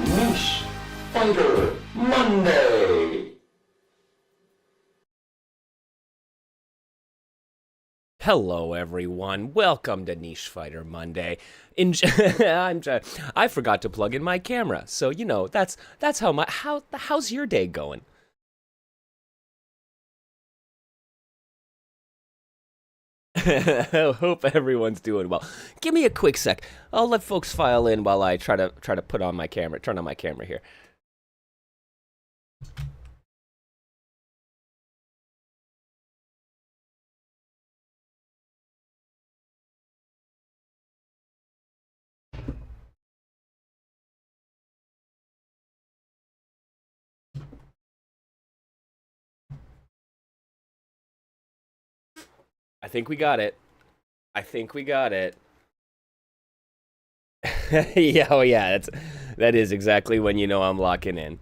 Niche Fighter Monday. Hello, everyone. Welcome to Niche Fighter Monday. I forgot to plug in my camera, so you know that's how's your day going? I hope everyone's doing well. Give me a quick sec. I'll let folks file in while I try to put on my camera, turn on my camera here. I think we got it. I think we got it. Yeah, oh yeah, that is exactly when you know I'm locking in.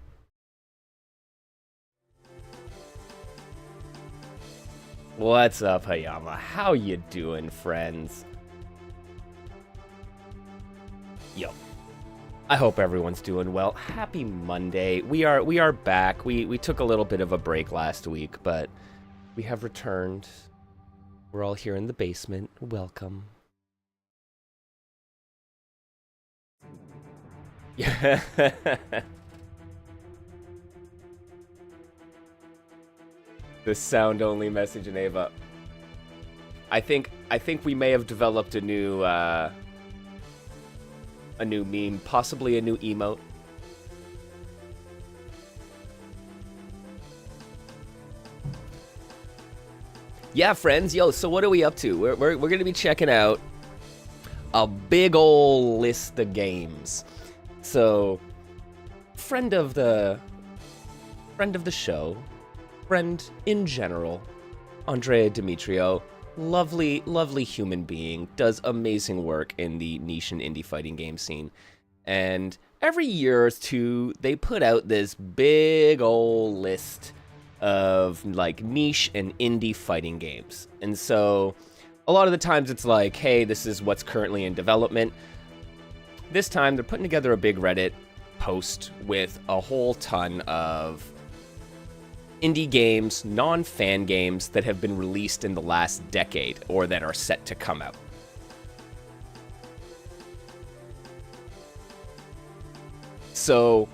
What's up, Hayama? How you doing, friends? Yo. I hope everyone's doing well. Happy Monday. We are back. We took a little bit of a break last week, but we have returned. We're all here in the basement. Welcome. Yeah. The sound-only message in Ava. I think we may have developed a new meme, possibly a new emote. Yeah, friends, yo, so what are we up to? We're gonna be checking out a big ol' list of games. So, friend of the show, friend in general, Andrea Demetrio, lovely human being, does amazing work in the niche and indie fighting game scene. And every year or two, they put out this big ol' list of like niche and indie fighting games. And so a lot of the times it's like, hey, this is what's currently in development. This time they're putting together a big Reddit post with a whole ton of indie games, non-fan games that have been released in the last decade or that are set to come out. So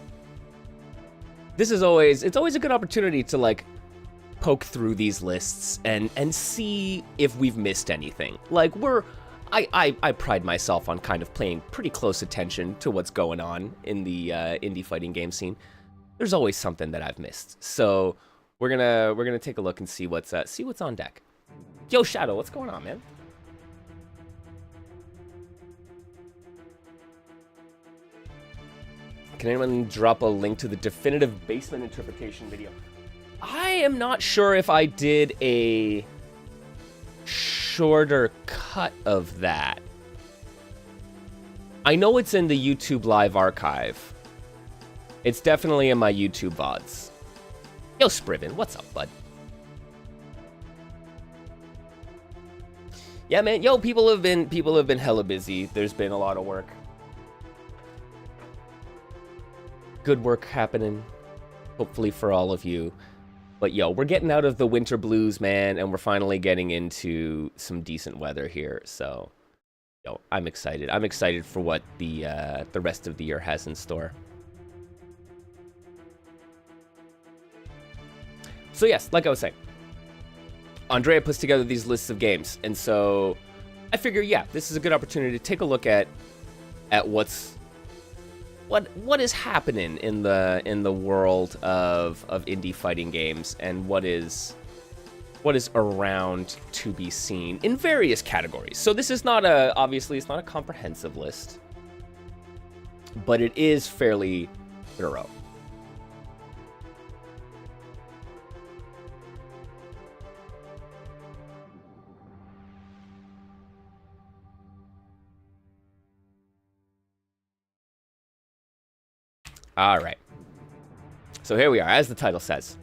this is always a good opportunity to like poke through these lists and see if we've missed anything. Like I pride myself on kind of paying pretty close attention to what's going on in the indie fighting game scene. There's always something that I've missed. So we're gonna take a look and see what's on deck. Yo, Shadow, what's going on, man? Can anyone drop a link to the definitive basement interpretation video? I am not sure if I did a shorter cut of that. I know it's in the YouTube live archive. It's definitely in my YouTube VODs. Yo, Spriven, what's up, bud? Yeah, man. Yo, people have been hella busy. There's been a lot of work. Good work happening, hopefully for all of you. But yo, we're getting out of the winter blues, man, and we're finally getting into some decent weather here. So, yo, I'm excited. I'm excited for what the rest of the year has in store. So yes, like I was saying, Andrea puts together these lists of games, and so I figure, yeah, this is a good opportunity to take a look at what is happening in the world of indie fighting games, and what is around to be seen in various categories. So this is not obviously it's not a comprehensive list, but it is fairly thorough. All right. So here we are, as the title says,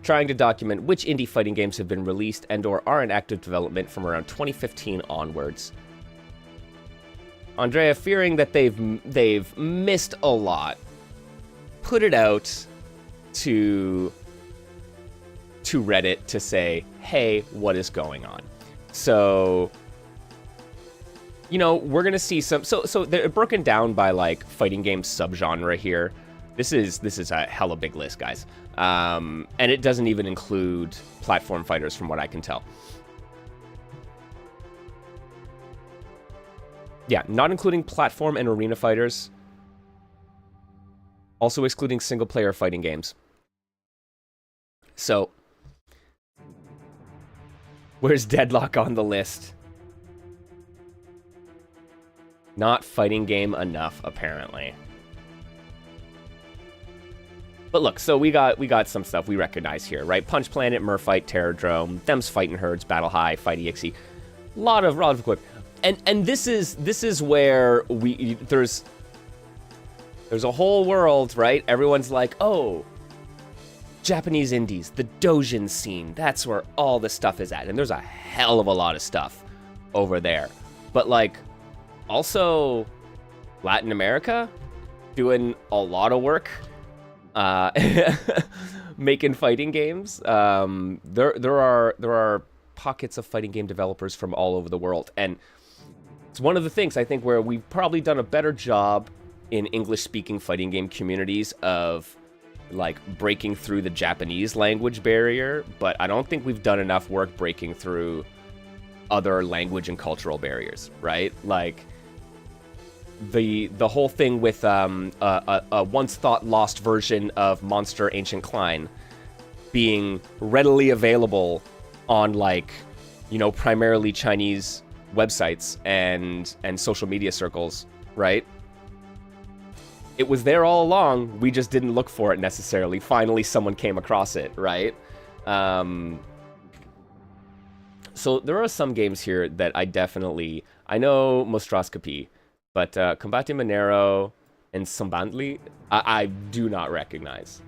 trying to document which indie fighting games have been released and or are in active development from around 2015 onwards. Andrea, fearing that they've missed a lot, put it out to Reddit to say, hey, what is going on? So, you know, we're gonna see some. So they're broken down by like fighting game subgenre here. This is a hella big list, guys, and it doesn't even include platform fighters, from what I can tell. Yeah, not including platform and arena fighters. Also excluding single-player fighting games. So, where's Deadlock on the list? Not fighting game enough, apparently. But look, so we got some stuff we recognize here, right? Punch Planet, Merfight, Terrordrome, Them's Fightin' Herds, Battle High, Fight EXE. Lot of equip. And this is where there's a whole world, right? Everyone's like, oh, Japanese indies, the doujin scene, that's where all the stuff is at. And there's a hell of a lot of stuff over there. But like, also Latin America doing a lot of work making fighting games. There are pockets of fighting game developers from all over the world, and it's one of the things I think where we've probably done a better job in English-speaking fighting game communities of like breaking through the Japanese language barrier, but I don't think we've done enough work breaking through other language and cultural barriers, right? Like the whole thing with a once thought lost version of Monster Ancient Klein being readily available on, like, you know, primarily Chinese websites and social media circles, right? It was there all along, we just didn't look for it necessarily. Finally someone came across it, right? So there are some games here that I know Monstroscopy, but Combate Monero and Sambandli, I do not recognize.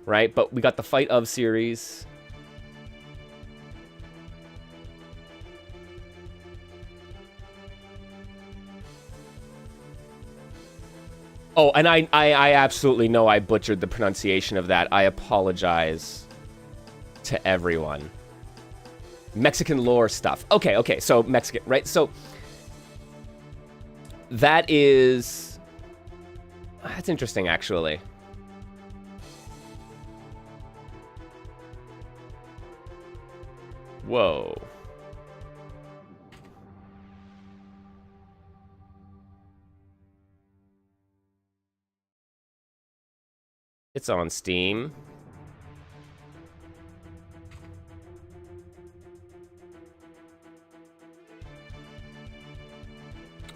Right? But we got the Fight Of series. Oh, and I absolutely know I butchered the pronunciation of that. I apologize to everyone. Mexican lore stuff. Okay, so Mexican, right? So that's interesting, actually. Whoa. It's on Steam.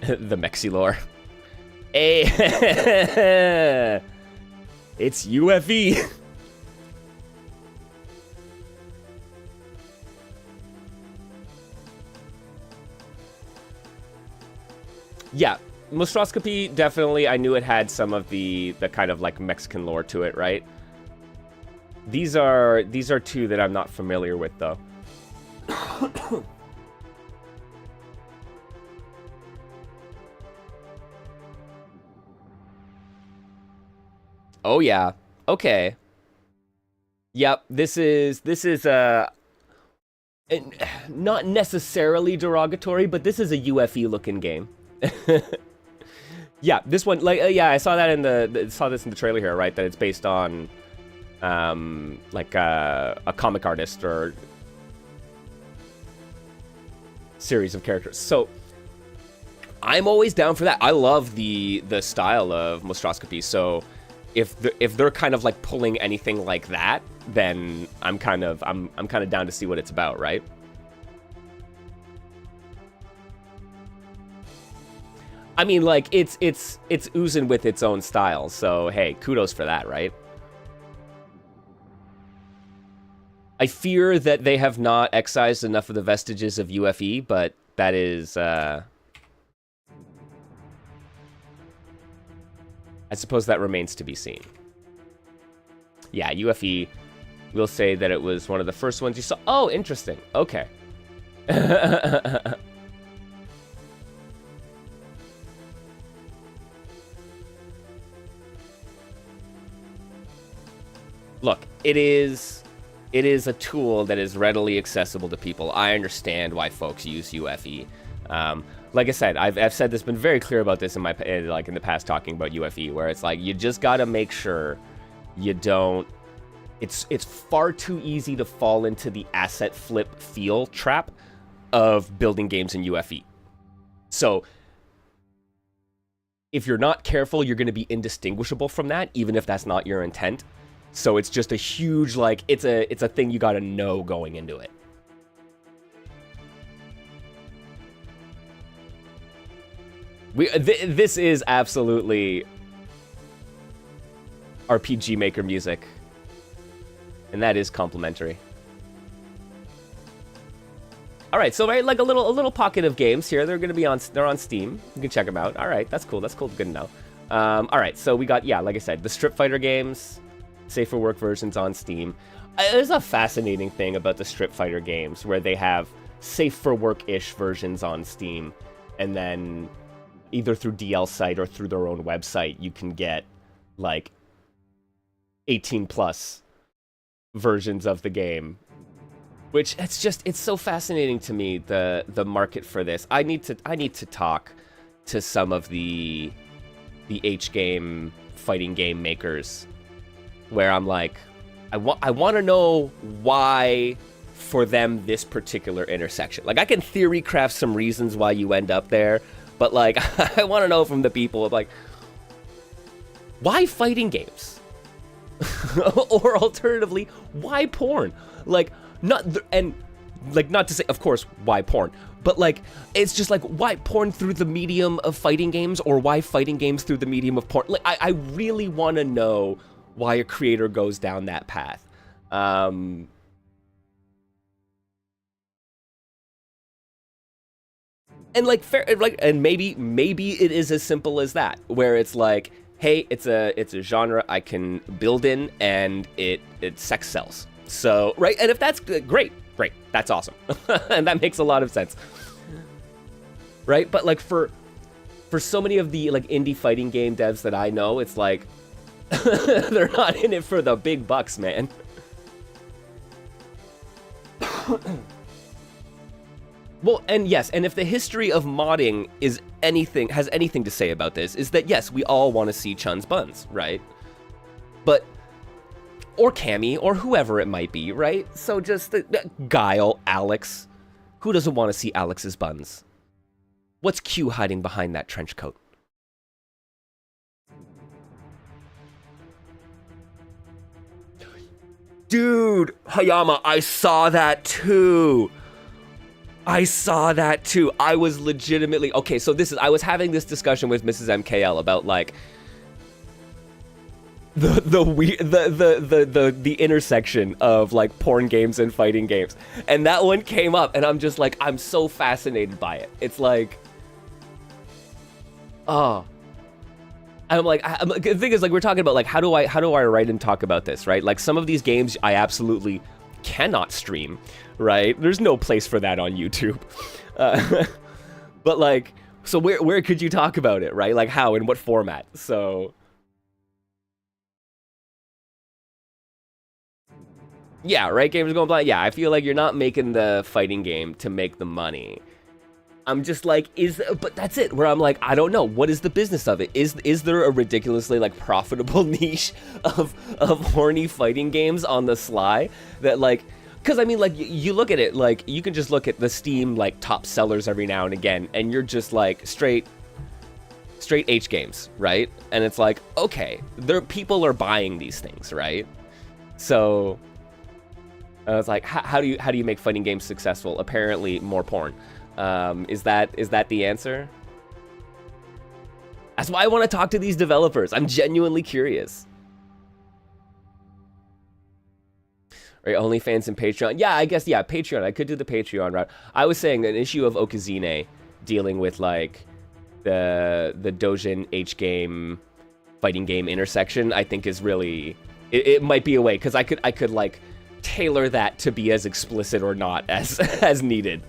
The Mexi lore. Hey, it's UFE. Yeah, Monstroscopy, definitely. I knew it had some of the kind of like Mexican lore to it, right? These are two that I'm not familiar with, though. Oh yeah. Okay. Yep. This is not necessarily derogatory, but this is a UFE looking game. Yeah, this one, like, yeah, I saw that in saw this in the trailer here, right? That it's based on, like a comic artist or series of characters. So I'm always down for that. I love the style of Monstroscopy. So if they're kind of like pulling anything like that, then I'm kind of down to see what it's about, right? I mean, like, it's oozing with its own style, so hey, kudos for that, right? I fear that they have not excised enough of the vestiges of UFE, but that is, I suppose that remains to be seen. Yeah, UFE, we'll say that it was one of the first ones you saw. Oh, interesting. Okay. Look, it is a tool that is readily accessible to people. I understand why folks use UFE. Like I said, I've said this, been very clear about this in the past talking about UFE, where it's like you just gotta make sure you don't. It's far too easy to fall into the asset flip feel trap of building games in UFE. So if you're not careful, you're going to be indistinguishable from that, even if that's not your intent. So it's just a huge, like, it's a thing you got to know going into it. This is absolutely RPG Maker music, and that is complimentary. All right, so right, like a little pocket of games here. They're gonna be they're on Steam. You can check them out. All right, that's cool. That's cool. Good to know. All right, so we got, yeah, like I said, the Strip Fighter games, safe for work versions on Steam. There's a fascinating thing about the Strip Fighter games where they have safe for work-ish versions on Steam, and then either through DL site or through their own website, you can get like 18 plus versions of the game, which it's so fascinating to me, the market for this. I need to talk to some of the H game fighting game makers, where I'm like, I want to know why for them this particular intersection. Like, I can theory craft some reasons why you end up there, but like I want to know from the people of like, why fighting games? Or alternatively, why porn? Like, not to say, of course, why porn, but like, it's just like, why porn through the medium of fighting games, or why fighting games through the medium of porn? Like, I really want to know why a creator goes down that path. And like, fair, like, and maybe it is as simple as that, where it's like, hey, it's a genre I can build in, and it sex sells. So, right, and if that's great, that's awesome. And that makes a lot of sense. Right? But like, for so many of the like indie fighting game devs that I know, it's like they're not in it for the big bucks, man. Well, and yes, and if the history of modding has anything to say about this, is that yes, we all want to see Chun's buns, right? But, or Cammy, or whoever it might be, right? So just Guile, Alex. Who doesn't want to see Alex's buns? What's Q hiding behind that trench coat? Dude, Hayama, I saw that too. I saw that too. I was legitimately okay. So I was having this discussion with Mrs. MKL about like the intersection of like porn games and fighting games, and that one came up, and I'm just like, I'm so fascinated by it. It's like, oh, I'm like, the thing is, like, we're talking about like how do I write and talk about this, right? Like some of these games I absolutely cannot stream, right? There's no place for that on YouTube. But like, so where could you talk about it, right? Like how, in what format? So yeah, right, gamers going blind. Yeah, I feel like you're not making the fighting game to make the money. I'm just like, but that's it, where I'm like, I don't know, what is the business of it? Is there a ridiculously like profitable niche of horny fighting games on the sly that like, because I mean, like, you look at it, like, you can just look at the Steam like top sellers every now and again, and you're just like straight H games, right? And it's like, okay, people are buying these things, right? So I was like, how do you make fighting games successful? Apparently more porn. Is that the answer? That's why I want to talk to these developers. I'm genuinely curious. Right, OnlyFans and Patreon. Yeah, I guess, yeah, Patreon. I could do the Patreon route. I was saying an issue of Okazine dealing with like the Dojin H game fighting game intersection, I think is really, it might be a way, because I could like tailor that to be as explicit or not as needed.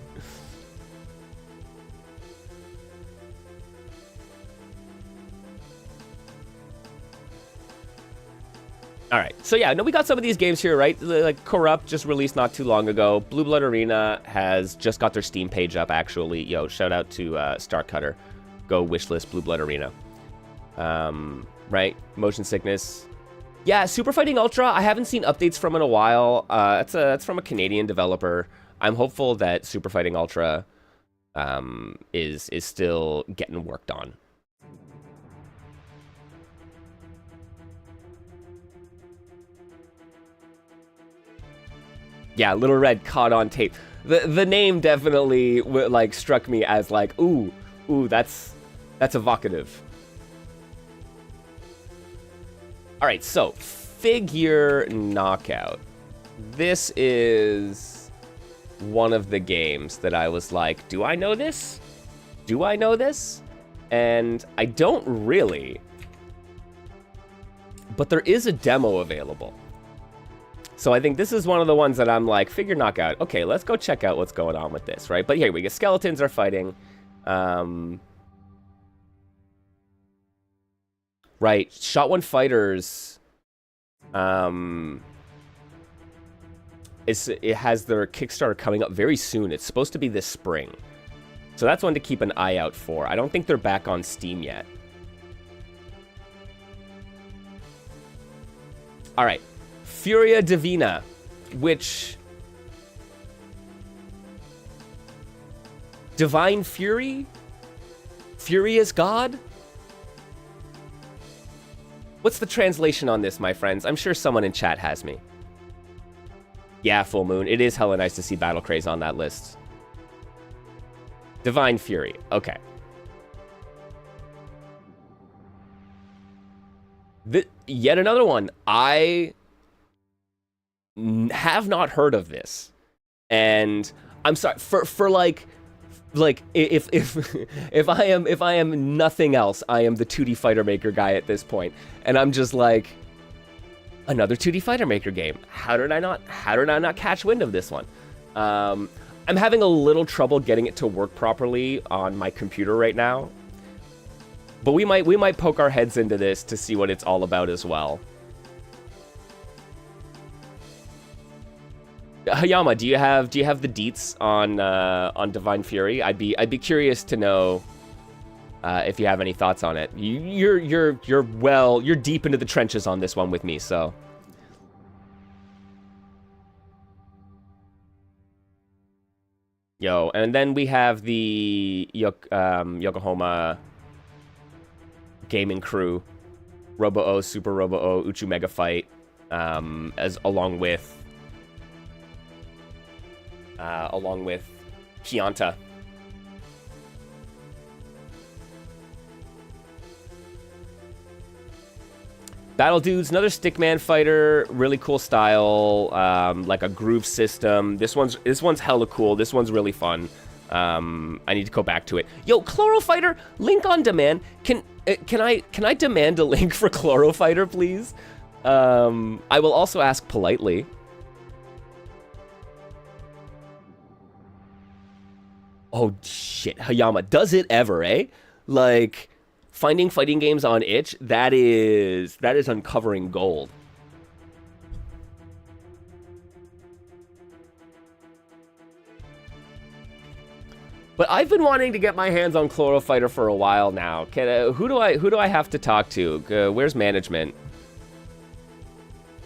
All right, so yeah, no, we got some of these games here, right? Like Corrupt just released not too long ago. Blue Blood Arena has just got their Steam page up, actually. Yo, shout out to Starcutter. Go wishlist Blue Blood Arena. Right, Motion Sickness. Yeah, Super Fighting Ultra, I haven't seen updates from in a while. That's from a Canadian developer. I'm hopeful that Super Fighting Ultra is still getting worked on. Yeah, Little Red caught on tape. The name definitely like struck me as like, ooh, that's evocative. All right, so Figure Knockout. This is one of the games that I was like, do I know this? Do I know this? And I don't really. But there is a demo available. So I think this is one of the ones that I'm like, Figure Knockout. Okay, let's go check out what's going on with this, right? But here we go. Skeletons are fighting. Right. Shot One Fighters. It has their Kickstarter coming up very soon. It's supposed to be this spring. So that's one to keep an eye out for. I don't think they're back on Steam yet. All right. Furia Divina, which... Divine Fury? Furious God? What's the translation on this, my friends? I'm sure someone in chat has me. Yeah, Full Moon. It is hella nice to see Battle Craze on that list. Divine Fury. Okay. Yet another one. I have not heard of this, and I'm sorry for like if I am nothing else, I am the 2D Fighter Maker guy at this point, and I'm just like, another 2D Fighter Maker game. How did I not catch wind of this one? I'm having a little trouble getting it to work properly on my computer right now, but we might poke our heads into this to see what it's all about as well. Hayama, do you have the deets on Divine Fury? I'd be curious to know if you have any thoughts on it. You're deep into the trenches on this one with me, so. Yo, and then we have the Yokohama gaming crew, Robo-O, Super Robo-O, Uchu Mega Fight, along with Kianta. Battle Dudes, another stickman fighter, really cool style, like a groove system. This one's hella cool. This one's really fun. I need to go back to it. Yo, Chloro Fighter, link on demand. Can I demand a link for Chloro Fighter, please? I will also ask politely. Oh shit, Hayama, does it ever, eh? Like, finding fighting games on itch, that is uncovering gold. But I've been wanting to get my hands on Chloro Fighter for a while now. Who do I have to talk to? Where's management?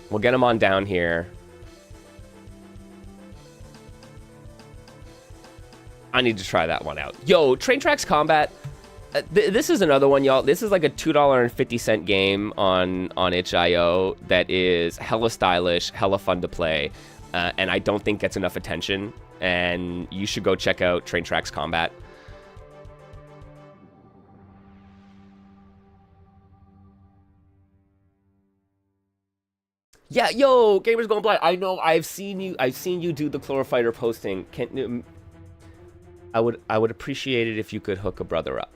We'll get him on down here. I need to try that one out. Yo, Train Tracks Combat. This is another one, y'all. This is like a $2.50 game on itch.io that is hella stylish, hella fun to play, and I don't think gets enough attention. And you should go check out Train Tracks Combat. Yeah, yo, Gamers Going Blind. I know. I've seen you do the Chloro Fighter posting. I would appreciate it if you could hook a brother up.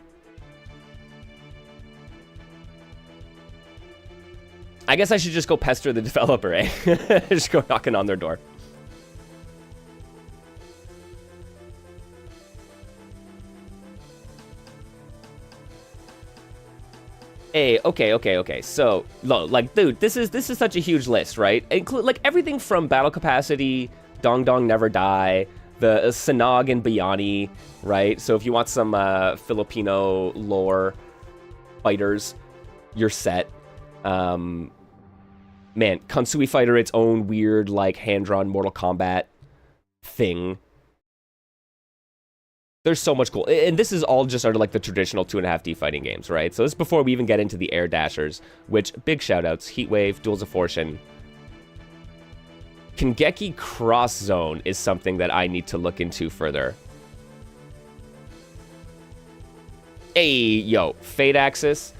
I guess I should just go pester the developer, eh? Just go knocking on their door. Hey, okay. So, like, dude, this is such a huge list, right? Include like everything from battle capacity, Dong Dong Never Die, the Sanog and Bayani, right? So if you want some Filipino lore fighters, you're set. Man, Kansui Fighter, its own weird like hand-drawn Mortal Kombat thing. There's so much cool, and this is all just under like the traditional 2.5D fighting games, right? So this is before we even get into the Air Dashers, which big shoutouts: Heatwave, Duels of Fortune. Kangeki Cross Zone is something that I need to look into further. Hey, yo, Fate Axis.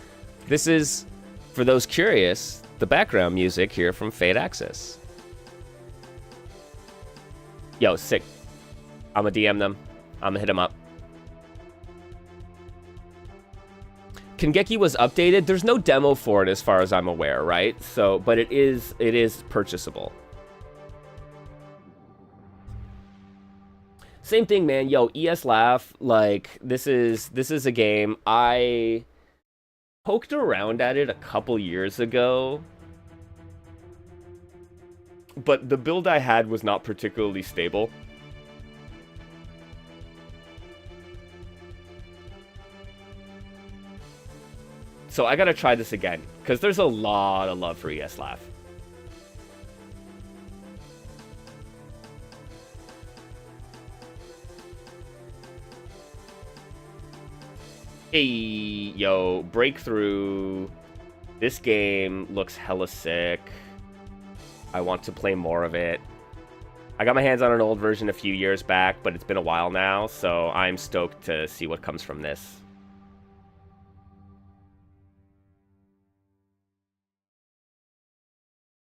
This is, for those curious, the background music here from Fate Axis. Yo, sick. I'ma DM them. I'm gonna hit him up. Kangeki was updated. There's no demo for it as far as I'm aware, right? So, but it is purchasable. Same thing, man. Yo, ES Laugh, like this is a game I poked around at it a couple years ago. But the build I had was not particularly stable. So I gotta try this again, because there's a lot of love for ES Laugh. Hey, yo, Breakthrough. This game looks hella sick. I want to play more of it. I got my hands on an old version a few years back, but it's been a while now, so I'm stoked to see what comes from this.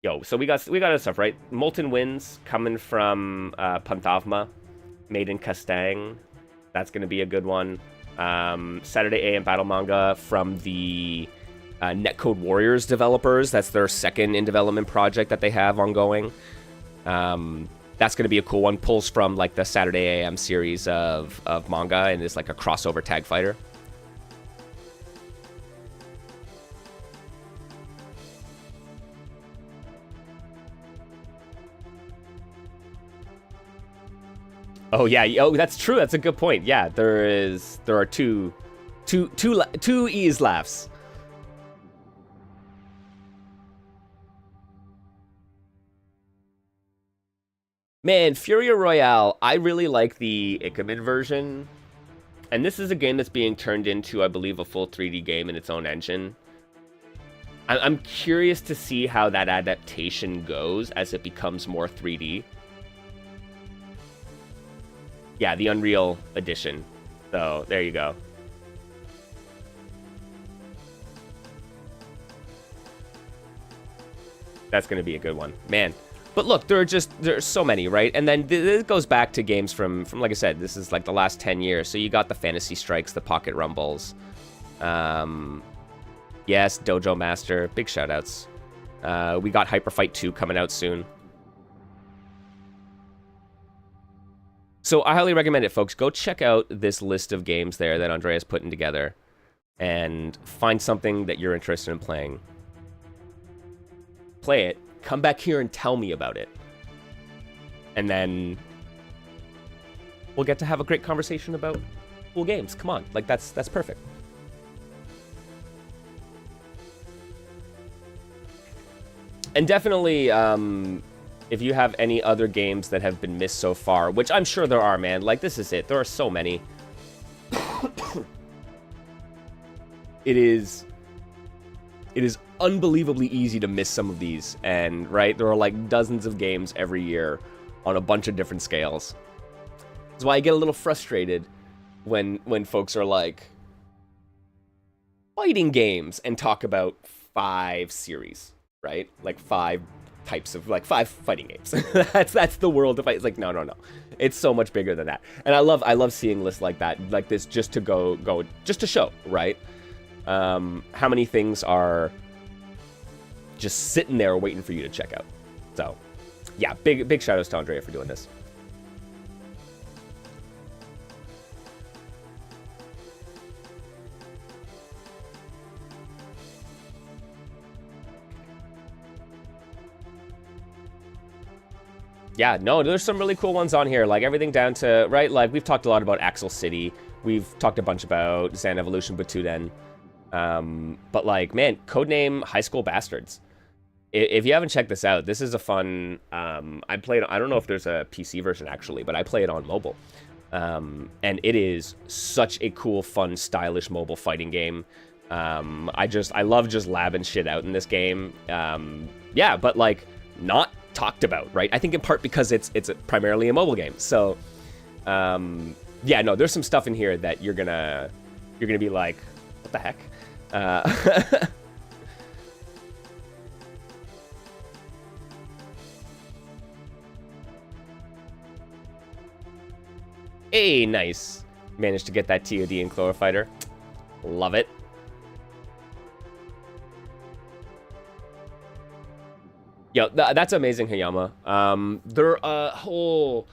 Yo, so we got our stuff, right? Molten Winds coming from Pantavma, made in Castang. That's going to be a good one. Saturday AM Battle Manga from the Netcode Warriors developers. That's their second in development project that they have ongoing. That's going to be a cool one. Pulls from like the Saturday AM series of manga and is like a crossover tag fighter. Oh yeah, oh that's true. That's a good point. Yeah, there are two E's laughs. Man, Furia Royale, I really like the Ikemen version. And this is a game that's being turned into, I believe, a full 3D game in its own engine. I'm curious to see how that adaptation goes as it becomes more 3D. Yeah, the Unreal Edition. So, there you go. That's going to be a good one. Man. But look, there's so many, right? And then it goes back to games from, like I said, this is like the last 10 years. So you got the Fantasy Strikes, the Pocket Rumbles. Yes, Dojo Master. Big shoutouts. We got Hyper Fight 2 coming out soon. So I highly recommend it, folks. Go check out this list of games there that Andrea's putting together and find something that you're interested in playing. Play it. Come back here and tell me about it. And then we'll get to have a great conversation about cool games. Come on. Like, that's perfect. And definitely, if you have any other games that have been missed so far, which I'm sure there are, man. Like, this is it. There are so many. It is unbelievably easy to miss some of these. And, right, there are like dozens of games every year on a bunch of different scales. That's why I get a little frustrated when folks are like fighting games and talk about 5 series, right? Like 5 types of, like 5 fighting games. that's the world of fight. It's like, no. It's so much bigger than that. And I love seeing lists like that, like this, just to go just to show, right? How many things are just sitting there waiting for you to check out. So, yeah, big shout outs to Andrea for doing this. Yeah, no, there's some really cool ones on here, like everything down to, right, like we've talked a lot about Axel City. We've talked a bunch about Xan Evolution Batuden. But like, man, codename High School Bastards. If you haven't checked this out, this is a fun, I don't know if there's a PC version actually, but I play it on mobile. And it is such a cool, fun, stylish mobile fighting game. I love just labbing shit out in this game. Yeah, but like, not talked about, right? I think in part because it's primarily a mobile game. So, yeah, no, there's some stuff in here that you're gonna be like, what the heck? Hey, nice. Managed to get that TOD in Chlorofighter. Love it. Yo, that's amazing, Hayama. There are whole.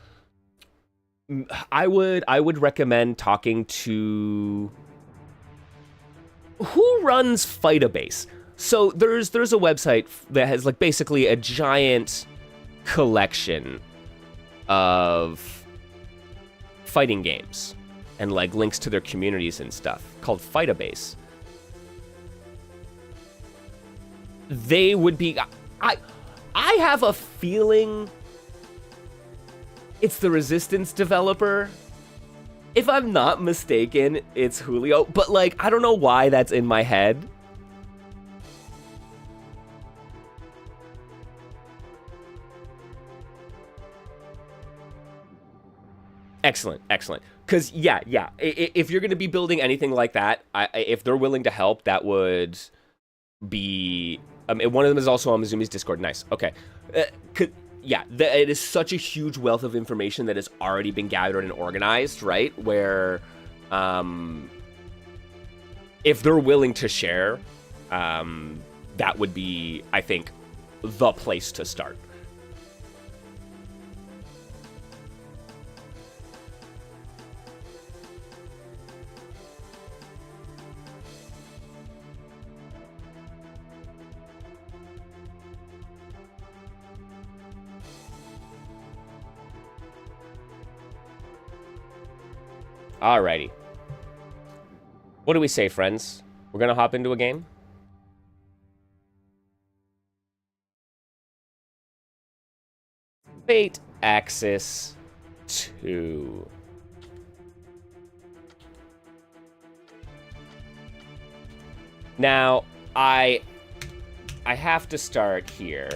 I would recommend talking to who runs Fightabase. So there's a website that has like basically a giant collection of fighting games and like links to their communities and stuff called Fightabase. They would be. I have a feeling it's the Resistance developer. If I'm not mistaken, it's Julio. But, like, I don't know why that's in my head. Excellent. Because, yeah. If you're going to be building anything like that, if they're willing to help, that would be... one of them is also on Mizumi's Discord. Nice. Okay. Yeah, it is such a huge wealth of information that has already been gathered and organized, right? Where, if they're willing to share, that would be, I think, the place to start. Alrighty. What do we say, friends? We're gonna hop into a game? Fate Axis 2. Now, I have to start here.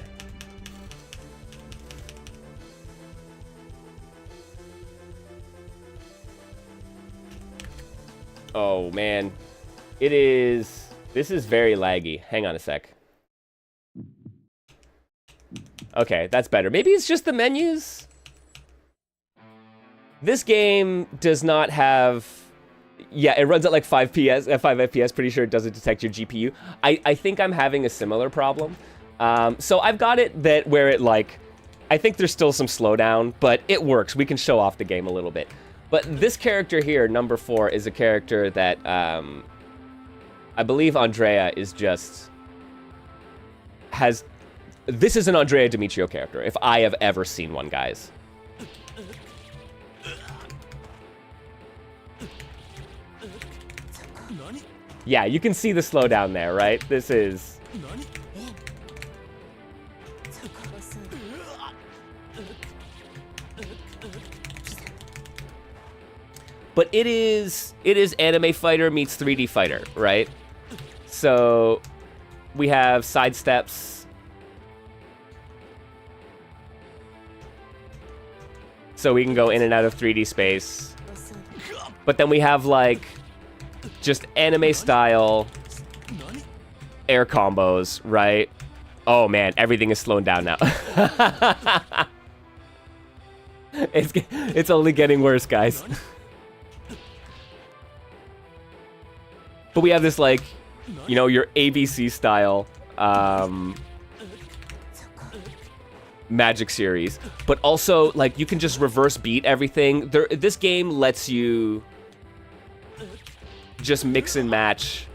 Oh, man. It is... This is very laggy. Hang on a sec. Okay, that's better. Maybe it's just the menus? This game does not have... Yeah, it runs at like 5 FPS. Pretty sure it doesn't detect your GPU. I think I'm having a similar problem. So I've got it that where it like... I think there's still some slowdown, but it works. We can show off the game a little bit. But this character here, number 4, is a character that I believe Andrea is just... has... This is an Andrea Demetrio character, if I have ever seen one, guys. Yeah, you can see the slowdown there, right? This is... But it is anime fighter meets 3D fighter, right? So we have side steps. So we can go in and out of 3D space. But then we have like just anime style air combos, right? Oh man, everything is slowing down now. It's only getting worse, guys. But we have this, like, you know, your ABC style Magic series. But also, like, you can just reverse beat everything. This game lets you just mix and match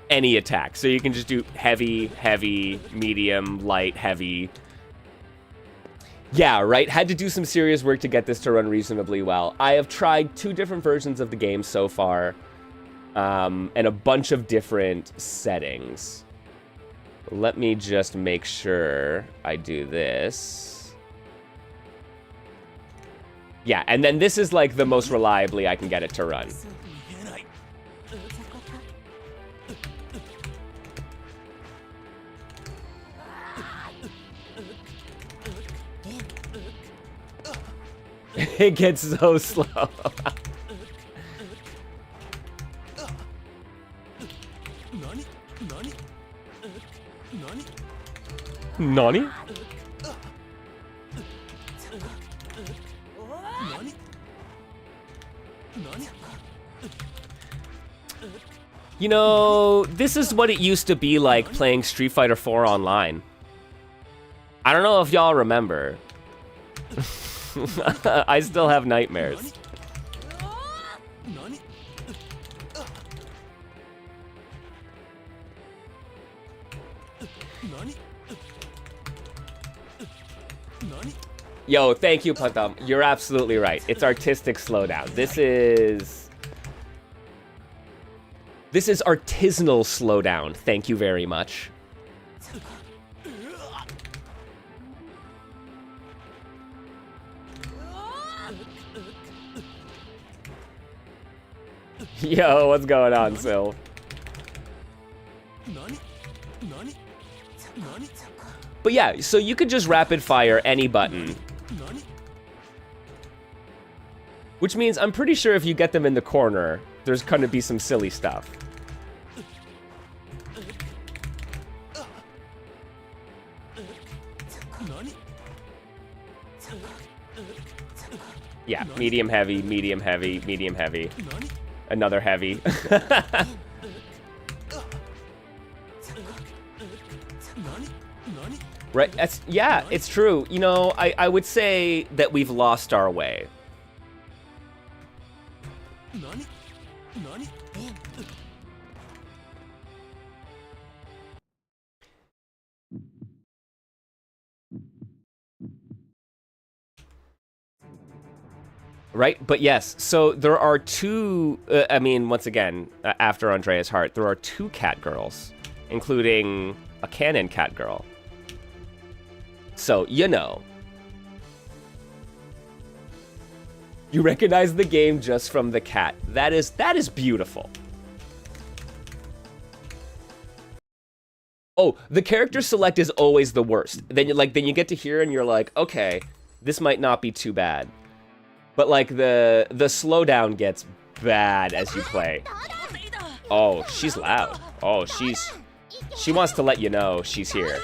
any attack. So you can just do heavy, heavy, medium, light, heavy. Yeah, right? Had to do some serious work to get this to run reasonably well. I have tried 2 different versions of the game so far. And a bunch of different settings. Let me just make sure I do this. Yeah, and then this is like the most reliably I can get it to run. It gets so slow. Nani? You know, this is what it used to be like playing Street Fighter 4 online. I don't know if y'all remember. I still have nightmares. Yo, thank you, Pantam. You're absolutely right. It's artistic slowdown. This is artisanal slowdown. Thank you very much. Yo, what's going on, Sil? But yeah, so you could just rapid fire any button. Which means I'm pretty sure if you get them in the corner, there's gonna be some silly stuff. Yeah, medium heavy, medium heavy, medium heavy. Another heavy. Right, yeah, it's true. You know, I would say that we've lost our way. Right, but yes, so there are 2, I mean, once again, after Andrea's Heart, there are 2 cat girls, including a canon cat girl. So, you know. You recognize the game just from the cat. That is beautiful. Oh, the character select is always the worst. Then you get to here and you're like, okay, this might not be too bad. But like the slowdown gets bad as you play. Oh, she's loud. Oh, she wants to let you know she's here.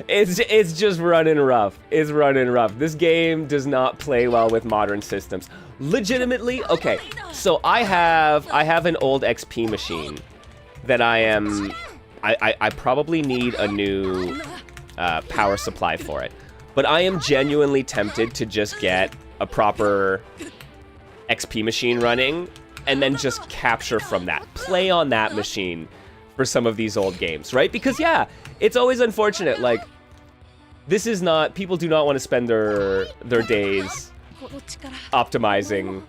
It's just running rough. It's running rough. This game does not play well with modern systems. Legitimately, okay. So I have an old XP machine that I probably need a new power supply for it. But I am genuinely tempted to just get a proper XP machine running and then just capture from that. Play on that machine for some of these old games, right? Because yeah, it's always unfortunate, like, this is not, people do not want to spend their days optimizing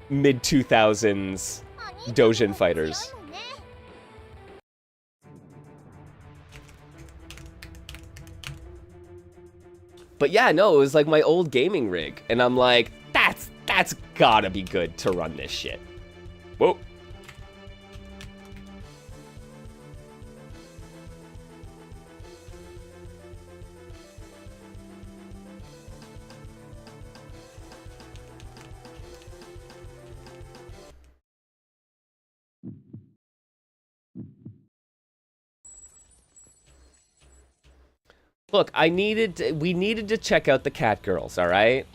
mid-2000s Dojin fighters. But yeah, no, it was like my old gaming rig, and I'm like, that's gotta be good to run this shit. Whoa. Look, we needed to check out the cat girls, all right?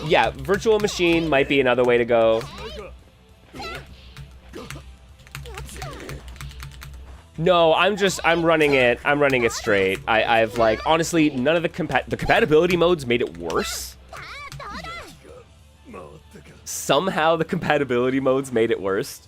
Yeah, virtual machine might be another way to go. No, I'm running it straight. I've like, honestly, none of the compatibility modes made it worse. Somehow the compatibility modes made it worse.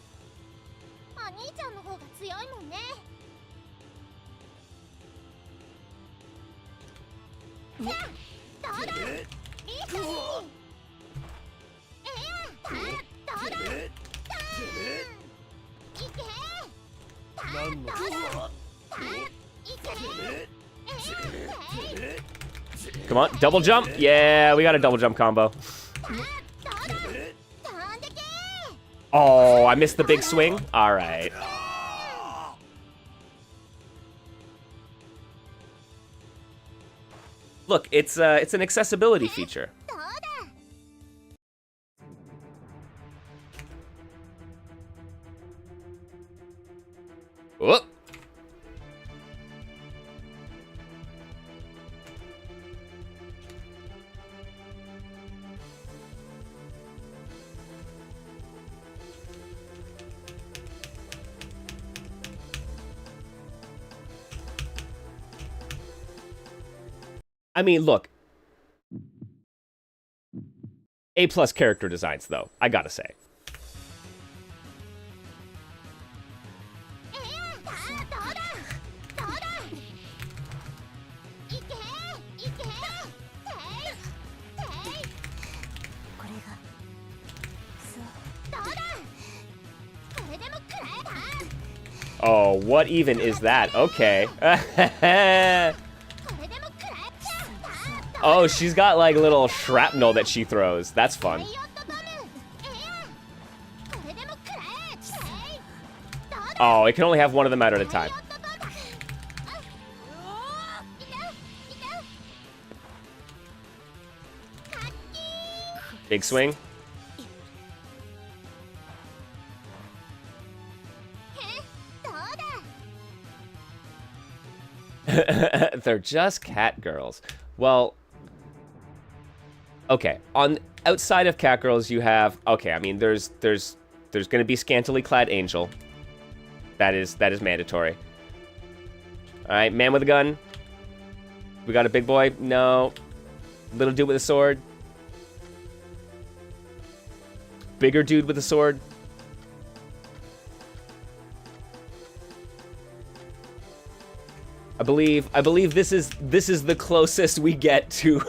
Come on, double jump. Yeah, we got a double jump combo. Oh, I missed the big swing. All right. Look, it's an accessibility feature. Whoop. I mean, look. A+ character designs, though, I gotta say. Oh, what even is that? Okay. Oh, she's got like little shrapnel that she throws. That's fun. Oh, it can only have one of them out at a time. Big swing. They're just cat girls. Well, okay. Outside of cat girls, you have, okay, I mean, there's going to be scantily clad angel. That is mandatory. All right, man with a gun. We got a big boy. No. Little dude with a sword. bigger dude with a sword. I believe this is the closest we get to.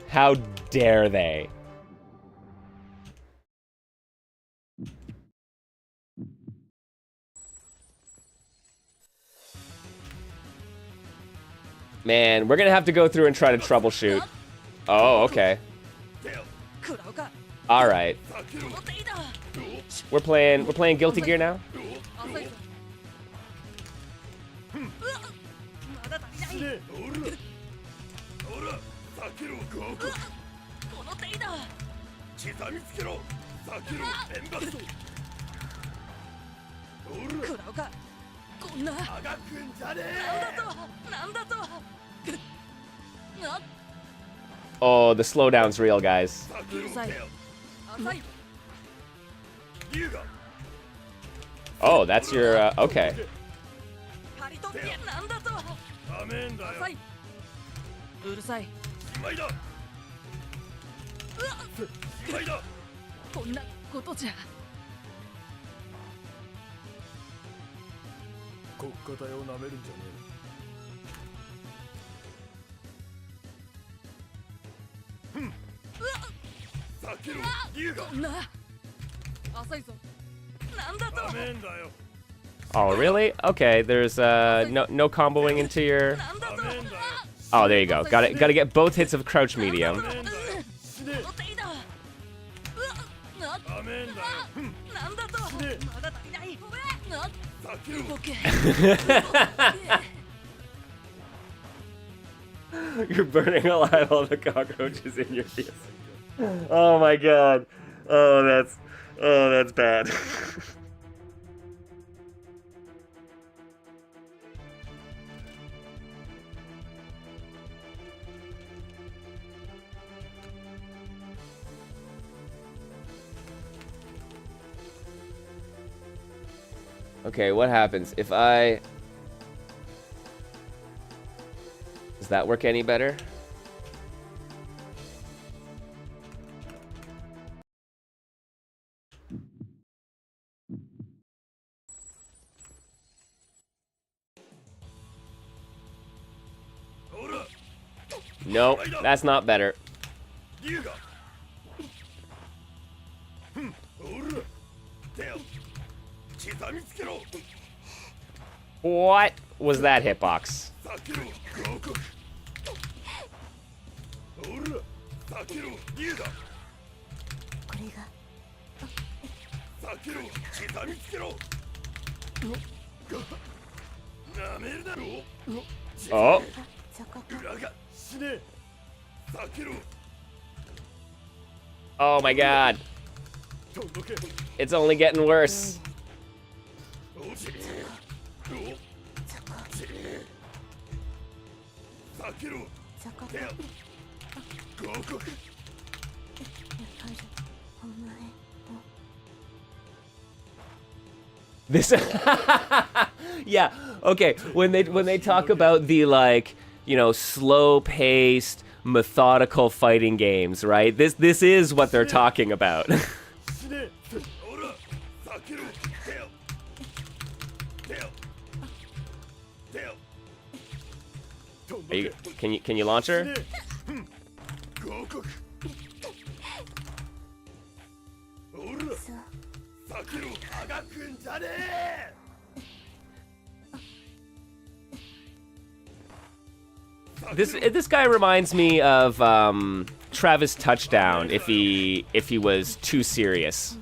How dare they? Man, we're gonna have to go through and try to troubleshoot. Oh, okay. All right. We're playing Guilty Gear now. Oh, the slowdown's real, guys. Oh, that's your, okay. Oh, really? Okay, there's no comboing into your... Oh, there you go. Gotta get both hits of crouch medium. You're burning alive all the cockroaches in your face. Oh my god. Oh, that's bad. Okay, what happens if I... Does that work any better? Nope, that's not better. What was that hitbox? Oh. Oh my god. It's only getting worse. This yeah, okay, when they talk about the, like, you know, slow-paced, methodical fighting games, right? This is what they're talking about. Can you launch her? This guy reminds me of Travis Touchdown if he was too serious.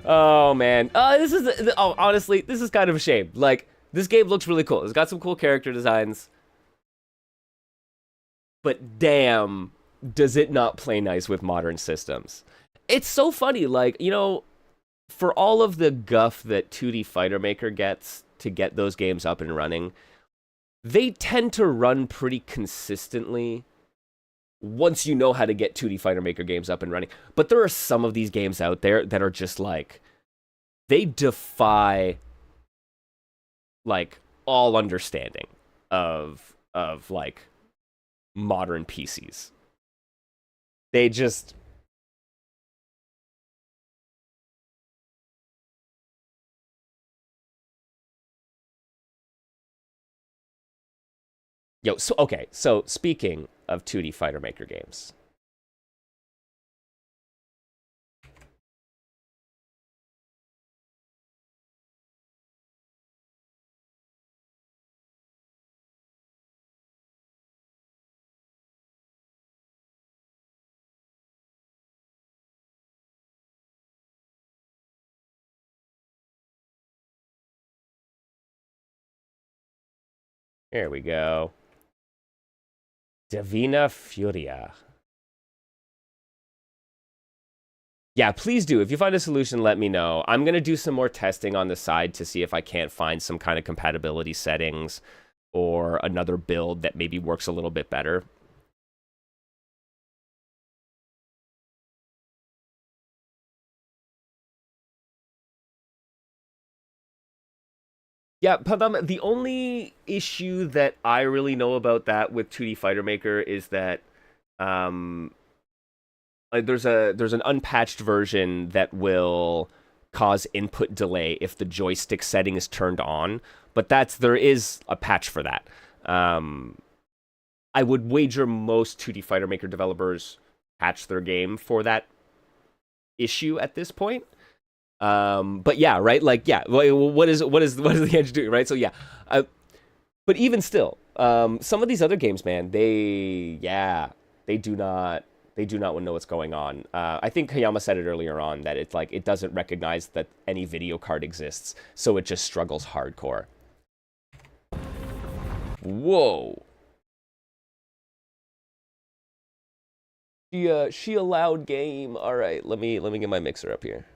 Oh man, honestly, this is kind of a shame. Like, this game looks really cool. It's got some cool character designs, but damn, does it not play nice with modern systems. It's so funny, like, you know, for all of the guff that 2D Fighter Maker gets, to get those games up and running, they tend to run pretty consistently once you know how to get 2D Fighter Maker games up and running. But there are some of these games out there that are just like, they defy like all understanding of like modern PCs. They just so speaking of 2D Fighter Maker games. Here we go. Divina Furia. Yeah, please do. If you find a solution, let me know. I'm going to do some more testing on the side to see if I can't find some kind of compatibility settings or another build that maybe works a little bit better. Yeah, Padam, the only issue that I really know about that with 2D Fighter Maker is that there's an unpatched version that will cause input delay if the joystick setting is turned on, but there is a patch for that. I would wager most 2D Fighter Maker developers patch their game for that issue at this point. But yeah, right? Like, yeah, what is the Edge doing, right? So yeah, but even still, some of these other games, man, they do not know what's going on. I think Hayama said it earlier on that it's like it doesn't recognize that any video card exists, so it just struggles hardcore. Whoa. She allowed game. All right, let me get my mixer up here.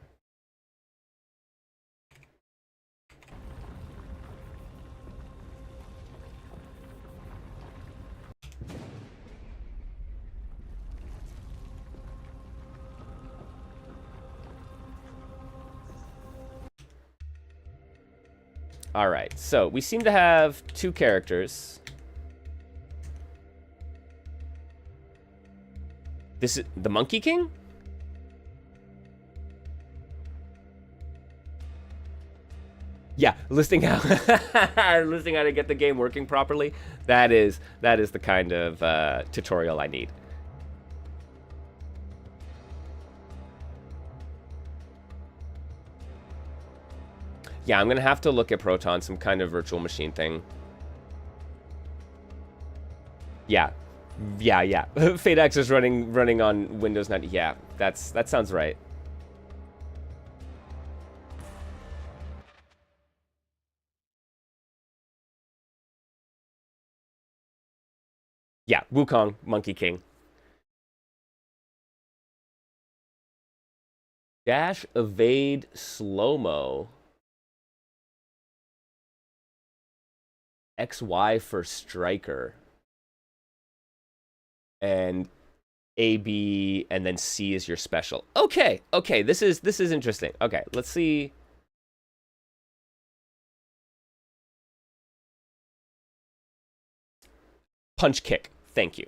All right, so we seem to have two characters. This is the Monkey King? Yeah, listing how to get the game working properly. That is the kind of tutorial I need. Yeah, I'm gonna have to look at Proton, some kind of virtual machine thing. Yeah. FateX is running on Windows 90. Yeah, that sounds right. Yeah, Wukong, Monkey King. Dash, evade, slow-mo. XY for striker. And AB and then C is your special. Okay, this is interesting. Okay, let's see. Punch kick. Thank you.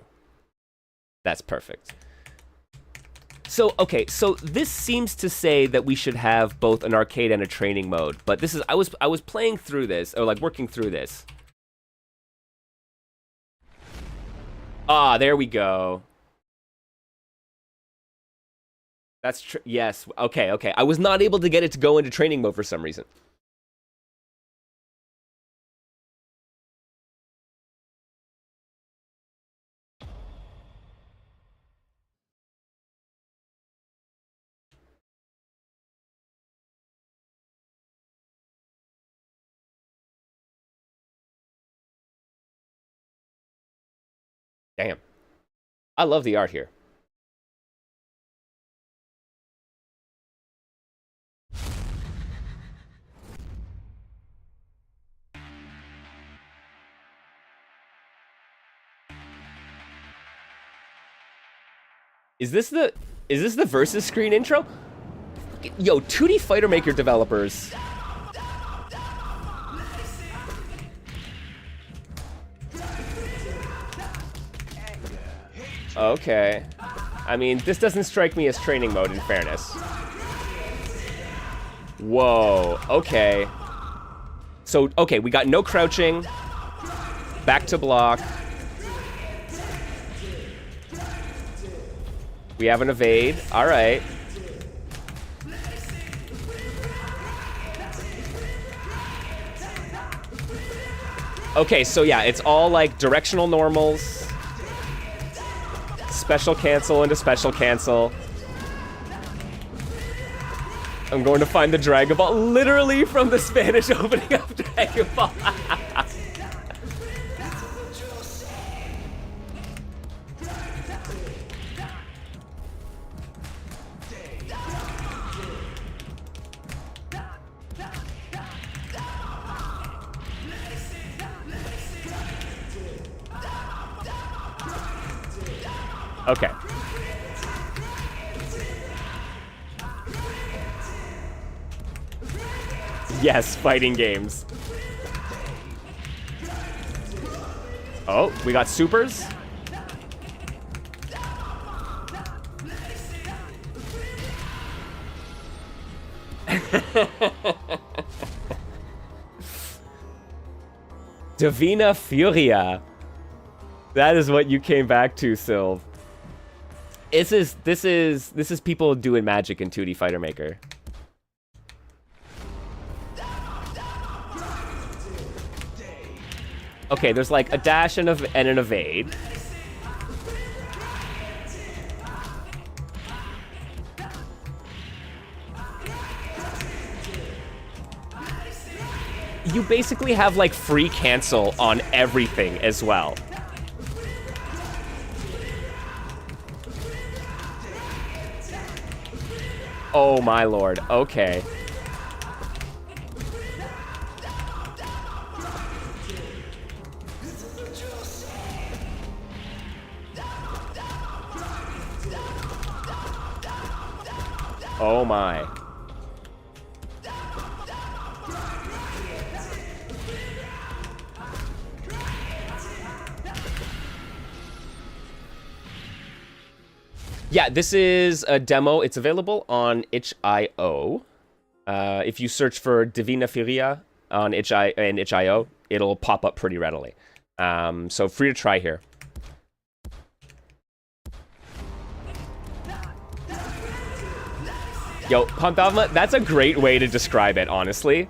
That's perfect. So, okay, so this seems to say that we should have both an arcade and a training mode, but this is I was playing through this, or like working through this. Ah, there we go. That's true. Yes. Okay. I was not able to get it to go into training mode for some reason. Damn. I love the art here. Is this the versus screen intro? Yo, 2D Fighter Maker developers. Okay. I mean, this doesn't strike me as training mode, in fairness. Whoa, okay. So, okay, we got no crouching. Back to block. We have an evade. All right. Okay, so yeah, it's all like directional normals. Special cancel into special cancel. I'm going to find the Dragon Ball literally from the Spanish opening of Dragon Ball. Okay. Yes, fighting games. Oh, we got supers. Divina Furia. That is what you came back to, Sylv. This is people doing magic in 2D Fighter Maker. Okay, there's like a dash and an evade. You basically have like free cancel on everything as well. Oh my lord, okay. Oh my. Yeah, this is a demo. It's available on itch.io. If you search for Divina Furia on itch.io, it'll pop up pretty readily. So free to try here. Yo, Pantavma, that's a great way to describe it, honestly.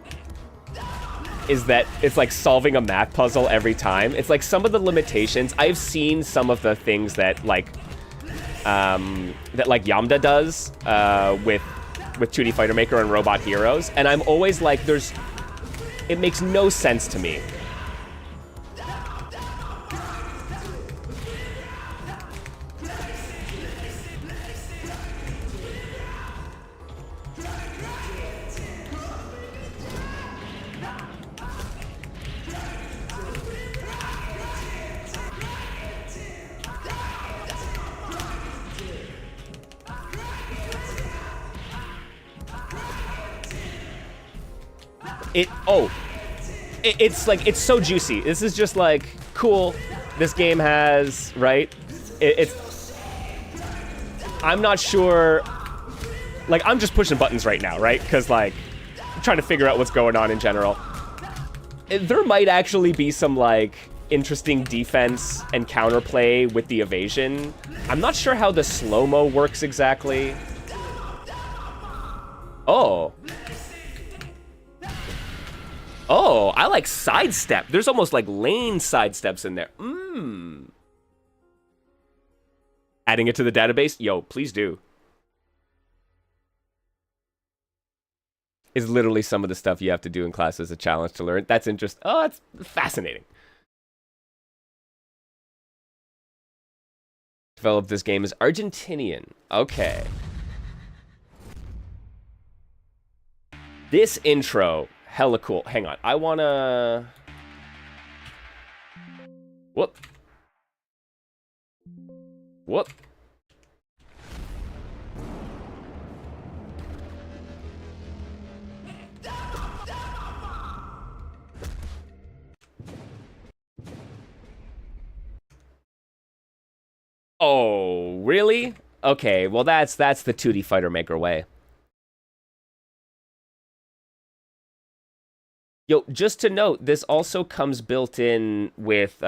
Is that it's like solving a math puzzle every time. It's like some of the limitations. I've seen some of the things that like Yamda does with 2D Fighter Maker and Robot Heroes, and I'm always like, it makes no sense to me. It's like, it's so juicy. This is just like, cool. This game has, right? I'm not sure. Like, I'm just pushing buttons right now, right? Because, like, I'm trying to figure out what's going on in general. There might actually be some, like, interesting defense and counterplay with the evasion. I'm not sure how the slow-mo works exactly. Oh. Oh, I like sidestep. There's almost like lane sidesteps in there. Adding it to the database? Yo, please do. Is literally some of the stuff you have to do in class as a challenge to learn. That's interesting. Oh, that's fascinating. Developed this game is Argentinian. Okay. This intro, hella cool. Hang on, I wanna... Whoop. Whoop. Oh, really? Okay, well that's the 2D Fighter Maker way. Yo, just to note, this also comes built in with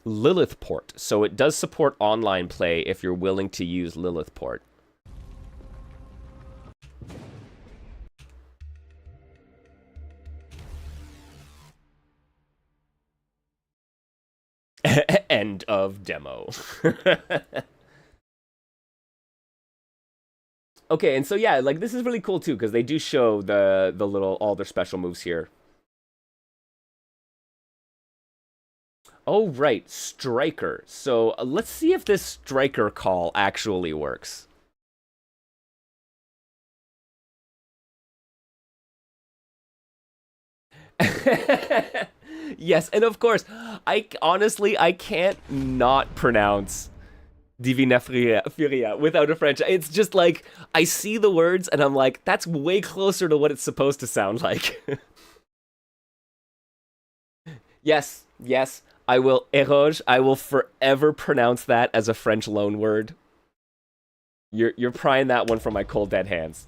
Lilith port, so it does support online play if you're willing to use Lilith port. End of demo. Okay, and so yeah, like this is really cool too because they do show the little all their special moves here. Oh right, Striker. So let's see if this Striker call actually works. Yes, and of course, I honestly I can't not pronounce Divina Furia without a French. It's just like I see the words and I'm like, that's way closer to what it's supposed to sound like. Yes, yes, I will eroge. I will forever pronounce that as a French loan word. You're prying that one from my cold dead hands.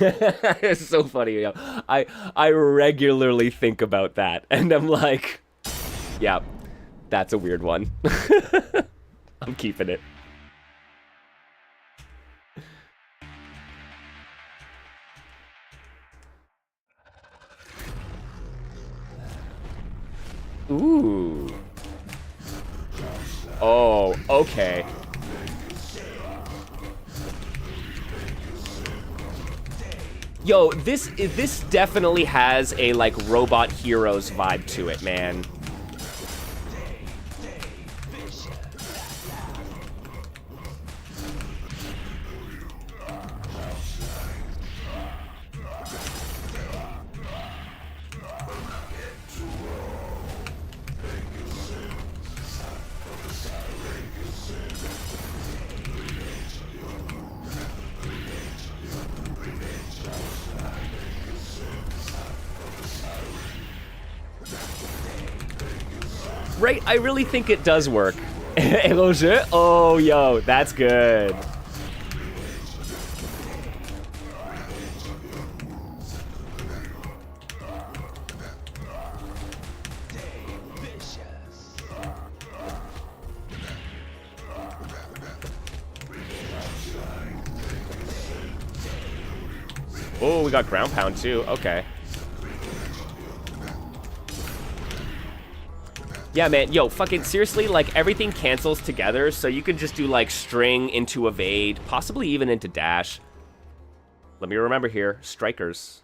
It's so funny. Yo. I regularly think about that, and I'm like, yeah, that's a weird one. I'm keeping it. Ooh. Oh, okay. Yo, this definitely has a like Robot Heroes vibe to it, man. Right, I really think it does work. Eloge? Oh, yo, that's good. Oh, we got ground pound too. Okay. Yeah, man. Yo, fucking seriously, like, everything cancels together, so you can just do, like, string into evade, possibly even into dash. Let me remember here. Strikers.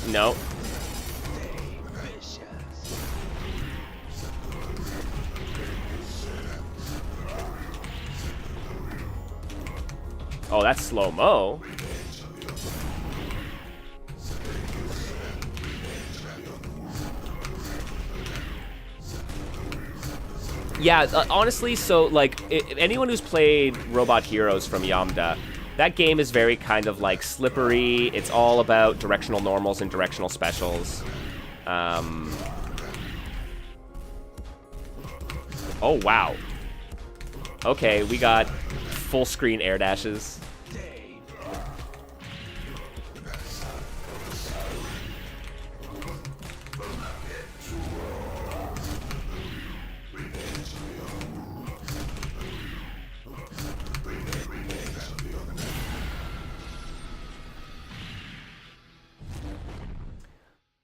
No. Oh, that's slow-mo. Yeah, honestly, so, like, anyone who's played Robot Heroes from Yamda, that game is very kind of, like, slippery. It's all about directional normals and directional specials. Oh, wow. Okay, we got full-screen air dashes.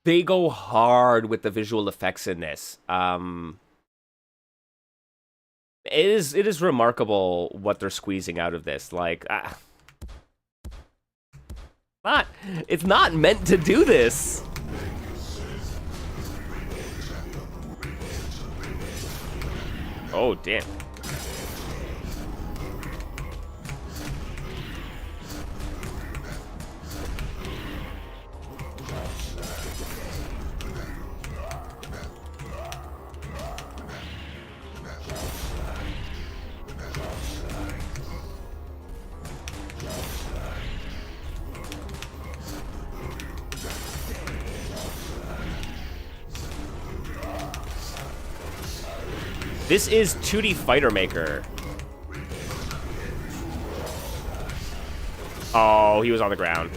They go hard with the visual effects in this. It is remarkable what they're squeezing out of this. Like It's not meant to do this. Oh, damn. This is 2D Fighter Maker. Oh, he was on the ground.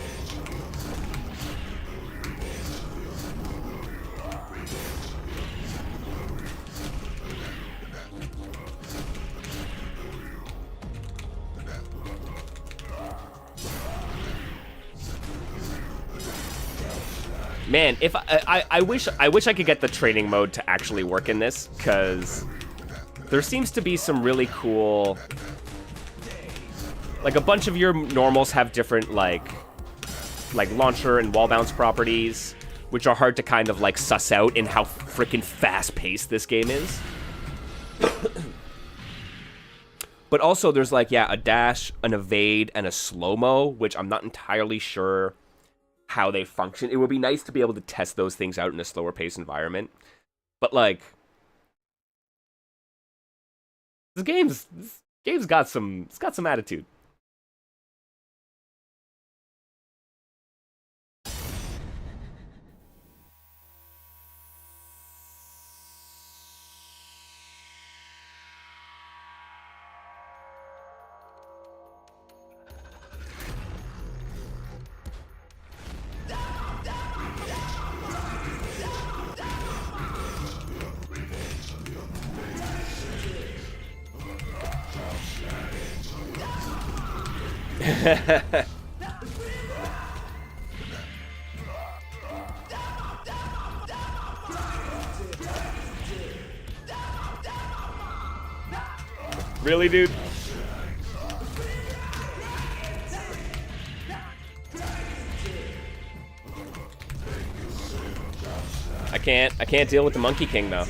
Man, if I wish I could get the training mode to actually work in this, because there seems to be some really cool, like, a bunch of your normals have different, like launcher and wall bounce properties, which are hard to kind of, like, suss out in how freaking fast-paced this game is. But also there's, like, yeah, a dash, an evade, and a slow-mo, which I'm not entirely sure how they function. It would be nice to be able to test those things out in a slower-paced environment. But, like, This game's got some attitude. Really, dude? I can't deal with the Monkey King though.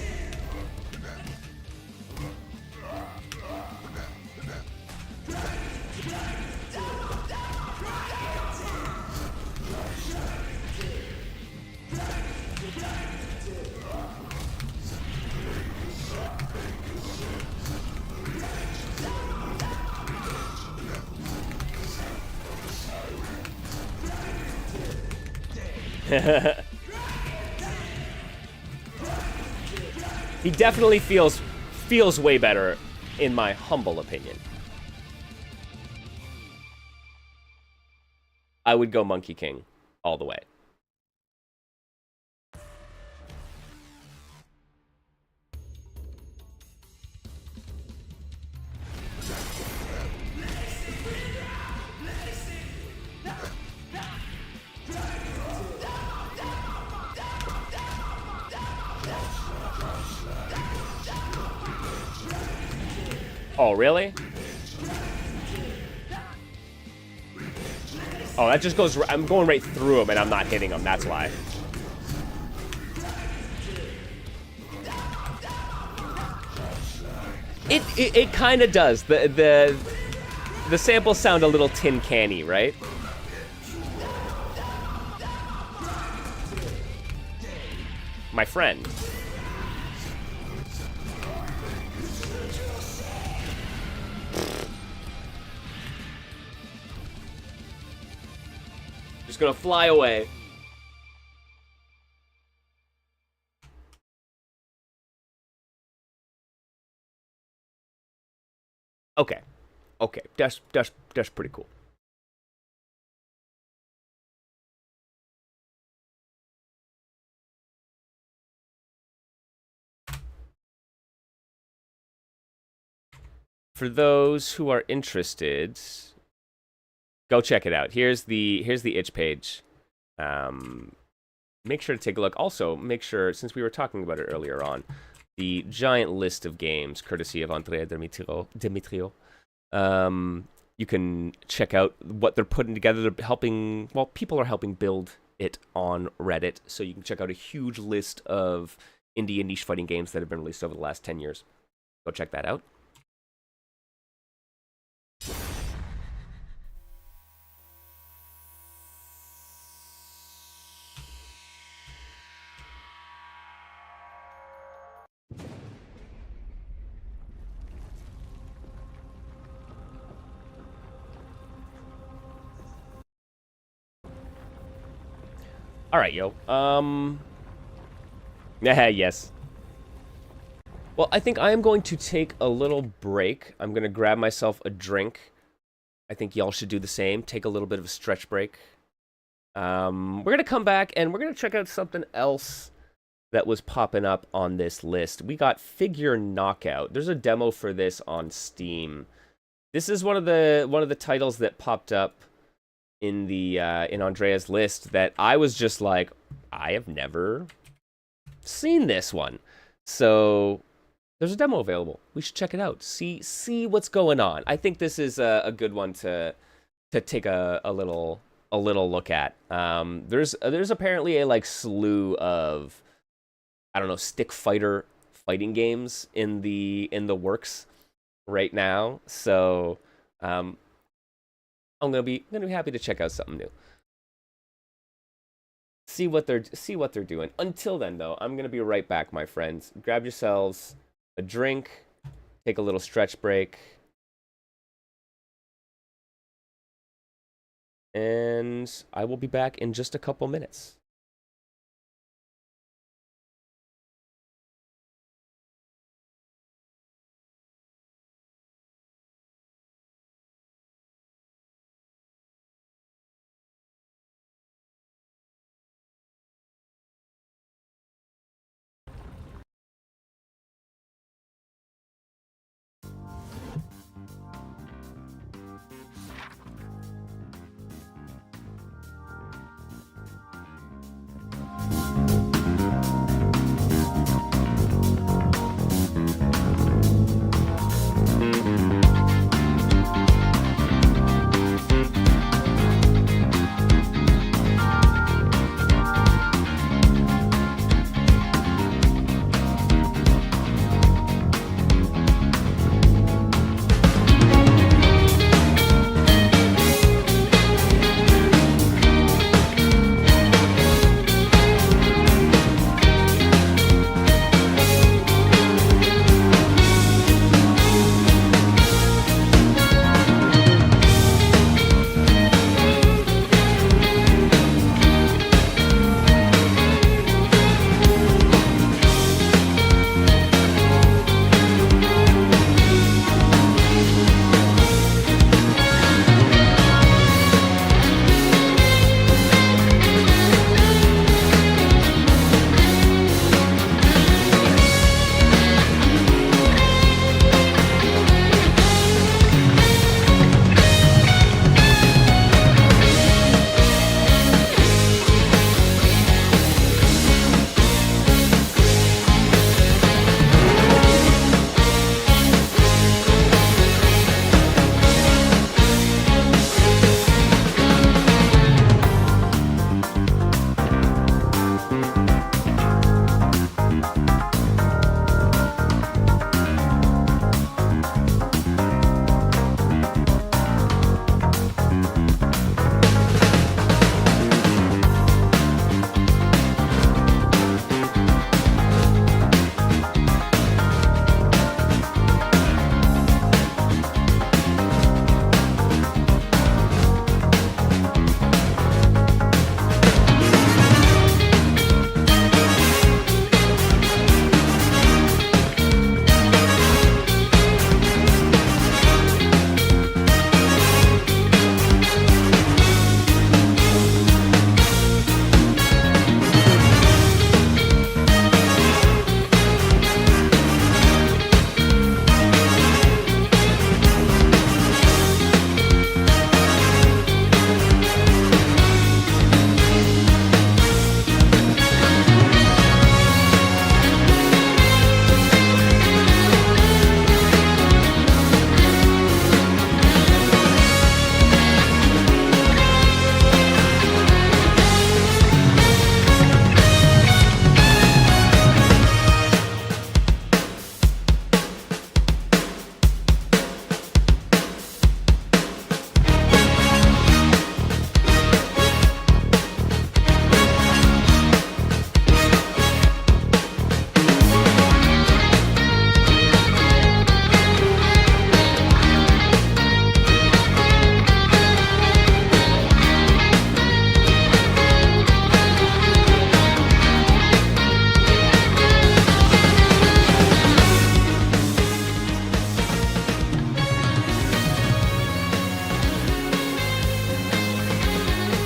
He definitely feels way better, in my humble opinion. I would go Monkey King all the way. Oh, really? Oh, that just goes... I'm going right through him and I'm not hitting him, that's why. It kind of does. The samples sound a little tin canny, right? My friend. Just gonna fly away. Okay. Okay. That's pretty cool. For those who are interested, go check it out. Here's the itch page. Make sure to take a look. Also, make sure, since we were talking about it earlier on, the giant list of games, courtesy of Andrea Demetrio. You you can check out what they're putting together. They're helping, well, people are helping build it on Reddit, so you can check out a huge list of indie and niche fighting games that have been released over the last 10 years. Go check that out. All right, yo. Yeah, yes. Well, I think I am going to take a little break. I'm going to grab myself a drink. I think y'all should do the same. Take a little bit of a stretch break. We're going to come back and we're going to check out something else that was popping up on this list. We got Figure Knockout. There's a demo for this on Steam. This is one of the titles that popped up in the in Andrea's list that I was just like, I have never seen this one. So there's a demo available. We should check it out. See what's going on. I think this is a good one to take a little look at. There's apparently a like slew of, I don't know, stick fighter fighting games in the works right now. So I'm gonna be happy to check out something new. See what they're doing. Until then, though, I'm gonna be right back, my friends. Grab yourselves a drink, take a little stretch break, and I will be back in just a couple minutes.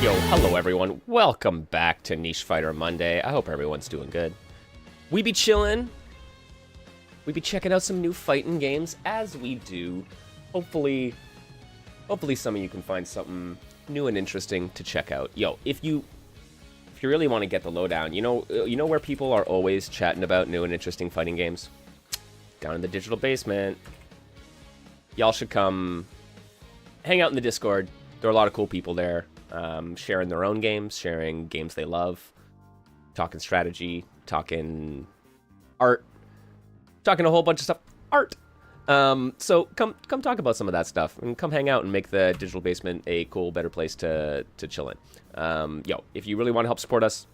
Yo, hello everyone. Welcome back to Niche Fighter Monday. I hope everyone's doing good. We be chillin'. We be checking out some new fighting games as we do. Hopefully some of you can find something new and interesting to check out. Yo, if you really want to get the lowdown, you know where people are always chatting about new and interesting fighting games? Down in the digital basement. Y'all should come hang out in the Discord. There are a lot of cool people there. Sharing their own games, sharing games they love, talking strategy, talking art, talking a whole bunch of stuff. Art! So come talk about some of that stuff, and come hang out and make the digital basement a cool, better place to chill in. Yo, if you really want to help support us,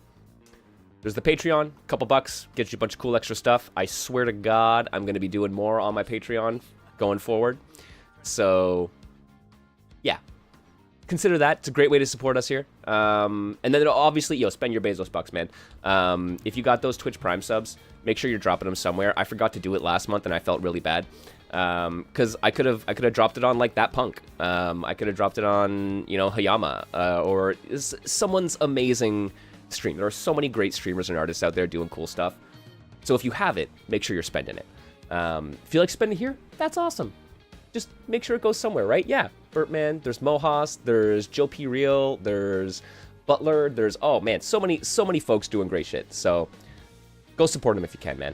there's the Patreon, couple bucks, gets you a bunch of cool extra stuff. I swear to God, I'm going to be doing more on my Patreon going forward. So, yeah. Consider that. It's a great way to support us here. And then obviously, spend your Bezos bucks, man. If you got those Twitch Prime subs, make sure you're dropping them somewhere. I forgot to do it last month, and I felt really bad. Because I could have dropped it on, like, that punk. I could have dropped it on, Hayama. Or someone's amazing stream. There are so many great streamers and artists out there doing cool stuff. So if you have it, make sure you're spending it. If you like spending here, that's awesome. Just make sure it goes somewhere, right? Yeah. Burtman, there's Mohas, there's Joe P. Real, there's Butler, there's, oh man, so many folks doing great shit. So go support them if you can, man.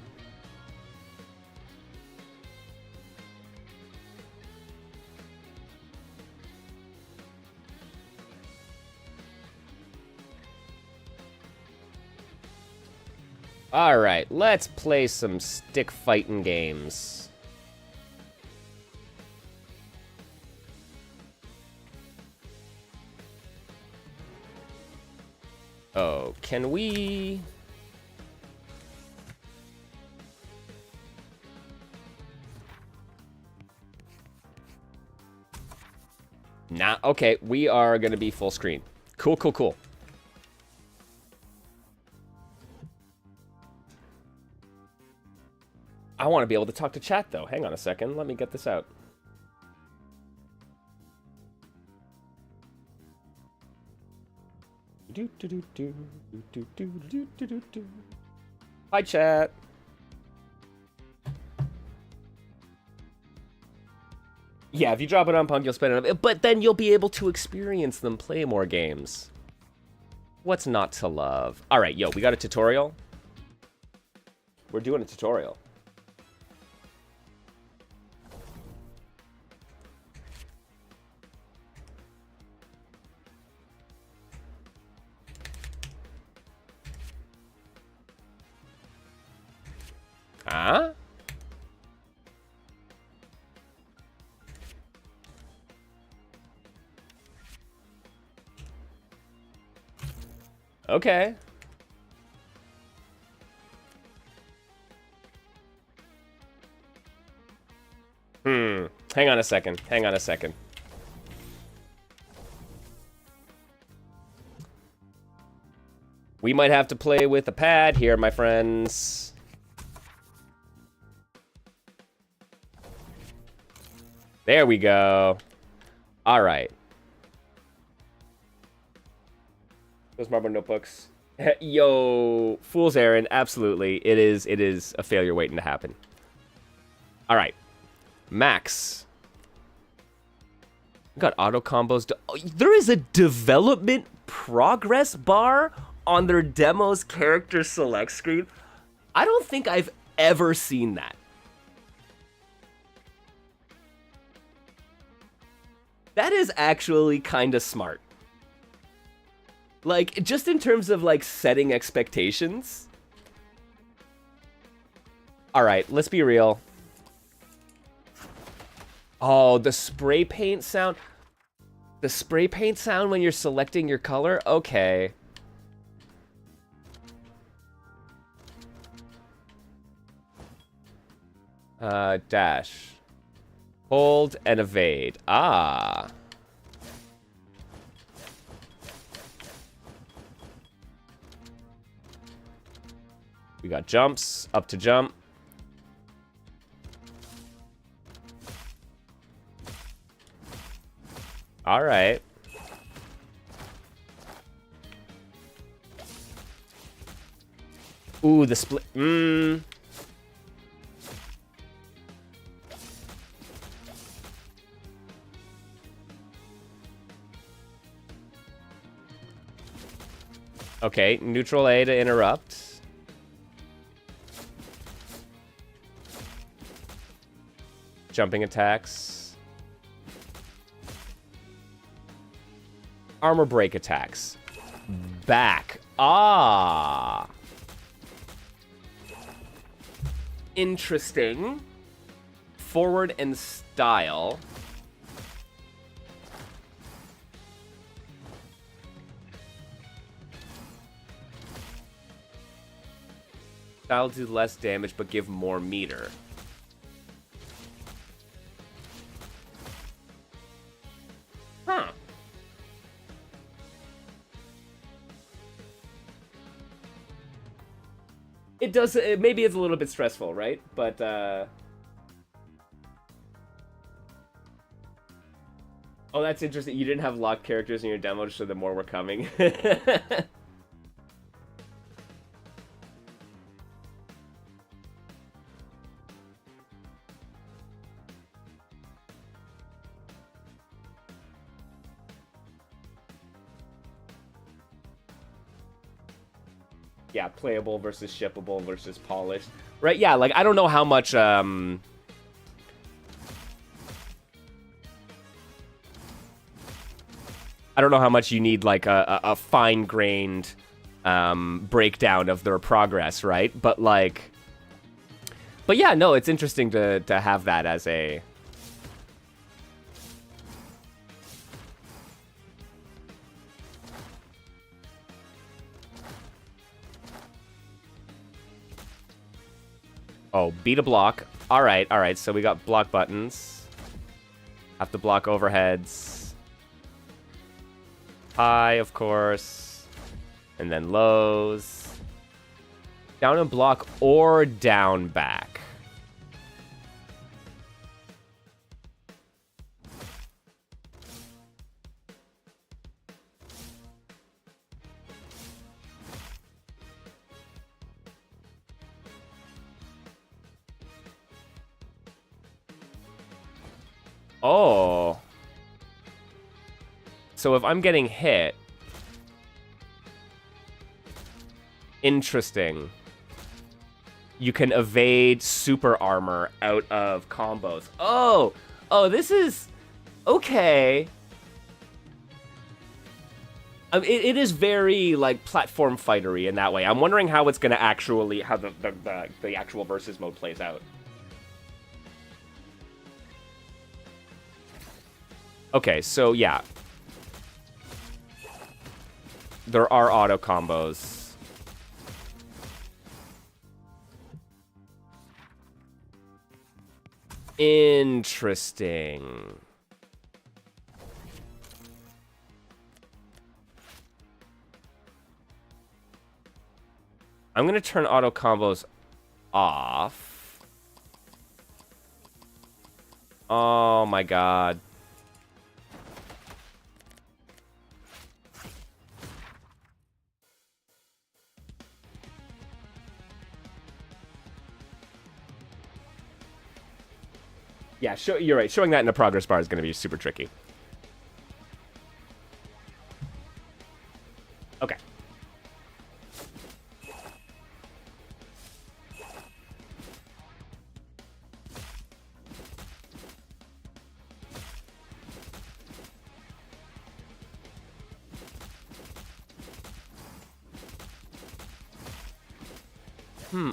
All right, let's play some stick fighting games. Oh, can we... Nah, okay, we are gonna be full screen. Cool. I want to be able to talk to chat, though. Hang on a second, let me get this out. Hi, chat. Yeah, if you drop it on Punk, you'll spend it, but then you'll be able to experience them, play more games. What's not to love? All right, yo, we got a tutorial. We're doing a tutorial. Huh? Okay. Hang on a second. We might have to play with a pad here, my friends. There we go. All right. Those marble notebooks. Yo, Fool's Errand, absolutely. It is a failure waiting to happen. All right. Max. Got auto combos. Oh, there is a development progress bar on their demo's character select screen. I don't think I've ever seen that. That is actually kind of smart. Like, just in terms of, like, setting expectations. Alright, let's be real. Oh, the spray paint sound. The spray paint sound when you're selecting your color? Okay. Dash. Hold and evade. Ah. We got jumps, up to jump. All right. Ooh, the split. Okay, neutral A to interrupt. Jumping attacks. Armor break attacks. Back. Ah. Interesting. Forward and style. Style do less damage but give more meter. Huh. It does, maybe it's a little bit stressful, right? But, oh, that's interesting. You didn't have locked characters in your demo, so the more were coming. Yeah, playable versus shippable versus polished. Right, yeah, like, I don't know how much, I don't know how much you need, like, a fine-grained breakdown of their progress, right? But, like... But yeah, no, it's interesting to have that as a... Oh, beat a block. Alright, so we got block buttons. Have to block overheads. High, of course. And then lows. Down and block or down back. Oh. So if I'm getting hit... Interesting. You can evade super armor out of combos. Oh! Oh, this is... Okay. It is very, like, platform fightery in that way. I'm wondering how it's gonna actually... How the actual versus mode plays out. Okay, so yeah. There are auto combos. Interesting. I'm gonna turn auto combos off. Oh my god. Yeah, you're right. Showing that in the progress bar is going to be super tricky. Okay.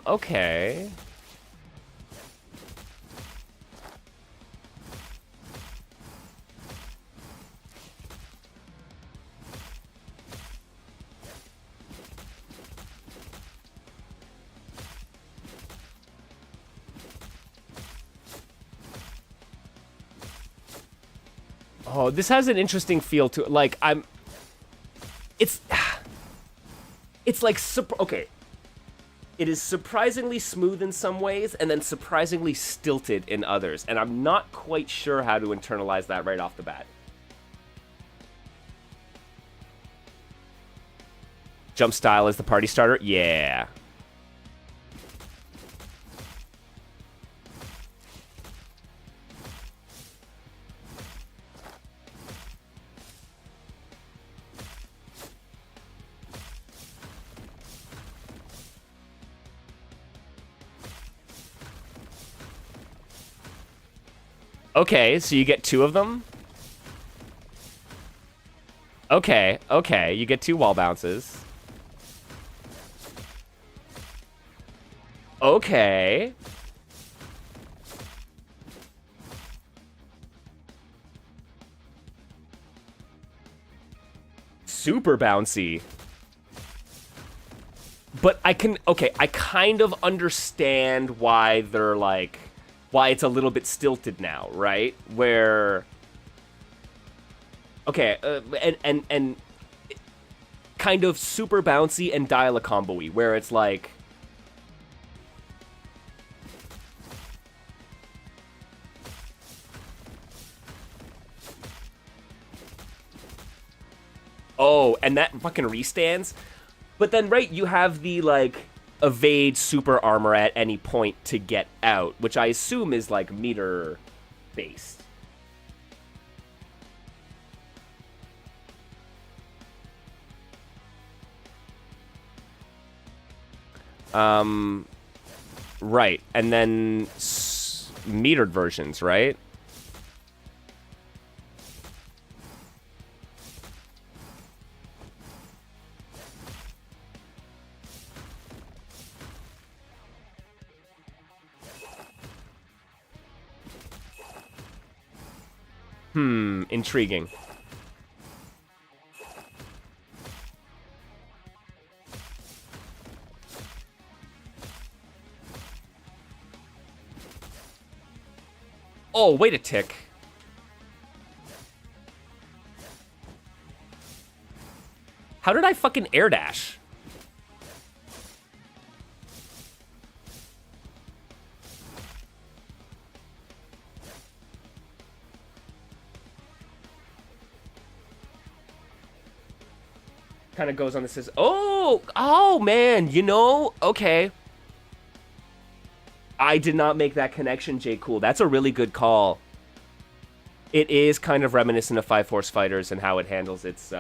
Okay. Oh, this has an interesting feel to it. Like, It's like, okay. It is surprisingly smooth in some ways, and then surprisingly stilted in others. And I'm not quite sure how to internalize that right off the bat. Jump style is the party starter? Yeah. Okay, so you get 2 of them? Okay, okay, you get 2 wall bounces. Okay. Super bouncy. But I kind of understand why they're like, why it's a little bit stilted now, right? Where, okay, and kind of super bouncy and dial-a-combo-y, where it's like, oh, and that fucking restands. But then, right, you have the, like, evade super armor at any point to get out, which I assume is, like, meter-based. Right, and then metered versions, right? Intriguing. Oh, wait a tick. How did I fucking air dash? Kind of goes on this as, oh man, you know, okay. I did not make that connection, J. Cool. That's a really good call. It is kind of reminiscent of Five Force Fighters and how it handles its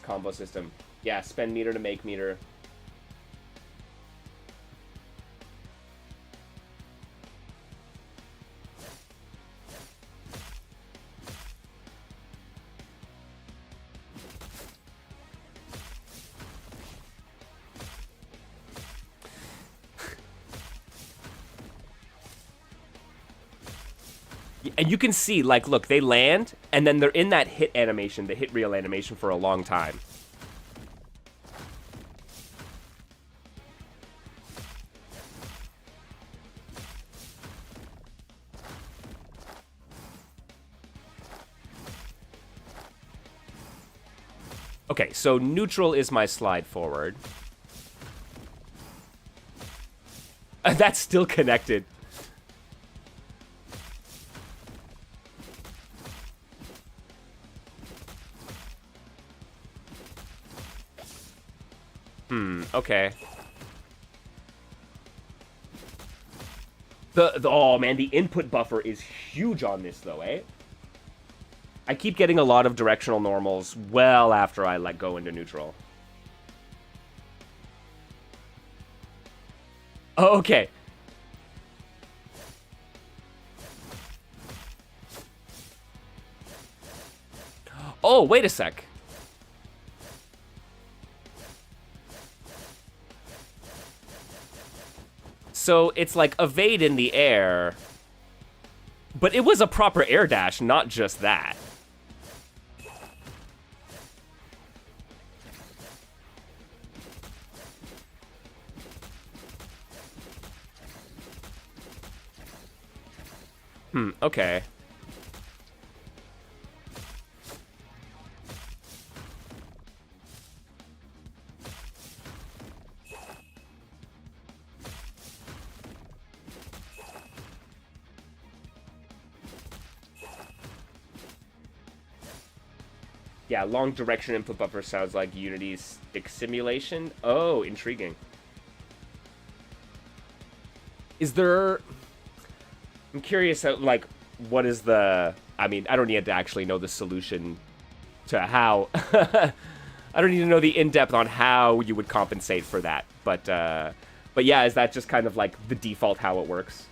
combo system. Yeah, spend meter to make meter. And you can see, like, look, they land, and then they're in that hit animation, the hit reel animation for a long time. Okay, so neutral is my slide forward. That's still connected. Okay. Oh man, the input buffer is huge on this though, eh? I keep getting a lot of directional normals well after I let go into neutral. Oh, okay. Oh, wait a sec. So it's like evade in the air, but it was a proper air dash, not just that. Okay. Yeah, long direction input buffer sounds like Unity's stick simulation. Oh, intriguing. Is there... I'm curious, like, what is the... I mean, I don't need to actually know the solution to how... I don't need to know the in-depth on how you would compensate for that. But But yeah, is that just kind of like the default how it works?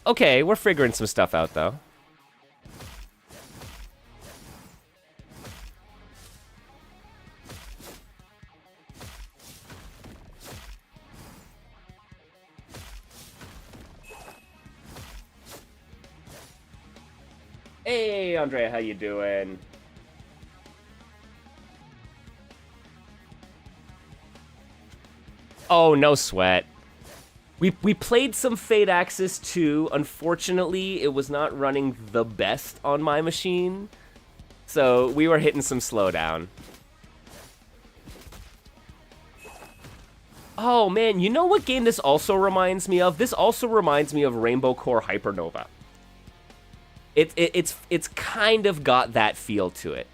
Okay, we're figuring some stuff out, though. Hey, Andrea, how you doing? Oh, no sweat. We played some Fate Axis 2. Unfortunately, it was not running the best on my machine. So we were hitting some slowdown. Oh, man, you know what game this also reminds me of? This also reminds me of Rainbow Core Hypernova. It's kind of got that feel to it.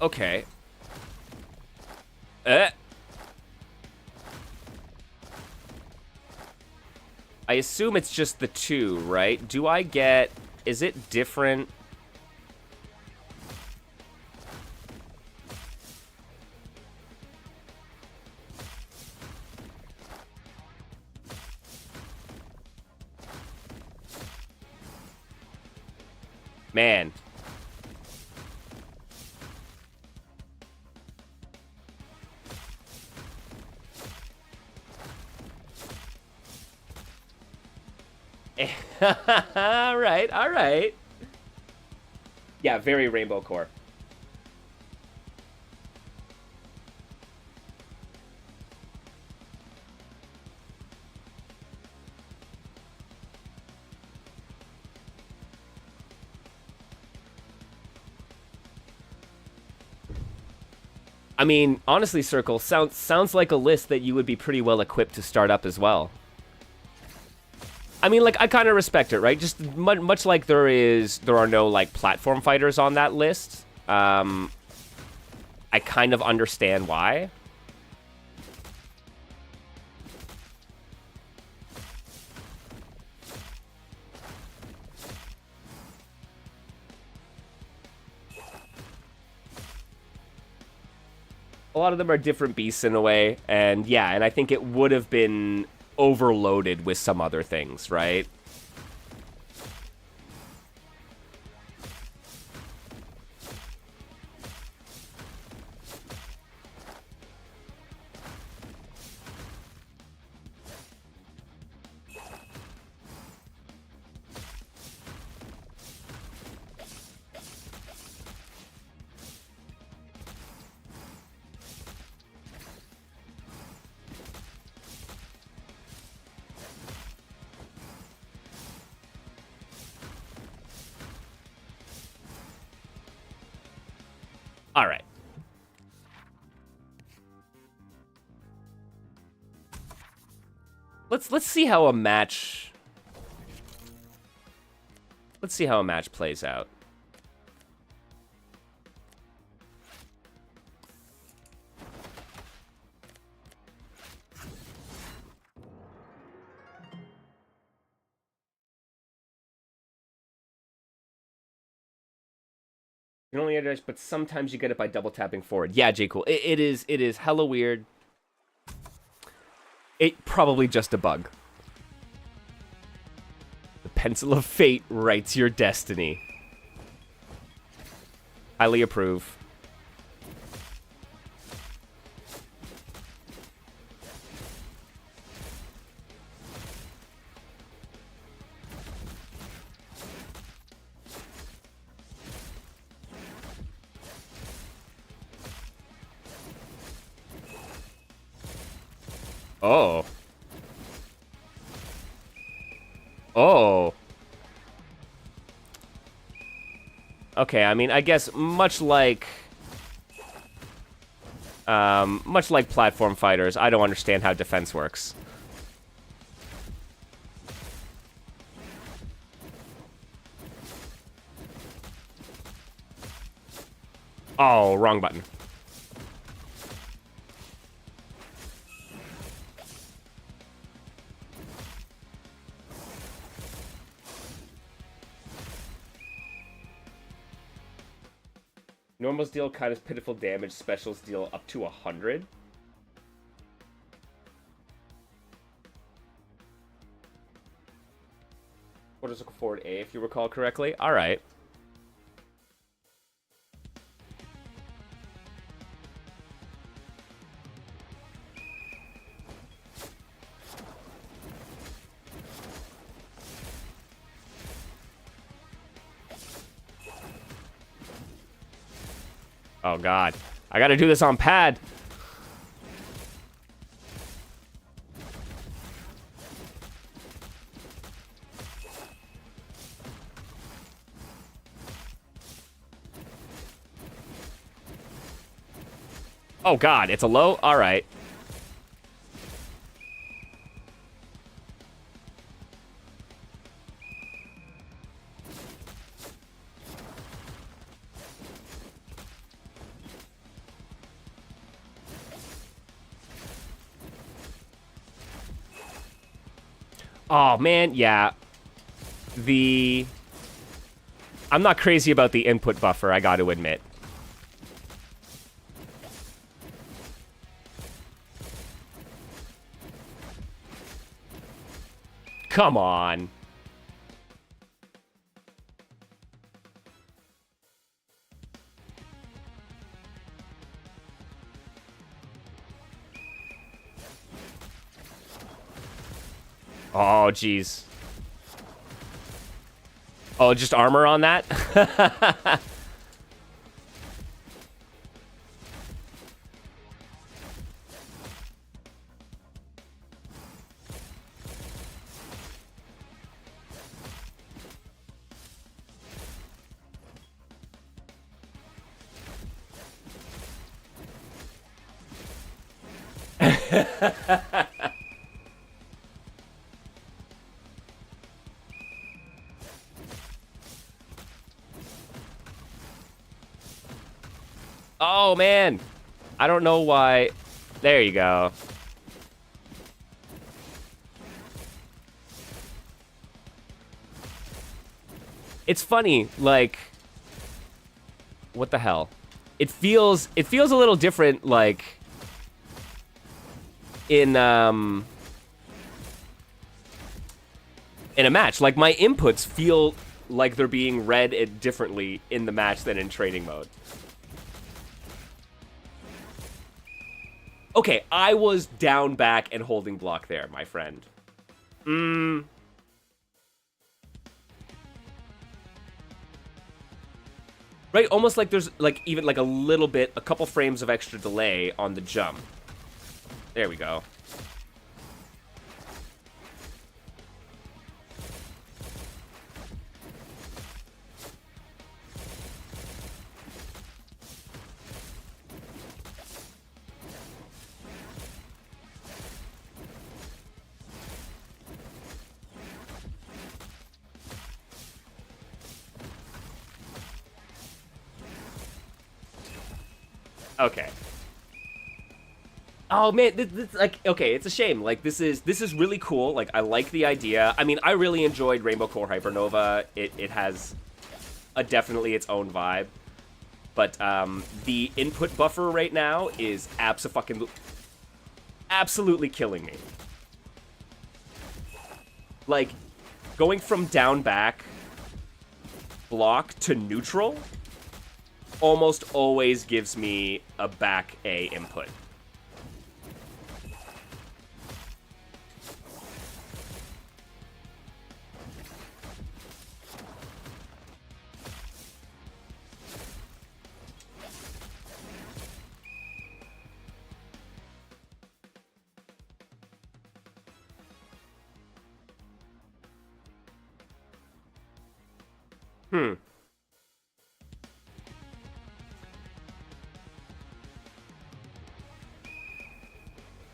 Okay. I assume it's just the 2, right? Do I get... Is it different? Man. All right. Yeah, very Rainbow Core. I mean, honestly, Circle, sounds like a list that you would be pretty well equipped to start up as well. I mean, like, I kind of respect it, right? Just much like there are no, like, platform fighters on that list. I kind of understand why. A lot of them are different beasts in a way, and yeah, and I think it would have been overloaded with some other things, right? All right. Let's see how a match... Let's see how a match plays out. You can only edge, but sometimes you get it by double tapping forward. Yeah, J. Cool. It is hella weird. It probably just a bug. The pencil of fate writes your destiny. Highly approve. Oh. Oh. Okay, I mean, I guess much like platform fighters, I don't understand how defense works. Oh, wrong button. Normals deal kind of pitiful damage, specials deal up to 100. What is looking forward A, if you recall correctly? Alright. Oh god. I gotta do this on pad. Oh god, it's a low? Alright. Oh, man, yeah. I'm not crazy about the input buffer, I gotta admit. Come on. Oh, jeez. Oh, just armor on that? Oh, man. I don't know why. There you go. It's funny, like... What the hell? It feels a little different, like... In a match. Like, my inputs feel like they're being read differently in the match than in training mode. Okay, I was down back and holding block there, my friend. Right, almost like there's, like, even, like, a couple frames of extra delay on the jump. There we go. Okay. Oh man, this, like, okay, it's a shame. Like, this is really cool. Like, I like the idea. I mean, I really enjoyed Rainbow Core Hypernova. It has definitely its own vibe. But the input buffer right now is absolutely killing me. Like, going from down back block to neutral almost always gives me a back A input. Hmm.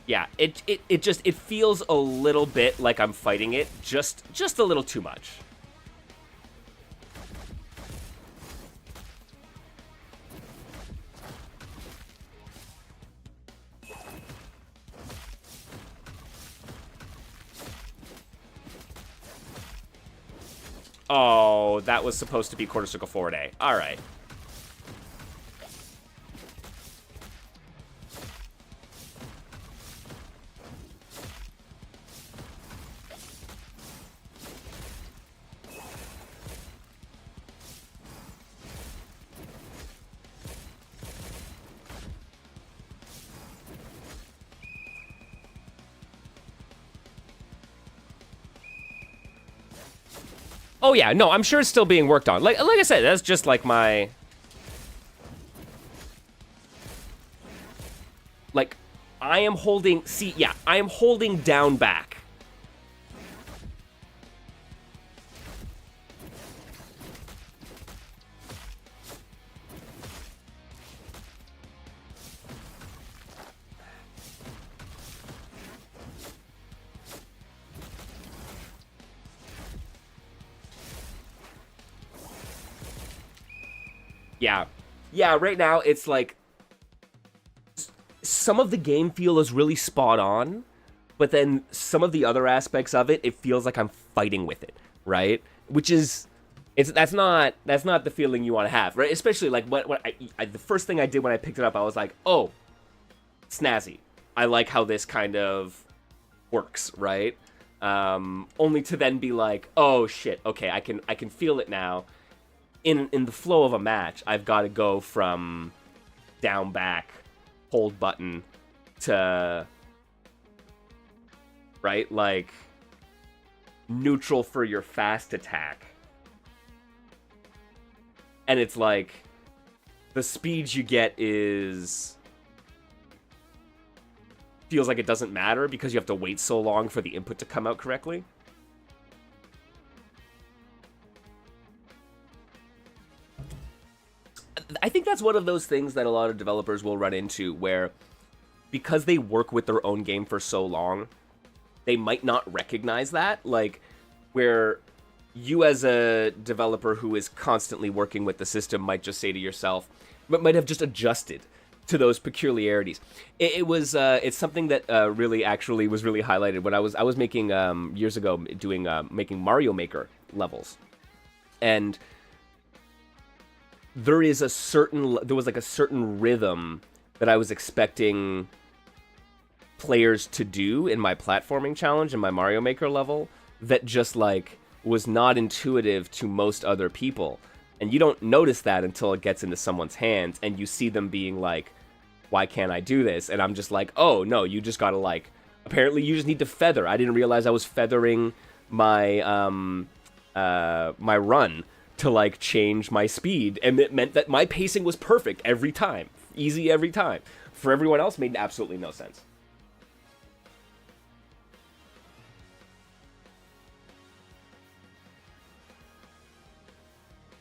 Yeah, it feels a little bit like I'm fighting it, just a little too much. Oh, that was supposed to be quarter circle forward A. All right. Oh yeah, no, I'm sure it's still being worked on. Like I said, that's just like my... Like, I am holding... See, yeah, I am holding down back. Yeah. Yeah, right now it's like... Some of the game feel is really spot on, but then some of the other aspects of it, it feels like I'm fighting with it, right? Which is... That's not the feeling you want to have, right? Especially like when the first thing I did when I picked it up, I was like, oh, snazzy. I like how this kind of works, right? Only to then be like, oh shit, okay, I can feel it now. In the flow of a match, I've got to go from down back, hold button to, right, like neutral for your fast attack. And it's like the speed you get feels like it doesn't matter because you have to wait so long for the input to come out correctly. I think that's one of those things that a lot of developers will run into where, because they work with their own game for so long, they might not recognize that. Like, where you as a developer who is constantly working with the system might just say to yourself, but might have just adjusted to those peculiarities. It's something that really actually was really highlighted when I was making years ago making Mario Maker levels, and there was a certain rhythm that I was expecting players to do in my platforming challenge in my Mario Maker level that just like was not intuitive to most other people. And you don't notice that until it gets into someone's hands and you see them being like, why can't I do this? And I'm just like, oh no, you just gotta like, apparently you just need to feather. I didn't realize I was feathering my my run to like change my speed, and it meant that my pacing was perfect every time, easy every time. For everyone else, made absolutely no sense.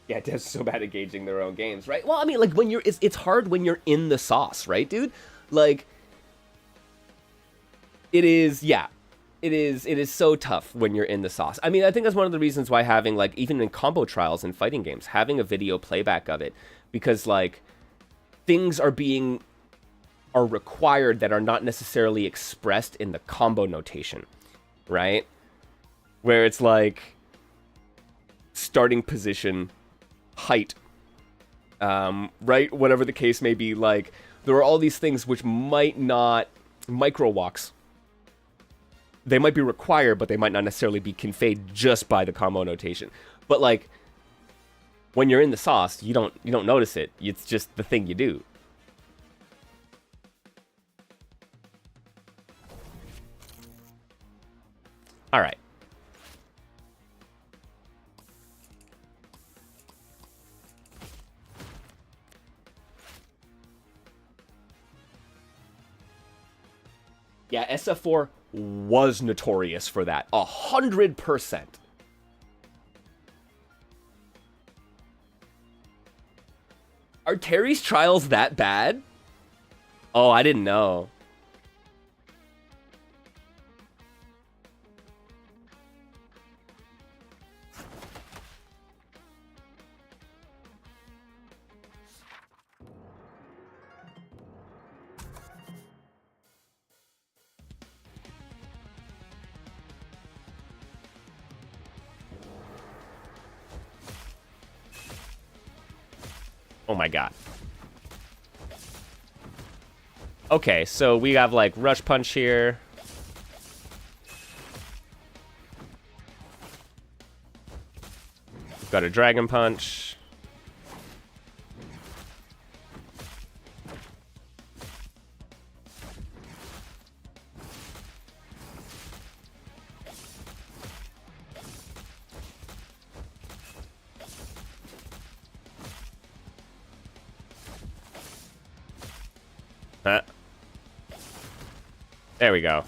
Yeah, devs so bad at gauging their own games, right? Well, I mean, like when it's hard when you're in the sauce, right, dude? Like, it is so tough when you're in the sauce. I mean, I think that's one of the reasons why having, like, even in combo trials and fighting games, having a video playback of it, because, like, things are required that are not necessarily expressed in the combo notation, right? Where it's like starting position, height, right? Whatever the case may be, like, there are all these things which might not, micro walks, they might be required, but they might not necessarily be conveyed just by the combo notation. But like, when you're in the sauce, you don't notice it. It's just the thing you do. All right. Yeah, SF4 was notorious for that. 100%. Are Terry's trials that bad? Oh, I didn't know. Oh my god. Okay, so we have like Rush Punch here. We've got a Dragon Punch. Huh. There we go.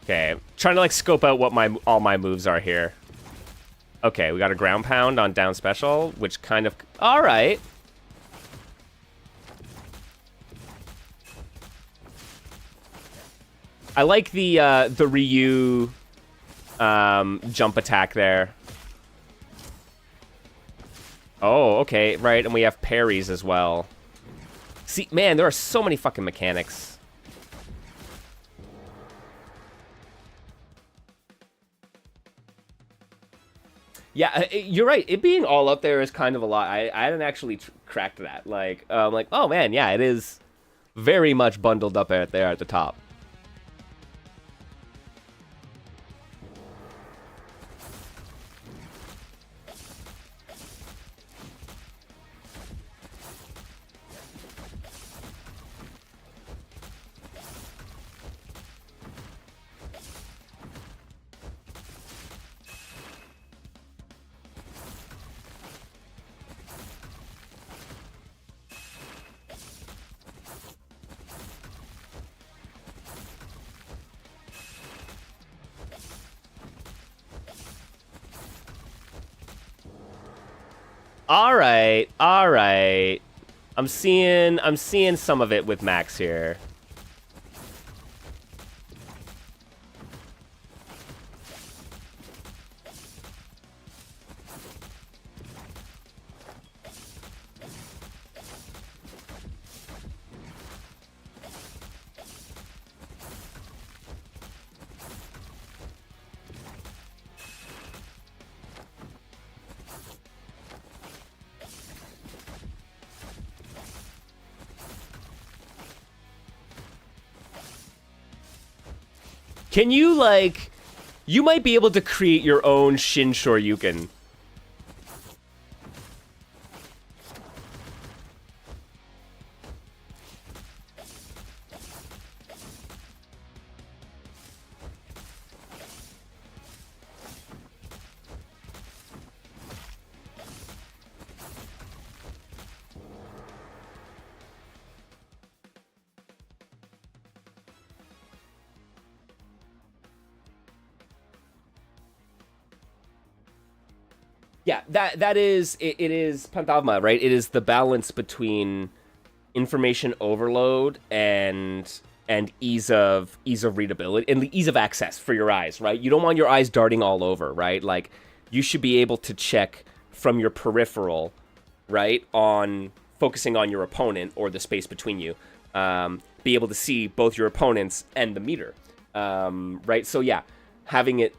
Okay, trying to like scope out what all my moves are here. Okay, we got a ground pound on down special, which kind of all right. I like the Ryu jump attack there. Oh, okay, right, and we have parries as well. See, man, there are so many fucking mechanics. Yeah, you're right. It being all up there is kind of a lot. I hadn't actually cracked that. Like, oh man, yeah, it is very much bundled up there at the top. All right, all right. I'm seeing some of it with Max here. Can you, like... You might be able to create your own Shin Shoryuken. Yeah, that is it is Pantavma, right? It is the balance between information overload and ease of readability and the ease of access for your eyes, right? You don't want your eyes darting all over, right? Like you should be able to check from your peripheral, right, on focusing on your opponent or the space between you, be able to see both your opponents and the meter, right? So yeah, having it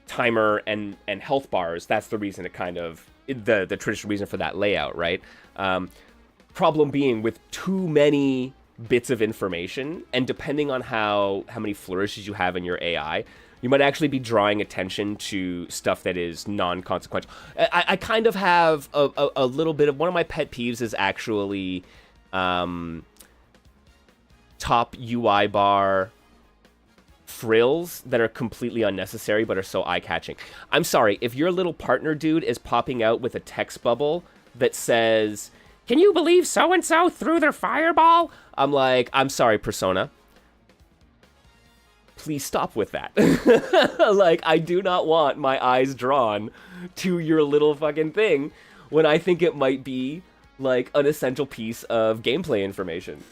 timer and health bars, that's the reason it kind of the traditional reason for that layout, right? Problem being with too many bits of information, and depending on how many flourishes you have in your AI, You might actually be drawing attention to stuff that is non-consequential. I kind of have a little bit of... One of my pet peeves is actually top UI bar frills that are completely unnecessary but are so eye-catching. I'm sorry, if your little partner dude is popping out with a text bubble that says, "Can you believe so-and-so threw their fireball?" I'm like, I'm sorry, Persona. Please stop with that. Like, I do not want my eyes drawn to your little fucking thing when I think it might be, like, an essential piece of gameplay information.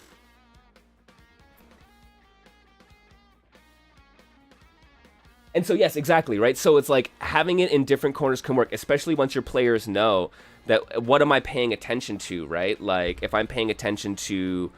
And so, yes, exactly, right? So it's like having it in different corners can work, especially once your players know that what am I paying attention to, right? Like, if I'm paying attention to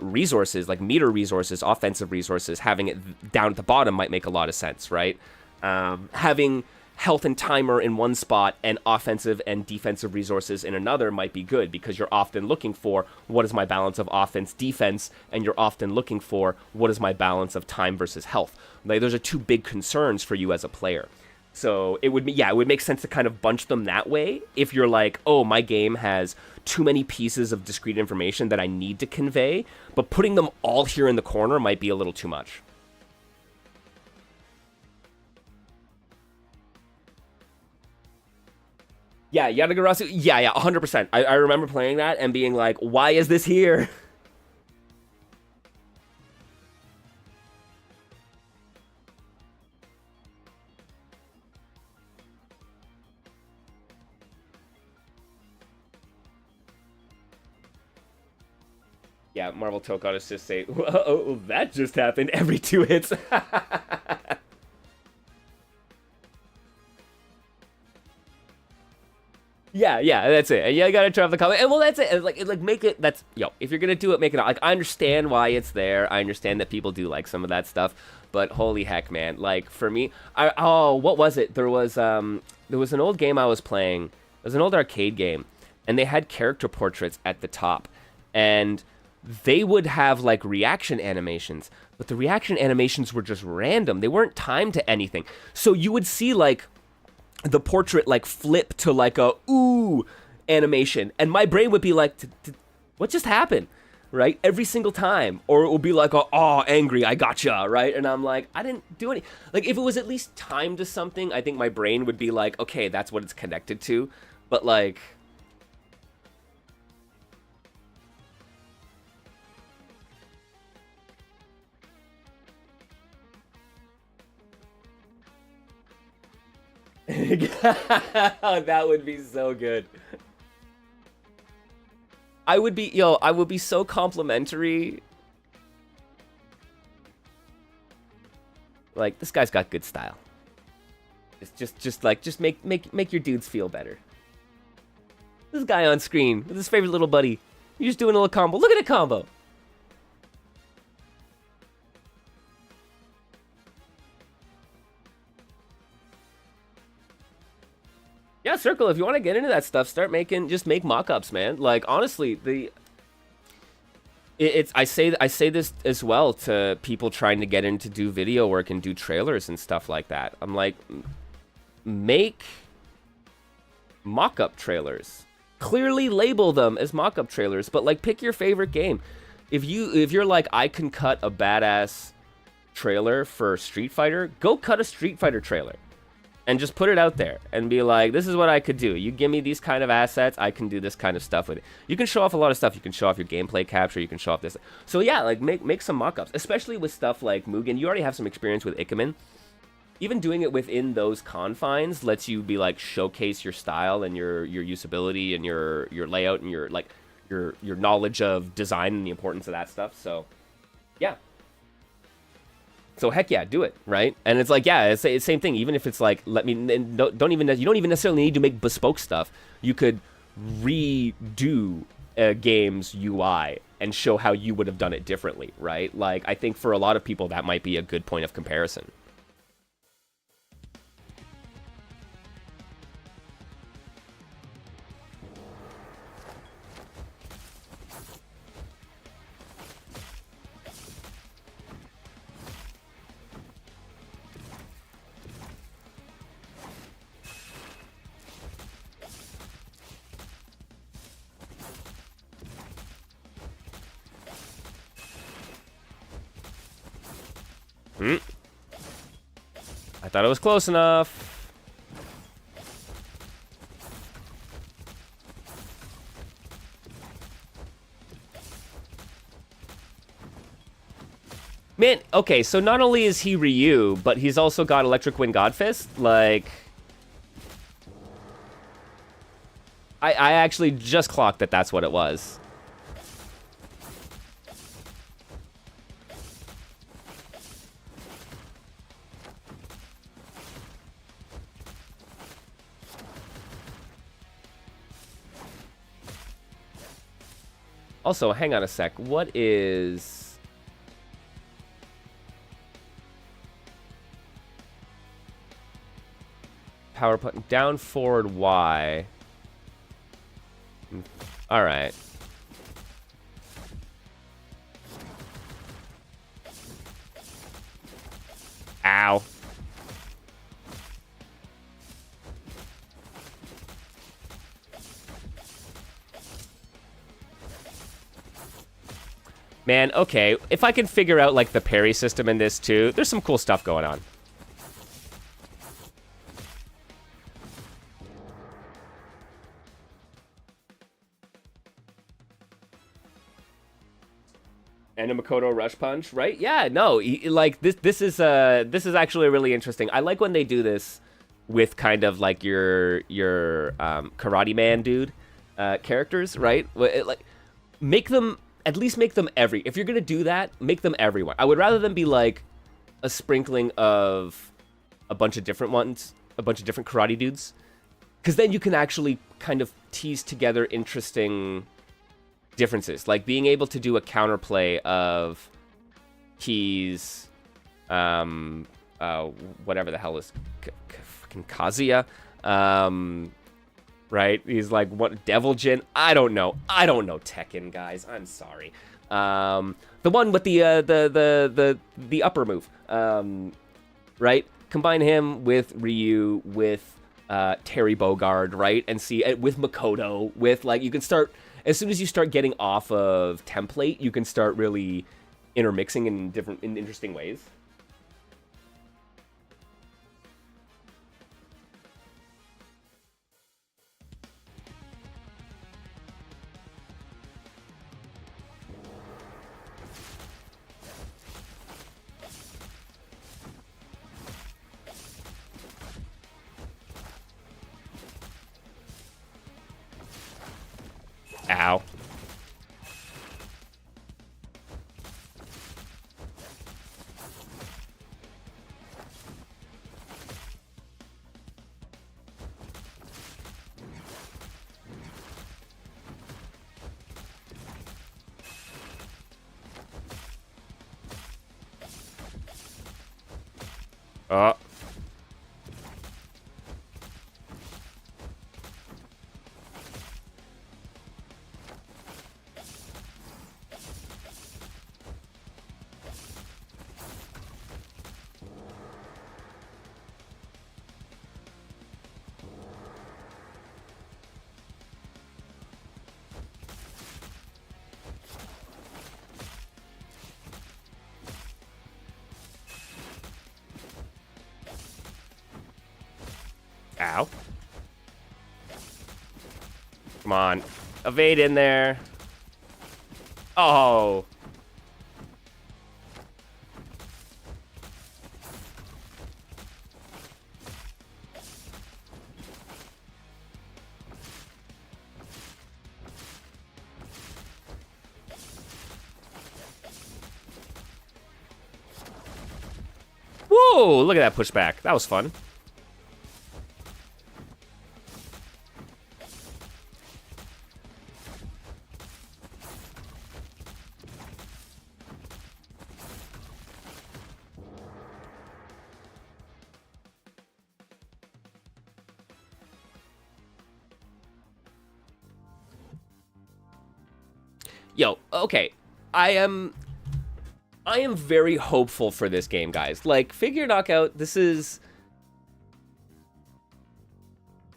resources, like meter resources, offensive resources, having it down at the bottom might make a lot of sense, right? Having health and timer in one spot and offensive and defensive resources in another might be good because you're often looking for what is my balance of offense, defense, and you're often looking for what is my balance of time versus health. Like, those are two big concerns for you as a player. So it would make sense to kind of bunch them that way if you're like, oh, my game has too many pieces of discrete information that I need to convey, but putting them all here in the corner might be a little too much. Yeah, Yadagarasu, yeah, 100%. I remember playing that and being like, why is this here? Yeah, Marvel Tokonis just say, oh, that just happened every 2 hits. Yeah, that's it. You gotta drop the comment. And well, that's it. And like make it, that's, if you're gonna do it, make it, like, I understand why it's there. I understand that people do like some of that stuff. But holy heck, man. Like, for me, what was it? There was an old game I was playing. It was an old arcade game. And they had character portraits at the top. And they would have, like, reaction animations. But the reaction animations were just random. They weren't timed to anything. So you would see, like, the portrait, like, flip to, like, a ooh animation. And my brain would be like, what just happened? Right? Every single time. Or it would be like, oh, angry, I gotcha, right? And I'm like, I didn't do any. Like, if it was at least timed to something, I think my brain would be like, okay, that's what it's connected to. But, like... that would be so good. I would be so complimentary. Like, this guy's got good style. It's just make your dudes feel better. This guy on screen with his favorite little buddy. You're just doing a little combo. Look at a combo. Yeah, Circle, if you want to get into that stuff, just make mock-ups, man. Like, honestly, I say this as well to people trying to get into do video work and do trailers and stuff like that. I'm like, make mock-up trailers. Clearly label them as mock-up trailers, but, like, pick your favorite game. If you're like, I can cut a badass trailer for Street Fighter, go cut a Street Fighter trailer. And just put it out there and be like, this is what I could do. You give me these kind of assets, I can do this kind of stuff with it. You can show off a lot of stuff. You can show off your gameplay capture. You can show off this. So yeah, like make some mock-ups, especially with stuff like Mugen. You already have some experience with Ikemen. Even doing it within those confines lets you be like showcase your style and your usability and your layout and your knowledge of design and the importance of that stuff. So yeah. So heck yeah, do it, right? And it's like, yeah, it's the same thing. Even if it's like, you don't even necessarily need to make bespoke stuff. You could redo a game's UI and show how you would have done it differently, right? Like, I think for a lot of people that might be a good point of comparison. thought it was close enough. Man, okay, so not only is he Ryu, but he's also got Electric Wind God Fist. Like, I actually just clocked that that's what it was. Also, hang on a sec. What is... Power button down, forward, Y. All right. Ow. Man, okay. If I can figure out, like, the parry system in this, too, there's some cool stuff going on. And a Makoto Rush Punch, right? Yeah, no, like, this is actually really interesting. I like when they do this with kind of, like, your Karate Man dude characters, right? Like, make them... At least make them if you're going to do that, make them everyone. I would rather than be like a sprinkling of a bunch of different ones, a bunch of different karate dudes. Because then you can actually kind of tease together interesting differences. Like being able to do a counterplay of Key's, whatever the hell is, fucking Kazuya, right? He's like, what, Devil Jin? I don't know Tekken, guys. I'm sorry. The one with the upper move, right? Combine him with Ryu, with Terry Bogard, right? And see, with Makoto, with, like, you can start, as soon as you start getting off of template, you can start really intermixing in interesting ways. Ow. Oh. Ow. Come on. Evade in there. Oh. Whoa, look at that pushback. That was fun. Yo, okay. I am very hopeful for this game, guys. Like, Figure Knockout, this is...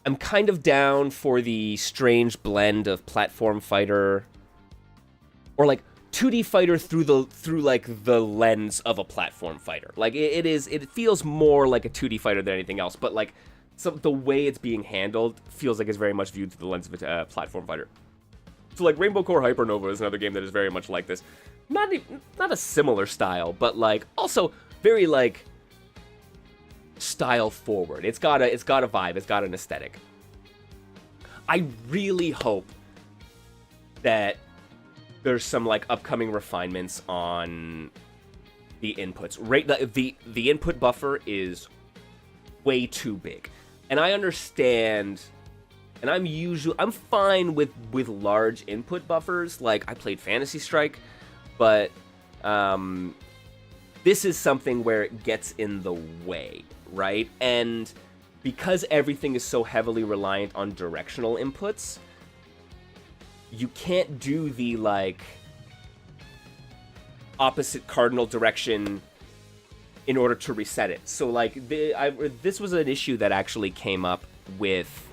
I'm kind of down for the strange blend of platform fighter... Or, like, 2D fighter through like the lens of a platform fighter. Like it feels more like a 2D fighter than anything else, but like the way it's being handled feels like it's very much viewed through the lens of a platform fighter. So like Rainbow Core Hypernova is another game that is very much like this. Not a similar style, but like also very like style forward. It's got a vibe, it's got an aesthetic. I really hope that there's some like upcoming refinements on the inputs. Right, the input buffer is way too big, and I understand. And I'm fine with large input buffers. Like I played Fantasy Strike, but this is something where it gets in the way, right? And because everything is so heavily reliant on directional inputs, you can't do the like opposite cardinal direction in order to reset it. So like this was an issue that actually came up with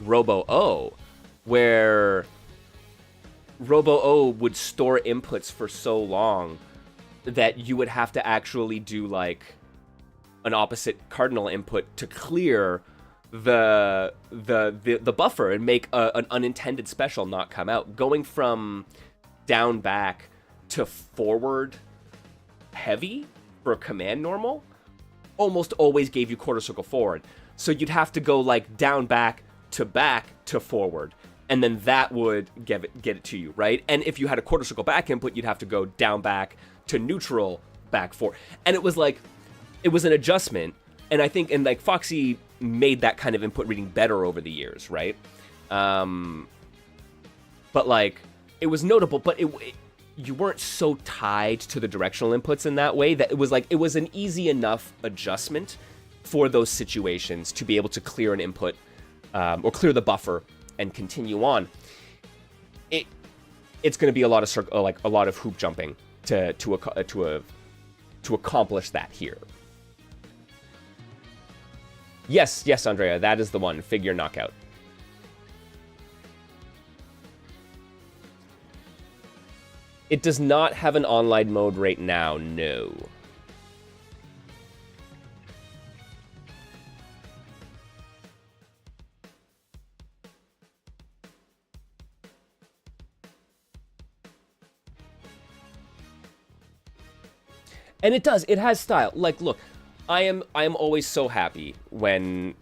Robo-O, where Robo-O would store inputs for so long that you would have to actually do like an opposite cardinal input to clear the buffer and make an unintended special not come out. Going from down back to forward heavy for a command normal almost always gave you quarter circle forward. So you'd have to go like down back to forward, and then that would get it to you, right? And if you had a quarter circle back input, you'd have to go down back to neutral back forward. And it was an adjustment, and I think like Foxy made that kind of input reading better over the years, right? But like it was notable, but you weren't so tied to the directional inputs in that way that it was an easy enough adjustment for those situations to be able to clear an input or clear the buffer and continue on. It's going to be a lot of hoop jumping to accomplish that here. Yes, Andrea, that is the one. Figure knockout. It does not have an online mode right now, no. And it does. It has style. Like, look, I am always so happy when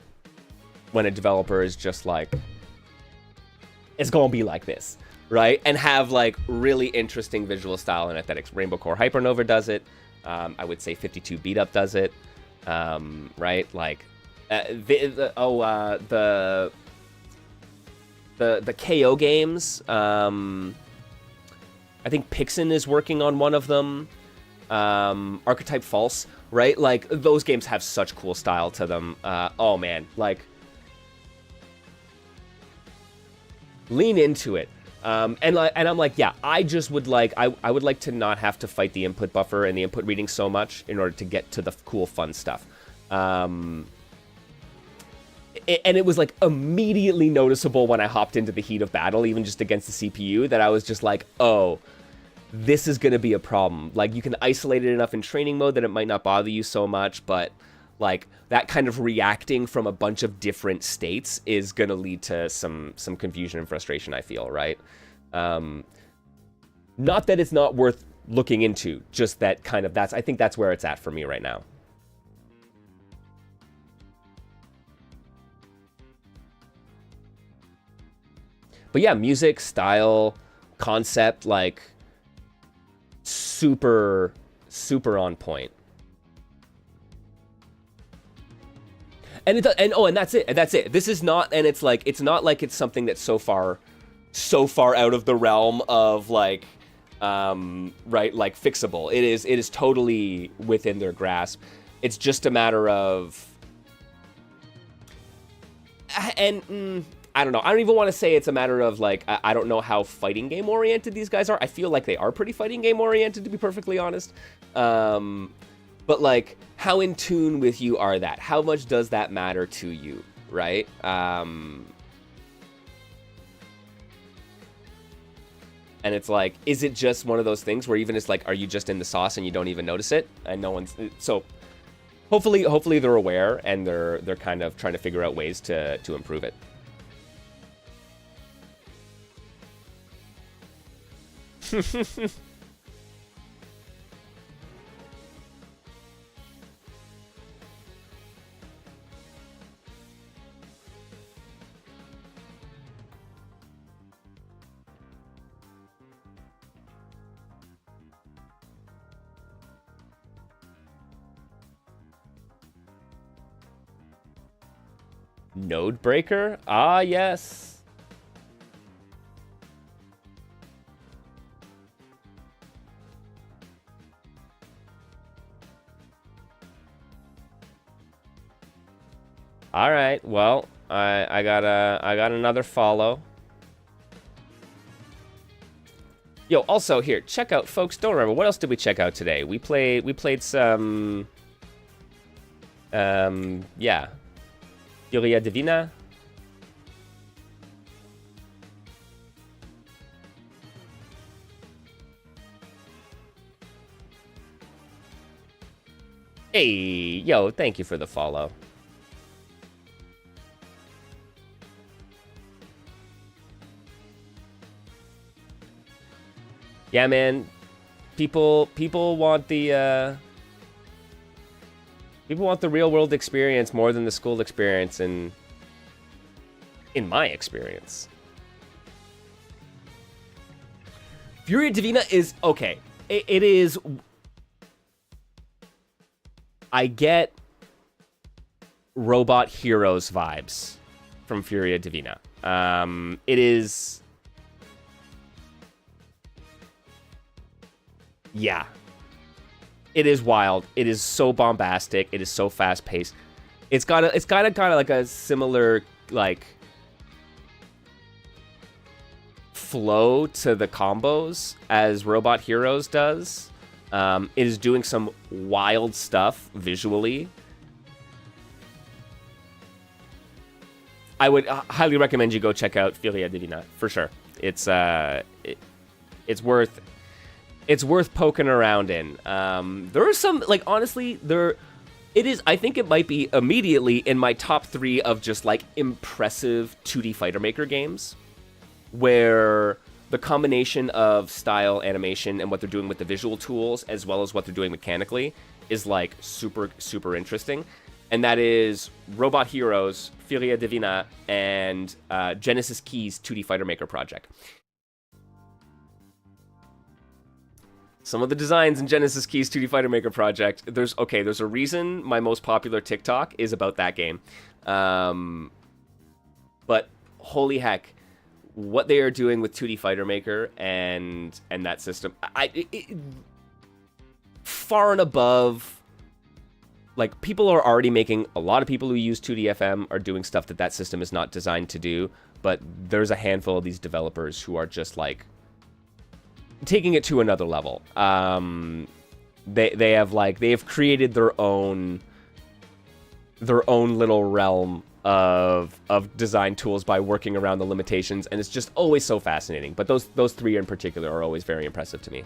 a developer is just like, it's gonna be like this, right? And have like really interesting visual style and aesthetics. Rainbow Core Hypernova does it. I would say 52 Beat Up does it, right? Like, the KO games. I think Pixin is working on one of them. Archetype False, right? Like those games have such cool style to them. Oh man, like lean into it. And I'm like, yeah, I just would like, I would like to not have to fight the input buffer and the input reading so much in order to get to the cool, fun stuff. And it was like immediately noticeable when I hopped into the heat of battle, even just against the CPU, that I was just like, oh, this is going to be a problem. Like, you can isolate it enough in training mode that it might not bother you so much, but like that kind of reacting from a bunch of different states is going to lead to some confusion and frustration, I feel, right? Not that it's not worth looking into, just that kind of, I think that's where it's at for me right now. But yeah, music, style, concept, like super on point. And it does, and that's it. This is not, and it's not like it's something that's so far out of the realm of like, right, like fixable. It is totally within their grasp. It's just a matter of, and I don't know. I don't even want to say it's a matter of like, I don't know how fighting game oriented these guys are. I feel like they are pretty fighting game oriented, to be perfectly honest. But like, how in tune with you are that? How much does that matter to you, right? And it's like, is it just one of those things where even it's like, are you just in the sauce and you don't even notice it? And no one's... So hopefully they're aware and they're kind of trying to figure out ways to improve it. Node breaker? Ah, yes. All right. Well, I got another follow. Yo, also here, check out, folks. Don't remember, what else did we check out today? We played some yeah. Furia Divina. Hey, yo, thank you for the follow. Yeah, man. People want the people want the real world experience more than the school experience, and in my experience. Furia Divina is okay. It is. I get Robot Heroes vibes from Furia Divina. It is. Yeah. It is wild. It is so bombastic. It is so fast paced. It's got kind of like a similar like flow to the combos as Robot Heroes does. It is doing some wild stuff visually. I would highly recommend you go check out Furia Divina for sure. It's worth poking around in. There are some, like, honestly, it is, I think it might be immediately in my top 3 of just, like, impressive 2D Fighter Maker games, where the combination of style, animation, and what they're doing with the visual tools, as well as what they're doing mechanically, is, like, super, super interesting. And that is Robot Heroes, Furia Divina, and Genesis Keys 2D Fighter Maker project. Some of the designs in Genesis Keys 2D Fighter Maker project, there's a reason my most popular TikTok is about that game. But holy heck, what they are doing with 2D Fighter Maker and that system, far and above, like, people are already making, a lot of people who use 2DFM are doing stuff that system is not designed to do, but there's a handful of these developers who are just, like, taking it to another level. They have created their own little realm of design tools by working around the limitations, and it's just always so fascinating. But those 3 in particular are always very impressive to me.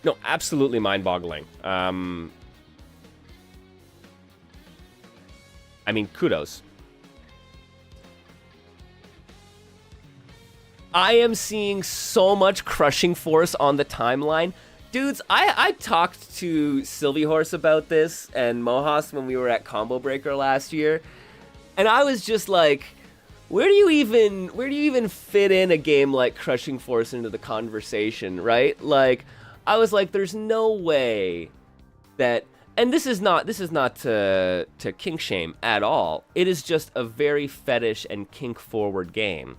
No, absolutely mind-boggling. I mean, kudos. I am seeing so much Crushing Force on the timeline. Dudes, I talked to Sylvie Horse about this and Mohas when we were at Combo Breaker last year. And I was just like, where do you even fit in a game like Crushing Force into the conversation, right? Like, I was like, there's no way that, and this is not to kink shame at all. It is just a very fetish and kink forward game.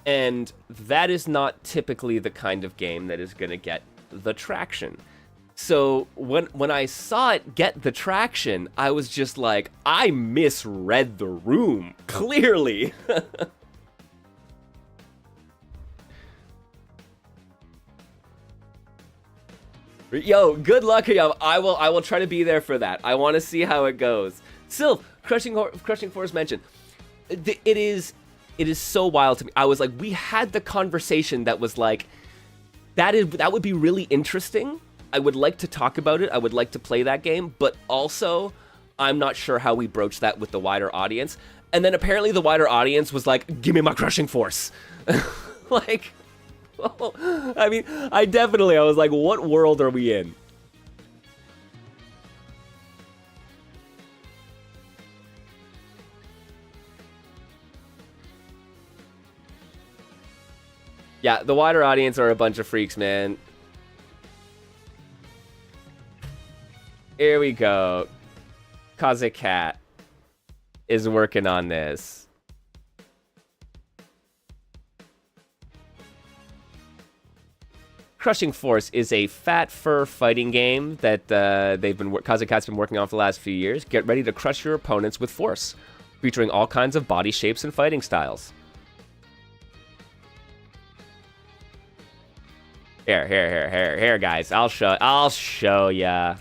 And that is not typically the kind of game that is going to get the traction. So when I saw it get the traction, I was just like, I misread the room, clearly. Yo, good luck, yo. I will try to be there for that. I want to see how it goes. Still, Crushing Force mentioned. It is so wild to me. I was like, we had the conversation that was like, that would be really interesting. I would like to talk about it. I would like to play that game, but also I'm not sure how we broach that with the wider audience. And then apparently the wider audience was like, give me my Crushing Force. Like, I mean, I was like, what world are we in? Yeah, the wider audience are a bunch of freaks, man. Here we go. Kazekat is working on this. Crushing Force is a fat fur fighting game that Kazekat's been working on for the last few years. Get ready to crush your opponents with force, featuring all kinds of body shapes and fighting styles. Here, guys. I'll show ya.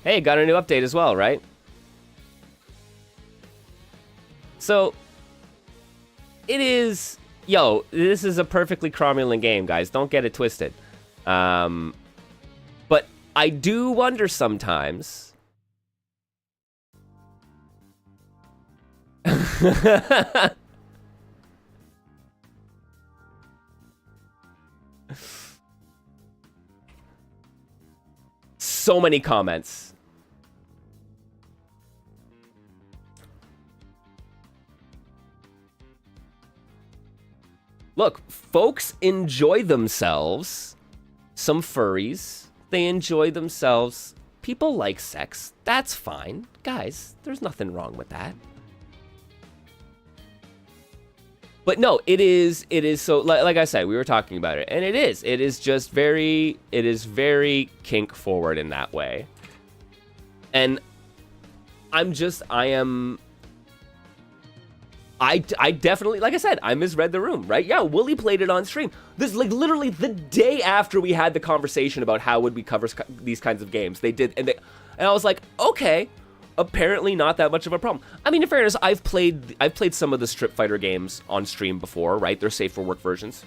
Hey, got a new update as well, right? So, it is... Yo, this is a perfectly cromulent game, guys. Don't get it twisted. But I do wonder sometimes... So many comments. Look, folks enjoy themselves. Some furries, they enjoy themselves. People like sex. That's fine. Guys, there's nothing wrong with that. But no, it is so, like I said, we were talking about it, and it is just very kink forward in that way. And I definitely, like I said, I misread the room, right? Yeah, Wooly played it on stream. This is like literally the day after we had the conversation about how would we cover these kinds of games. They did, and I was like, okay, apparently not that much of a problem. I mean, in fairness, I've played some of the Strip Fighter games on stream before, right? They're safe for work versions.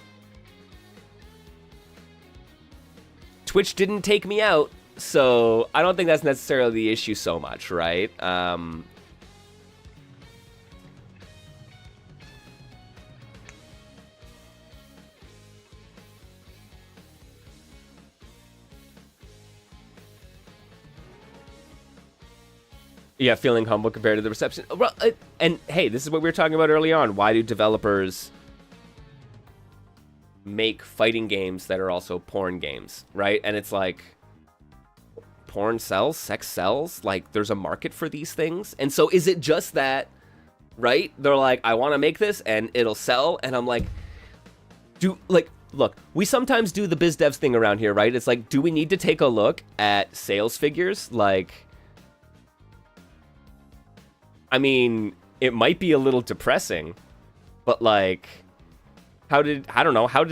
Twitch didn't take me out, so I don't think that's necessarily the issue so much, right? Yeah, feeling humble compared to the reception. Well, and hey, this is what we were talking about early on. Why do developers make fighting games that are also porn games, right? And it's like, porn sells, sex sells. Like, there's a market for these things. And so is it just that, right? They're like, I want to make this and it'll sell. And I'm like, look, we sometimes do the biz devs thing around here, right? It's like, do we need to take a look at sales figures? Like, I mean, it might be a little depressing, but like, how did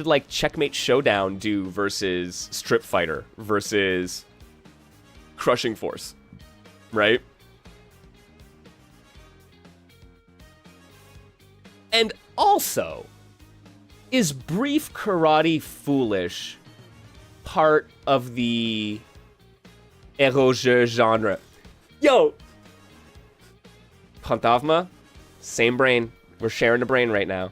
like Checkmate Showdown do versus Strip Fighter versus Crushing Force, right? And also, is Brief Karate Foolish part of the eroge genre? Yo! Pantavma, same brain. We're sharing a brain right now.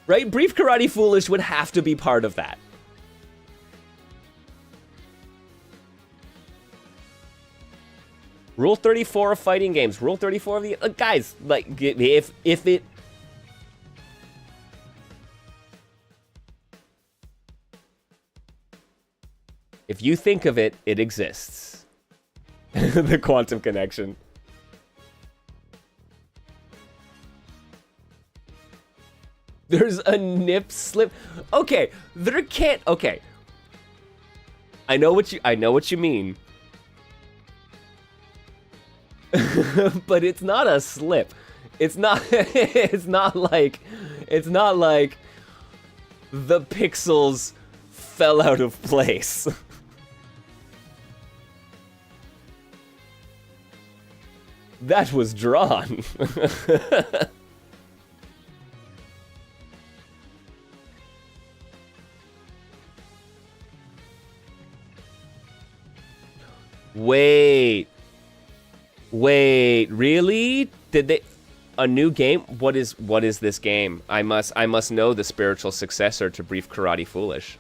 Right? Brief Karate Foolish would have to be part of that. Rule 34 of fighting games. Rule 34 of the... guys, like, if it... If you think of it, it exists. The quantum connection. There's a nip slip. Okay, there can't... Okay. I know what you mean. But it's not a slip. It's not it's not like the pixels fell out of place. That was drawn. Wait, really? Did they... A new game? What is this game? I must know the spiritual successor to Brief Karate Foolish.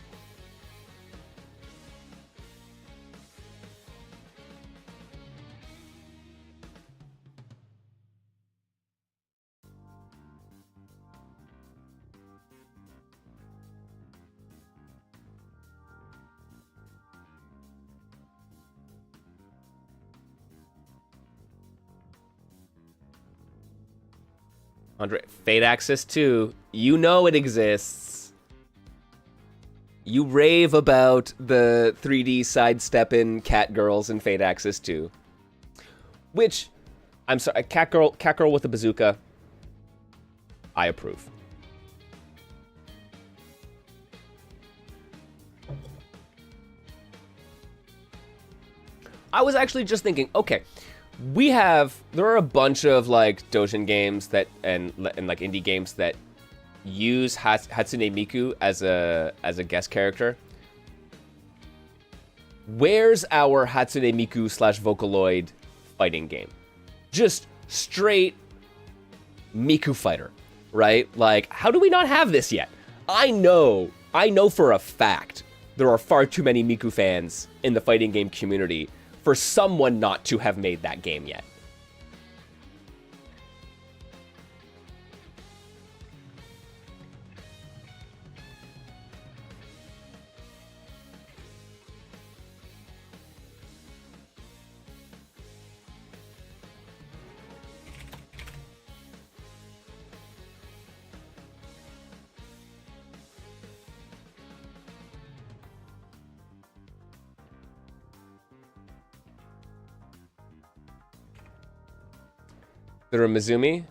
Fate Access 2. You know it exists. You rave about the 3D sidestepping cat girls in Fate Access 2. Which, I'm sorry, cat girl with a bazooka. I approve. I was actually just thinking, okay, there are a bunch of like Dojin games that and like indie games that use Hatsune Miku as a guest character. Where's our Hatsune Miku / Vocaloid fighting game? Just straight Miku fighter, right? Like, how do we not have this yet? I know for a fact there are far too many Miku fans in the fighting game community for someone not to have made that game yet. There are Mizumi.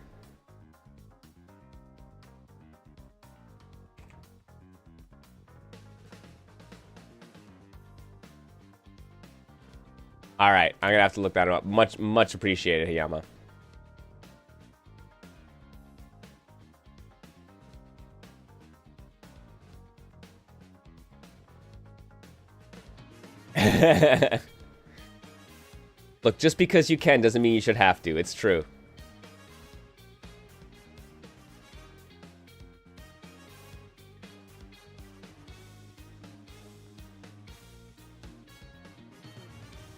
All right, I'm gonna have to look that up. Much appreciated, Hiyama. Look, just because you can doesn't mean you should have to. It's true.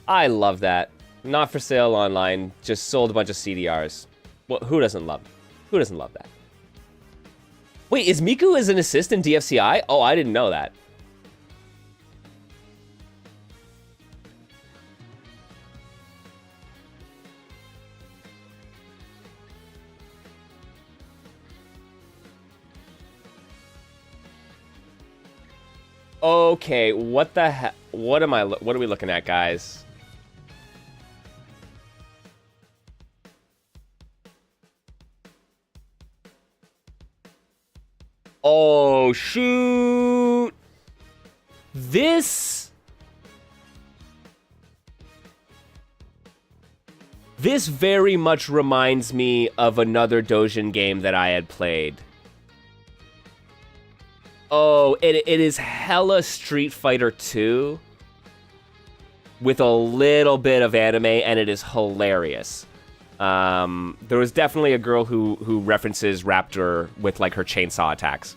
I love that. Not for sale online. Just sold a bunch of CDRs. Well, who doesn't love that? Wait, is Miku as an assist in DFCI? Oh, I didn't know that. Okay, what the heck? What are we looking at, guys? Oh, shoot. This very much reminds me of another Dojin game that I had played. Oh, it is hella Street Fighter 2 with a little bit of anime, and it is hilarious. There was definitely a girl who references Raptor with like her chainsaw attacks.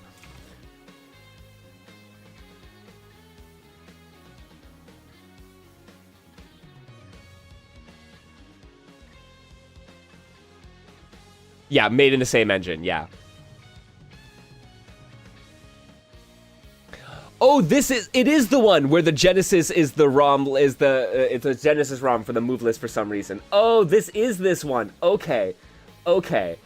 Yeah, made in the same engine, yeah. Oh, it is the one where the Genesis is the ROM, it's a Genesis ROM for the move list for some reason. Oh, this is this one. Okay. Okay.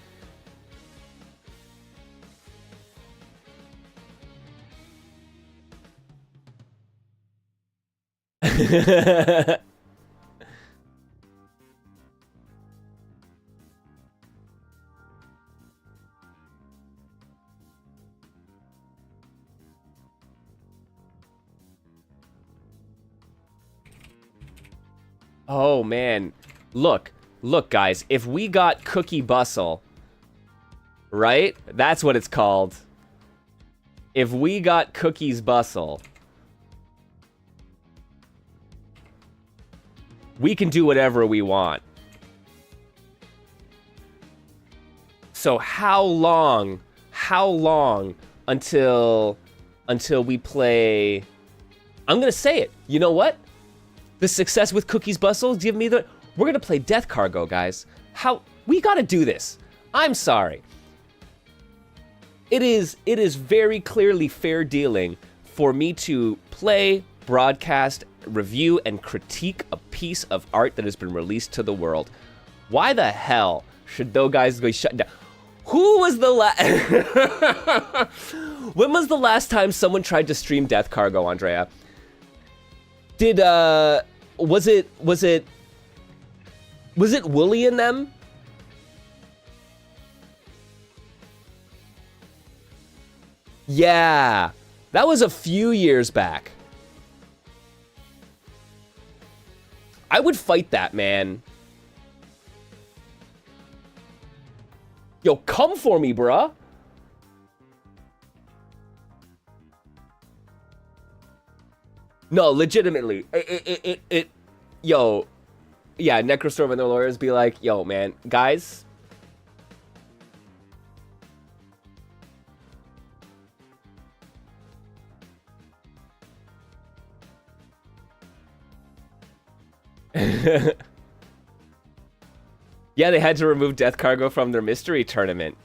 Oh, man. Look, guys. If we got Cookie Bustle, right? That's what it's called. If we got Cookie's Bustle, we can do whatever we want. So how long until we play... I'm gonna say it. You know what? The success with Cookie's Bustle, give me the... We're gonna play Death Cargo, guys. We gotta do this. I'm sorry. It is very clearly fair dealing for me to play, broadcast, review, and critique a piece of art that has been released to the world. Why the hell should those guys go shut down? Who was the When was the last time someone tried to stream Death Cargo, Andrea? Was it Wooly and them? Yeah, that was a few years back. I would fight that, man. Yo, come for me, bruh. No, legitimately. Yo, yeah, Necrostorm and their lawyers be like, yo, man, guys. Yeah, they had to remove Death Cargo from their mystery tournament.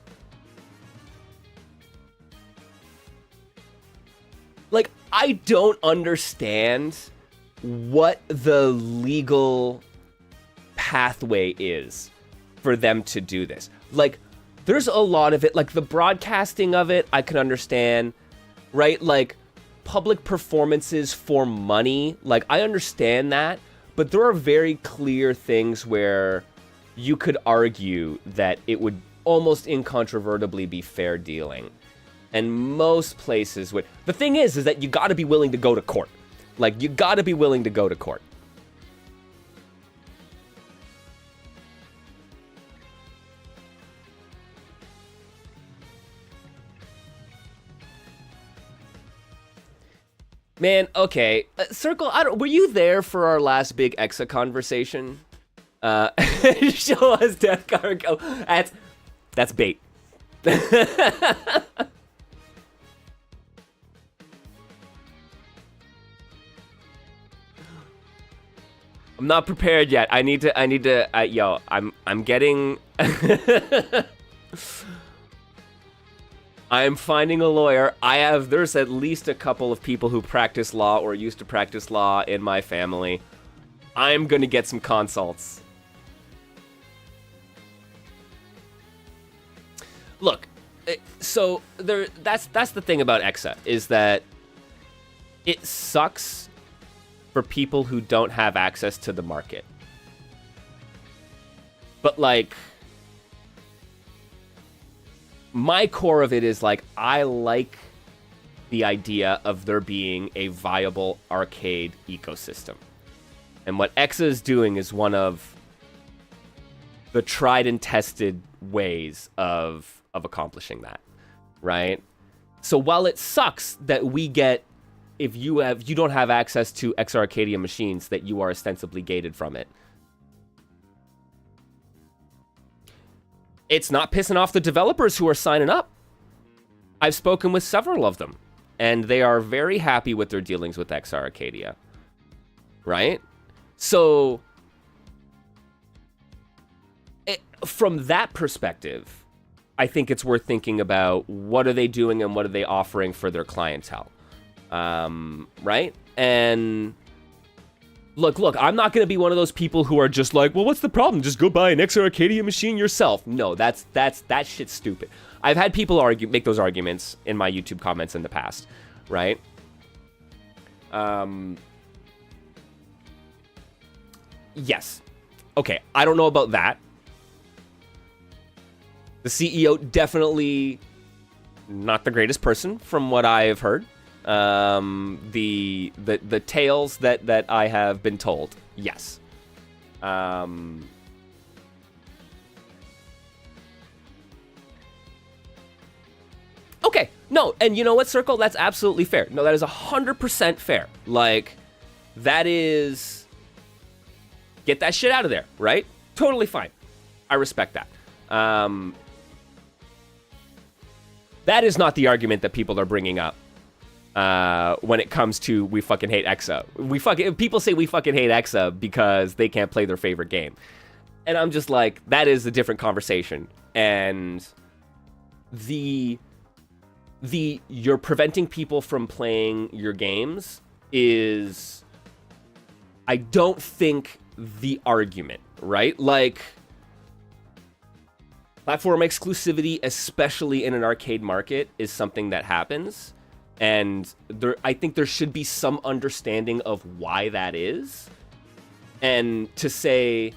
Like, I don't understand what the legal pathway is for them to do this. Like, there's a lot of it, like the broadcasting of it, I can understand, right? Like, public performances for money, like, I understand that, but there are very clear things where you could argue that it would almost incontrovertibly be fair dealing. And most places would. The thing is that you gotta be willing to go to court. Like, you gotta be willing to go to court. Man, okay. Circle, were you there for our last big Exa conversation? Show us Death Cargo. That's bait. I'm not prepared yet. I need to, yo, I'm getting, I'm finding a lawyer. There's at least a couple of people who practice law or used to practice law in my family. I'm gonna get some consults. Look, so that's the thing about Exa, is that it sucks for people who don't have access to the market. But, like, my core of it is, like, I like the idea of there being a viable arcade ecosystem. And what Exa is doing is one of the tried and tested ways of accomplishing that, right? So while it sucks that we get, if you don't have access to Exa Arcadia machines, that you are ostensibly gated from it, it's not pissing off the developers who are signing up. I've spoken with several of them, and they are very happy with their dealings with Exa Arcadia, right? So, from that perspective, I think it's worth thinking about what are they doing and what are they offering for their clientele, right? And look, I'm not going to be one of those people who are just like, well, what's the problem? Just go buy an XR Arcadia machine yourself. No, that shit's stupid. I've had people make those arguments in my YouTube comments in the past, right? Yes. Okay, I don't know about that. The CEO definitely not the greatest person from what I have heard. The tales that I have been told, yes. Okay, no, and you know what, Circle? That's absolutely fair. No, that is 100% fair. Like, that is... Get that shit out of there, right? Totally fine. I respect that. That is not the argument that people are bringing up when it comes to we fucking hate Exa. People say we fucking hate Exa because they can't play their favorite game. And I'm just like, that is a different conversation. And you're preventing people from playing your games is, I don't think, the argument, right? Like, platform exclusivity, especially in an arcade market, is something that happens. And I think there should be some understanding of why that is. And to say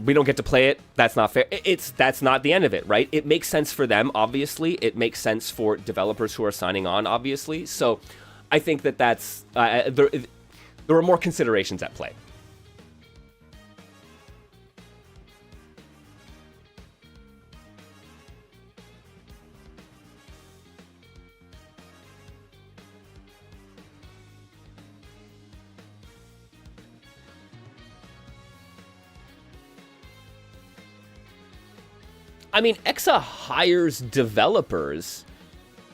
we don't get to play it, that's not fair. That's not the end of it, right? It makes sense for them, obviously. It makes sense for developers who are signing on, obviously. So I think that's there are more considerations at play. I mean, Exa hires developers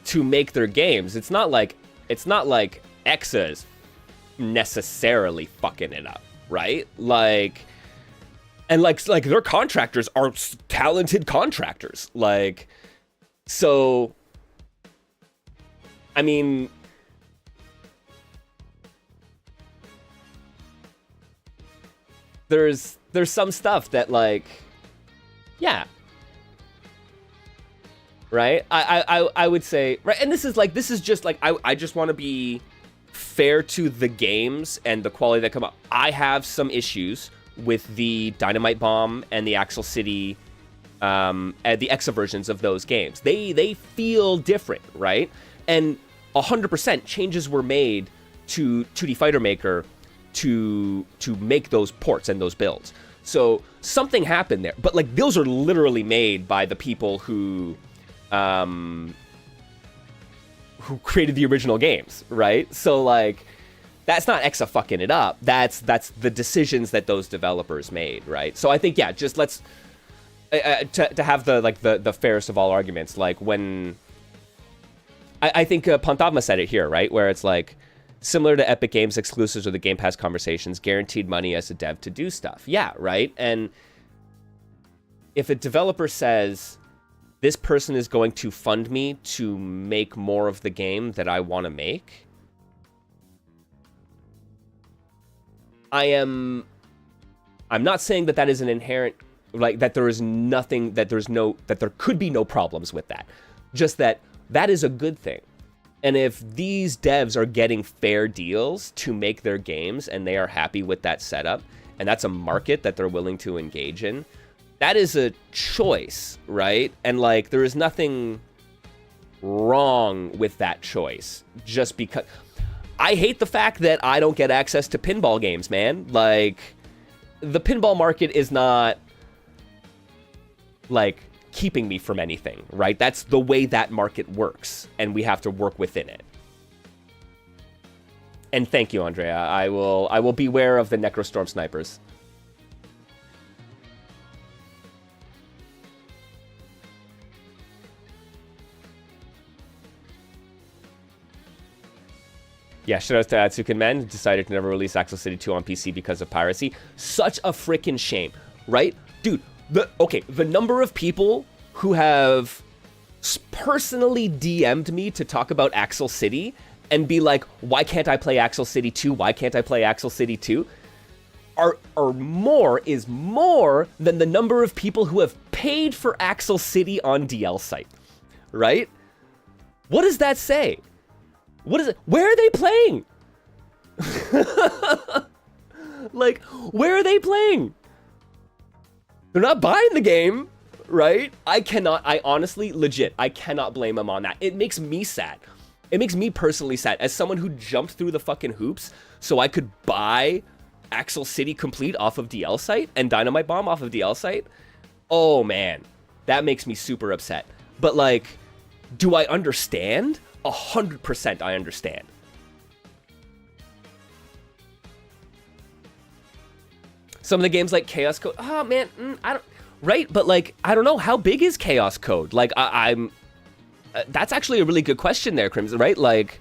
to make their games. It's not like Exa is necessarily fucking it up, right? Like their contractors are talented contractors. Like, so, I mean, there's some stuff that, like, yeah. Right? I would say, right, and this is just like, I just want to be fair to the games and the quality that come up. I have some issues with the Dynamite Bomb and the Axel City, and the Exa versions of those games. They feel different, right? And 100% changes were made to 2D Fighter Maker to make those ports and those builds. So something happened there, but like those are literally made by the people who created the original games, right? So, like, that's not Exa fucking it up. That's the decisions that those developers made, right? So I think, yeah, just let's to have the fairest of all arguments. Like, when I think Pantavma said it here, right? Where it's like, similar to Epic Games exclusives or the Game Pass conversations, guaranteed money as a dev to do stuff. Yeah, right? And if a developer says, this person is going to fund me to make more of the game that I want to make, I'm not saying that is an inherent, like, that there is nothing, that there could be no problems with that. Just that is a good thing. And if these devs are getting fair deals to make their games and they are happy with that setup, and that's a market that they're willing to engage in, that is a choice, right? And, like, there is nothing wrong with that choice. Just because... I hate the fact that I don't get access to pinball games, man. Like, the pinball market is not, like, keeping me from anything, right? That's the way that market works, and we have to work within it. And thank you, Andrea. I will beware of the Necrostorm snipers. Yeah, shoutouts to Atsuken Men, who decided to never release Axel City 2 on PC because of piracy. Such a freaking shame, right? Dude, the number of people who have personally DM'd me to talk about Axel City and be like, why can't I play Axel City 2? Why can't I play Axel City 2? Is more than the number of people who have paid for Axel City on DL site, right? What does that say? What is it? Where are they playing? Like, where are they playing? They're not buying the game, right? I honestly, legit, I cannot blame them on that. It makes me sad. It makes me personally sad as someone who jumped through the fucking hoops so I could buy Axel City Complete off of DL site and Dynamite Bomb off of DL site. Oh man, that makes me super upset. But like, do I understand? 100% I understand. Some of the games like Chaos Code, oh man, I don't, right? But like, I don't know, how big is Chaos Code? Like, I'm, that's actually a really good question there, Crimson, right? Like,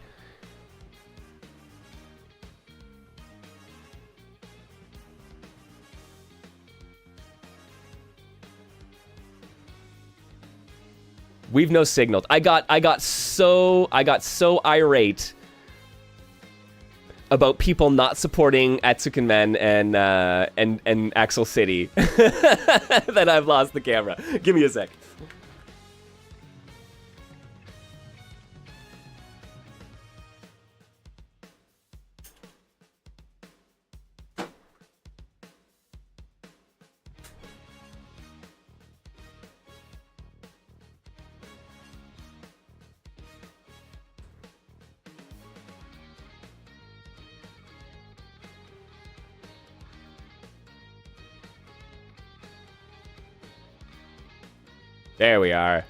we've no signaled. I got so irate about people not supporting Atsuken and Axel City that I've lost the camera. Give me a sec. There we are.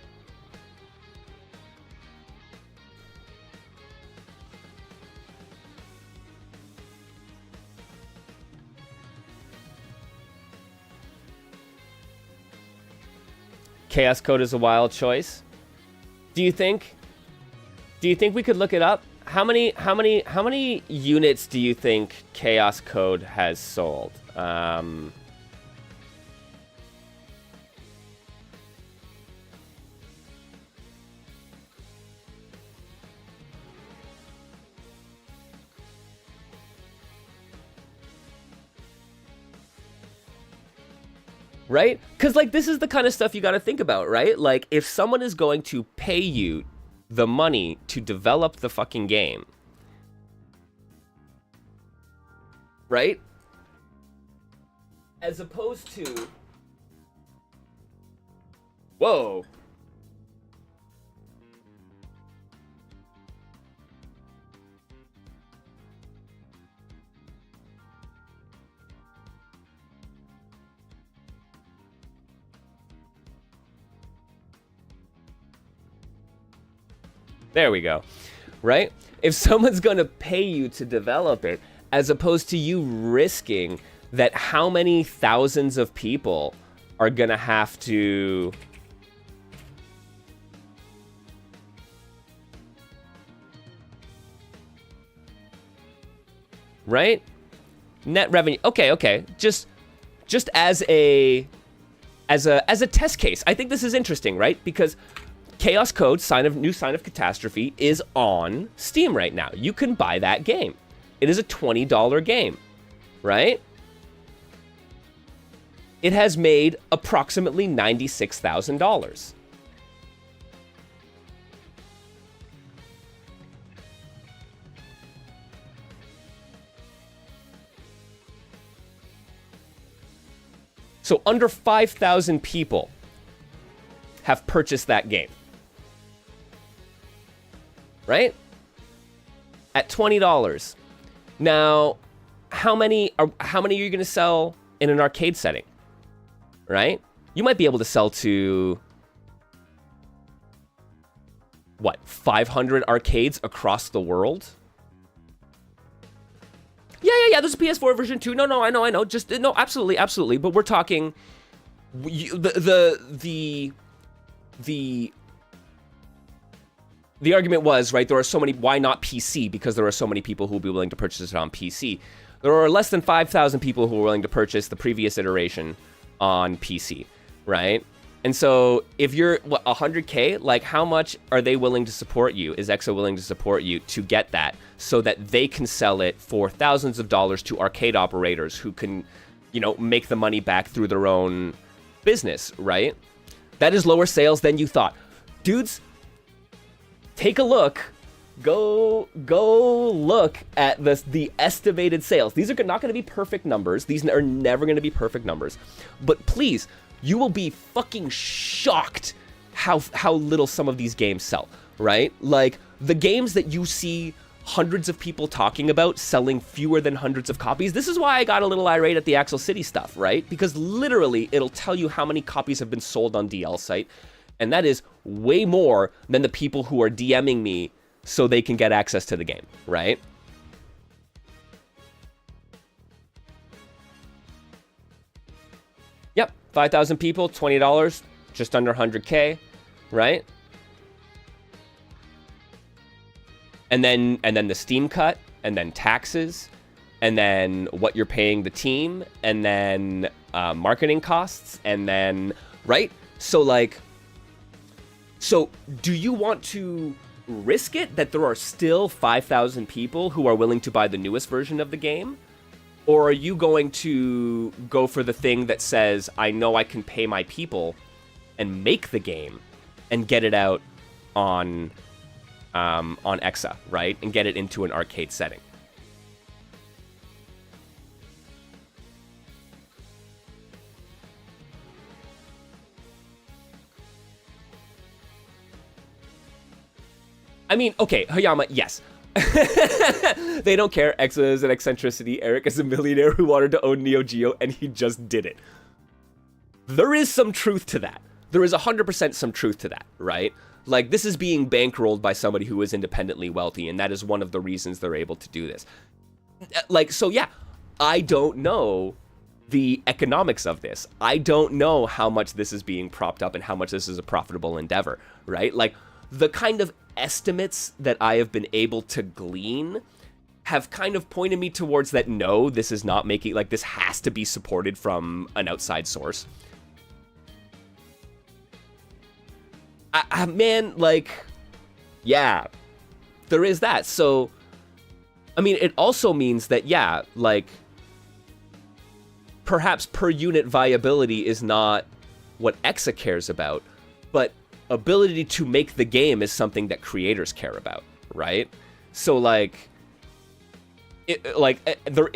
Chaos Code is a wild choice. Do you think we could look it up? How many units do you think Chaos Code has sold? Right? Because, like, this is the kind of stuff you got to think about, right? Like, if someone is going to pay you the money to develop the fucking game, right? As opposed to... Whoa. There we go, right? If someone's going to pay you to develop it, as opposed to you risking that how many thousands of people are going to have to... Right? Net revenue. Okay. Just as a test case. I think this is interesting, right? Because Chaos Code, New Sign of Catastrophe, is on Steam right now. You can buy that game. It is a $20 game, right? It has made approximately $96,000. So under 5,000 people have purchased that game. Right? At $20. Now, how many are you going to sell in an arcade setting? Right? You might be able to sell to what, 500 arcades across the world? Yeah. There's a PS4 version too. No, I know. Just no, absolutely. But we're talking the argument was, right, there are so many, why not PC? Because there are so many people who will be willing to purchase it on PC. There are less than 5,000 people who are willing to purchase the previous iteration on PC. right? And so if you're 100K, like how much are they willing to support you? Is EXO willing to support you to get that so that they can sell it for thousands of dollars to arcade operators who can, make the money back through their own business, right? That is lower sales than you thought. Dudes, take a look. Go look at the estimated sales. These are not going to be perfect numbers. These are never going to be perfect numbers. But please, you will be fucking shocked how little some of these games sell, right? Like, the games that you see hundreds of people talking about selling fewer than hundreds of copies. This is why I got a little irate at the Axel City stuff, right? Because literally, it'll tell you how many copies have been sold on DL site, and that is way more than the people who are DMing me so they can get access to the game, right? Yep, 5,000 people, $20, just under 100K, right? And then the Steam cut, and then taxes, and then what you're paying the team, and then marketing costs, and then, right? So do you want to risk it that there are still 5,000 people who are willing to buy the newest version of the game? Or are you going to go for the thing that says, I know I can pay my people and make the game and get it out on Exa, right? And get it into an arcade setting? I mean, okay, Hayama, yes. They don't care. Exa is an eccentricity. Eric is a millionaire who wanted to own Neo Geo, and he just did it. There is some truth to that. There is 100% some truth to that, right? Like, this is being bankrolled by somebody who is independently wealthy, and that is one of the reasons they're able to do this. Like, so yeah, I don't know the economics of this. I don't know how much this is being propped up and how much this is a profitable endeavor, right? Like, the kind of estimates that I have been able to glean have kind of pointed me towards that, no, this is not making, like, this has to be supported from an outside source. Man, like, yeah, there is that. So, I mean, it also means that, yeah, like, perhaps per unit viability is not what Exa cares about, but ability to make the game is something that creators care about, right? So, like, there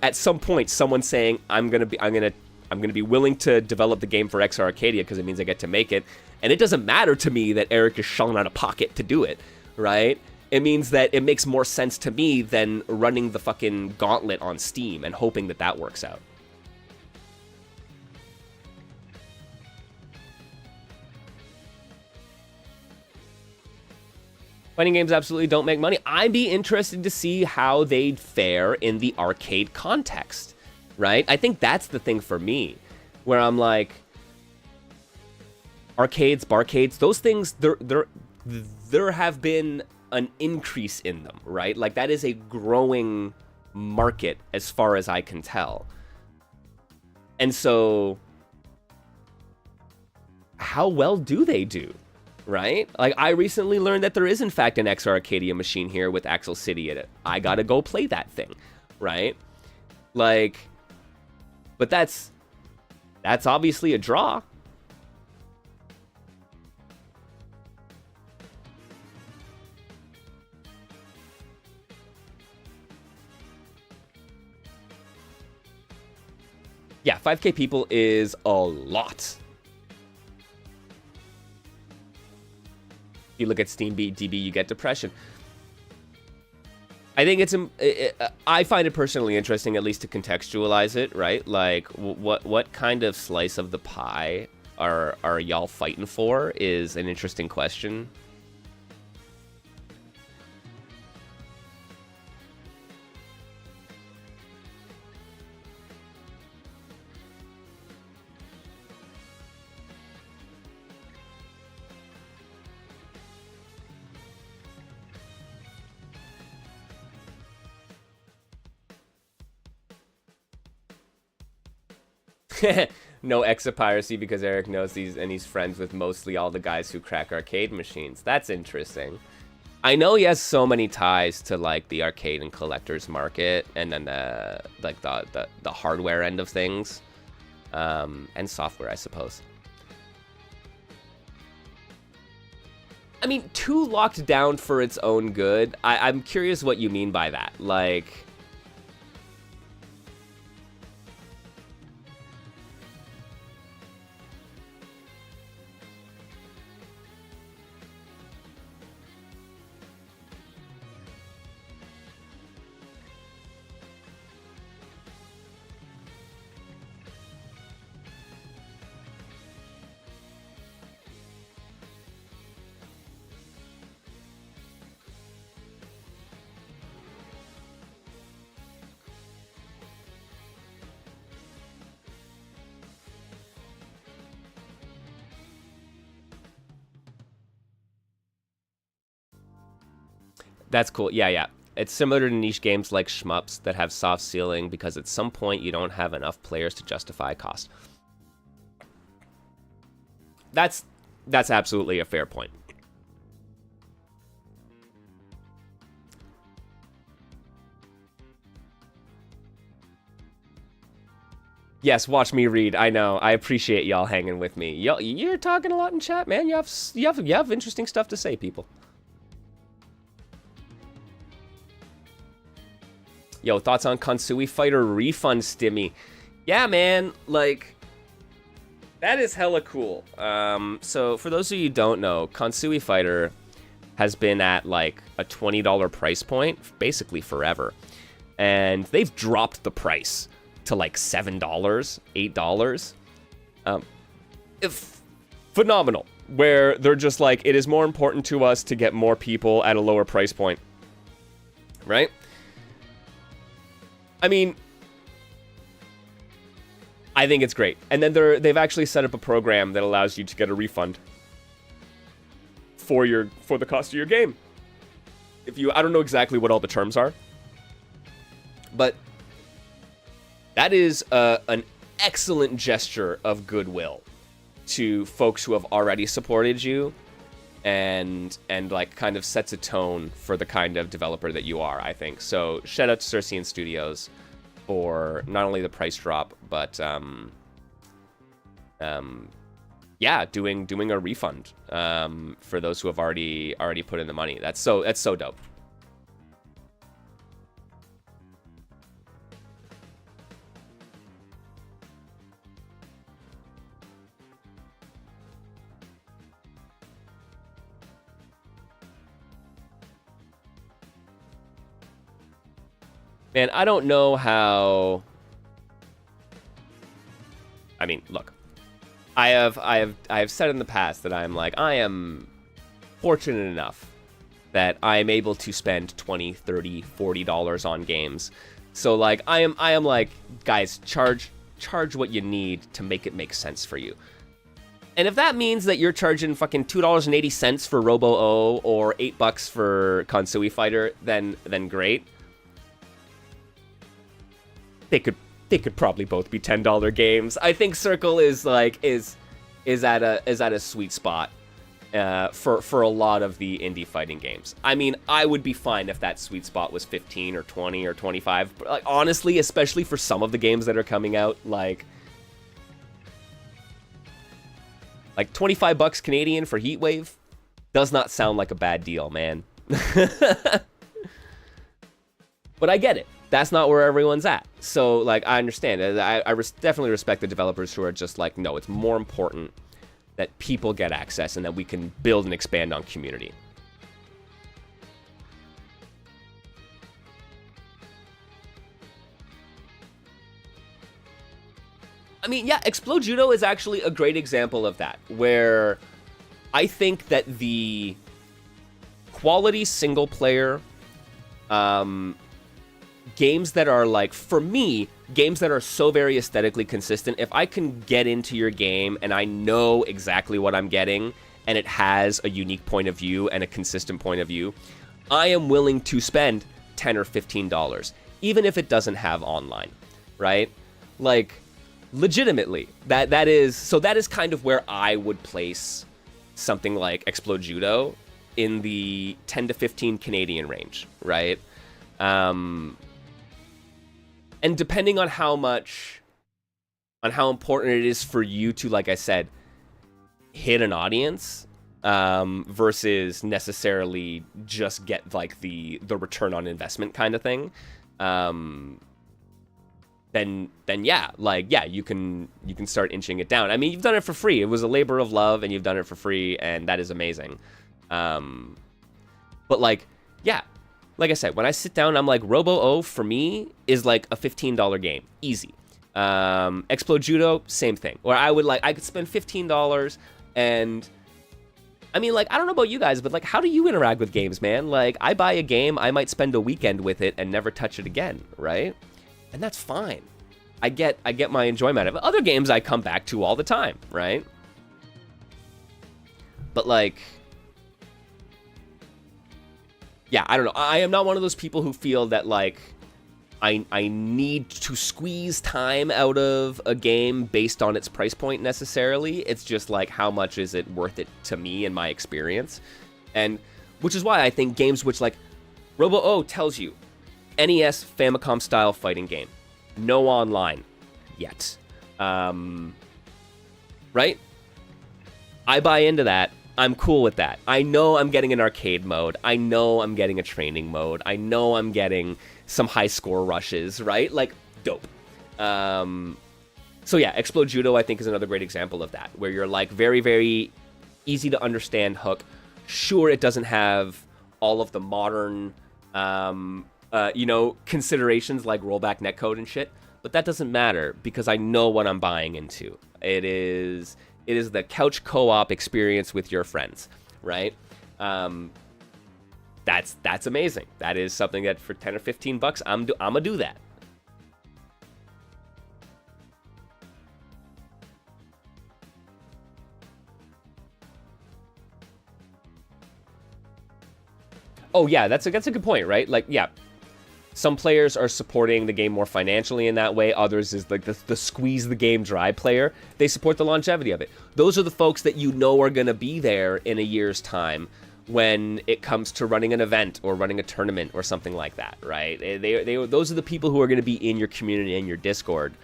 at some point someone saying, I'm gonna be willing to develop the game for XR Arcadia because it means I get to make it, and it doesn't matter to me that Eric is shelling out of pocket to do it, right? It means that it makes more sense to me than running the fucking gauntlet on Steam and hoping that that works out. Fighting games absolutely don't make money. I'd be interested to see how they'd fare in the arcade context, right? I think that's the thing for me, where I'm like, arcades, barcades, those things, there have been an increase in them, right? Like, that is a growing market as far as I can tell. And so, how well do they do? Right? Like, I recently learned that there is, in fact, an XR Arcadia machine here with Axel City in it. I gotta go play that thing, right? Like, but that's obviously a draw. Yeah, 5K people is a lot. You look at Steam DB, you get depression. I think I find it personally interesting, at least to contextualize it, right? Like, what kind of slice of the pie are y'all fighting for is an interesting question. No exit piracy because Eric knows these and he's friends with mostly all the guys who crack arcade machines. That's interesting. I know he has so many ties to like the arcade and collectors market, and then the hardware end of things, and software, I suppose. I mean, too locked down for its own good. I'm curious what you mean by that. Like, that's cool. Yeah. It's similar to niche games like shmups that have soft ceiling because at some point you don't have enough players to justify cost. That's absolutely a fair point. Yes, watch me read. I know. I appreciate y'all hanging with me. You're talking a lot in chat, man. You have interesting stuff to say, people. Yo, thoughts on Kansui Fighter refund stimmy? Yeah, man, like, that is hella cool. So for those of you who don't know, Kansui Fighter has been at like a $20 price point basically forever. And they've dropped the price to like $7, $8. Phenomenal. Where they're just like, it is more important to us to get more people at a lower price point. Right? I mean, I think it's great. And then they've actually set up a program that allows you to get a refund for the cost of your game. I don't know exactly what all the terms are, but that is an excellent gesture of goodwill to folks who have already supported you, and like kind of sets a tone for the kind of developer that you are, I think. So shout out to Circean Studios for not only the price drop, but yeah, doing a refund for those who have already put in the money. That's so dope. Man, I don't know how. I mean, look, I have said in the past that I am fortunate enough that I am able to spend $20, $30, $40 on games. So like I am like, guys, charge what you need to make it make sense for you. And if that means that you're charging fucking $2.80 for Robo-O or $8 for Kansui Fighter, then great. They could probably both be $10 games. I think Circle is at a sweet spot for a lot of the indie fighting games. I mean, I would be fine if that sweet spot was 15 or 20 or 25. But like, honestly, especially for some of the games that are coming out, like $25 Canadian for Heatwave does not sound like a bad deal, man. But I get it. That's not where everyone's at. So, like, I understand. I definitely respect the developers who are just like, no, it's more important that people get access and that we can build and expand on community. I mean, yeah, Explode Judo is actually a great example of that, where I think that the quality single player games that are like, for me, games that are so very aesthetically consistent, if I can get into your game and I know exactly what I'm getting and it has a unique point of view and a consistent point of view, I am willing to spend $10 or $15, even if it doesn't have online, right? Like, legitimately, that is kind of where I would place something like Explode Judo in the 10 to 15 Canadian range, right? And depending on how important it is for you to, like I said, hit an audience, versus necessarily just get like the return on investment kind of thing, then yeah, like, yeah, you can start inching it down. I mean, you've done it for free. It was a labor of love, and you've done it for free, and that is amazing. But like, yeah, like I said, when I sit down, I'm like, Robo-O for me is like a $15 game, easy. Explode Judo, same thing. Where I could spend $15, and I mean, like, I don't know about you guys, but like, how do you interact with games, man? Like, I buy a game, I might spend a weekend with it and never touch it again, right? And that's fine. I get my enjoyment out of it. Other games I come back to all the time, right? But like, yeah, I don't know. I am not one of those people who feel that like I need to squeeze time out of a game based on its price point necessarily. It's just like, how much is it worth it to me and my experience? And which is why I think games which like Robo-O tells you, NES Famicom style fighting game, no online yet, right? I buy into that. I'm cool with that. I know I'm getting an arcade mode. I know I'm getting a training mode. I know I'm getting some high score rushes, right? Like, dope. So yeah, Explode Judo I think is another great example of that, where you're like very, very easy to understand hook. Sure, it doesn't have all of the modern, considerations like rollback netcode and shit, but that doesn't matter because I know what I'm buying into. It is the couch co-op experience with your friends, right? That's amazing. That is something that for 10 or 15 bucks, I'm gonna do that. Oh yeah, that's a good point, right? Like, yeah, some players are supporting the game more financially in that way. Others is like the squeeze the game dry player. They support the longevity of it. Those are the folks that you know are going to be there in a year's time when it comes to running an event or running a tournament or something like that, right? Those are the people who are going to be in your community and your Discord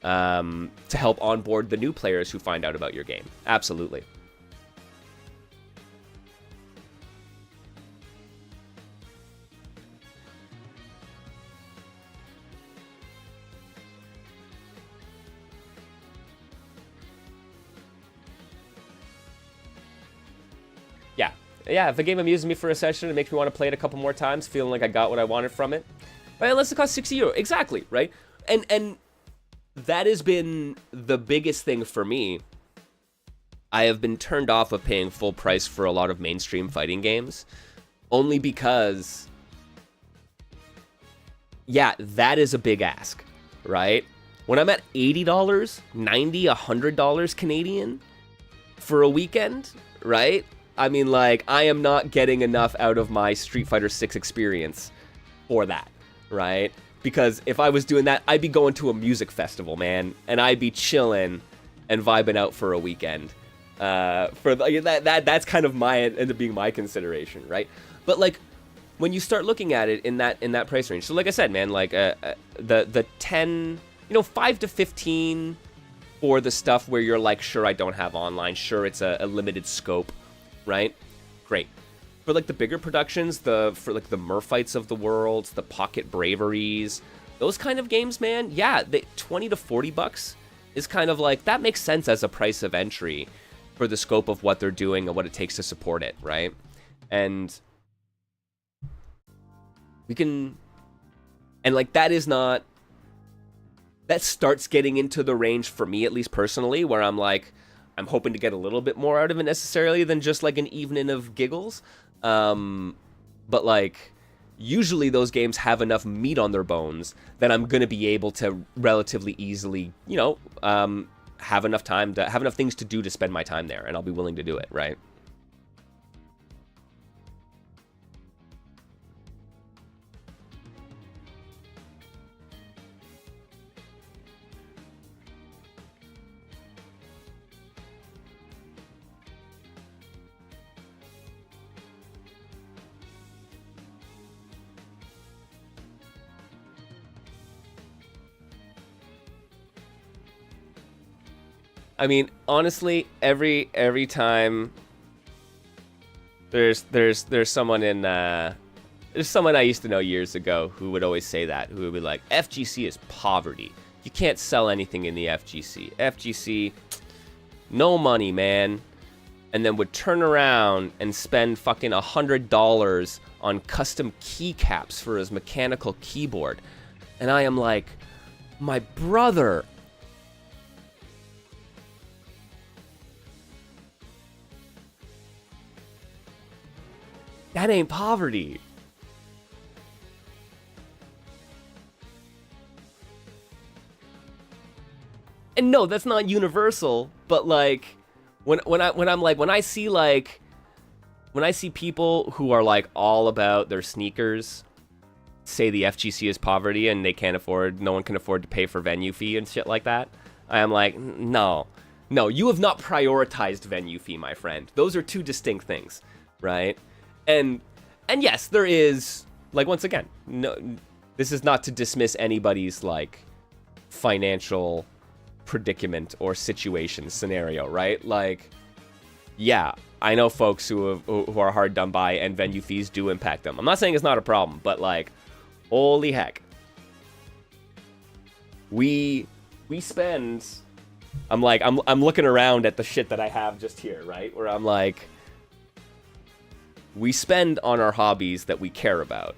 to help onboard the new players who find out about your game. Absolutely. Yeah, if a game amuses me for a session, it makes me want to play it a couple more times, feeling like I got what I wanted from it. Right, unless it costs €60. Exactly, right? And that has been the biggest thing for me. I have been turned off of paying full price for a lot of mainstream fighting games, only because, yeah, that is a big ask, right? When I'm at $80, $90, $100 Canadian for a weekend, right? I mean, like, I am not getting enough out of my Street Fighter 6 experience for that, right? Because if I was doing that, I'd be going to a music festival, man, and I'd be chilling and vibing out for a weekend. That's kind of end up being my consideration, right? But like, when you start looking at it in that price range, so like I said, man, like the 10, 5 to 15 for the stuff where you're like, sure, I don't have online, sure, it's a limited scope. Right? Great. For like the bigger productions, for like the Murphites of the world, the Pocket Braveries, those kind of games, man, yeah, 20 to 40 bucks is kind of like, that makes sense as a price of entry for the scope of what they're doing and what it takes to support it, right? And like, that starts getting into the range for me, at least personally, where I'm like, I'm hoping to get a little bit more out of it necessarily than just like an evening of giggles. But like, usually those games have enough meat on their bones that I'm going to be able to relatively easily, have enough things to do to spend my time there, and I'll be willing to do it, right? I mean, honestly, every time there's someone in there's someone I used to know years ago who would always say that, who would be like, FGC is poverty. You can't sell anything in the FGC. FGC, no money, man. And then would turn around and spend fucking $100 on custom keycaps for his mechanical keyboard. And I am like, my brother. That ain't poverty. And no, that's not universal, but like when I see people who are like all about their sneakers say the FGC is poverty and no one can afford to pay for venue fee and shit like that, I am like, no, you have not prioritized venue fee, my friend. Those are two distinct things, right? And yes, there is, like, once again, no, this is not to dismiss anybody's like financial predicament or situation scenario, right? Like, yeah, I know folks who are hard done by, and venue fees do impact them. I'm not saying it's not a problem, but like, holy heck, we spend. I'm looking around at the shit that I have just here, right? Where I'm like, we spend on our hobbies that we care about.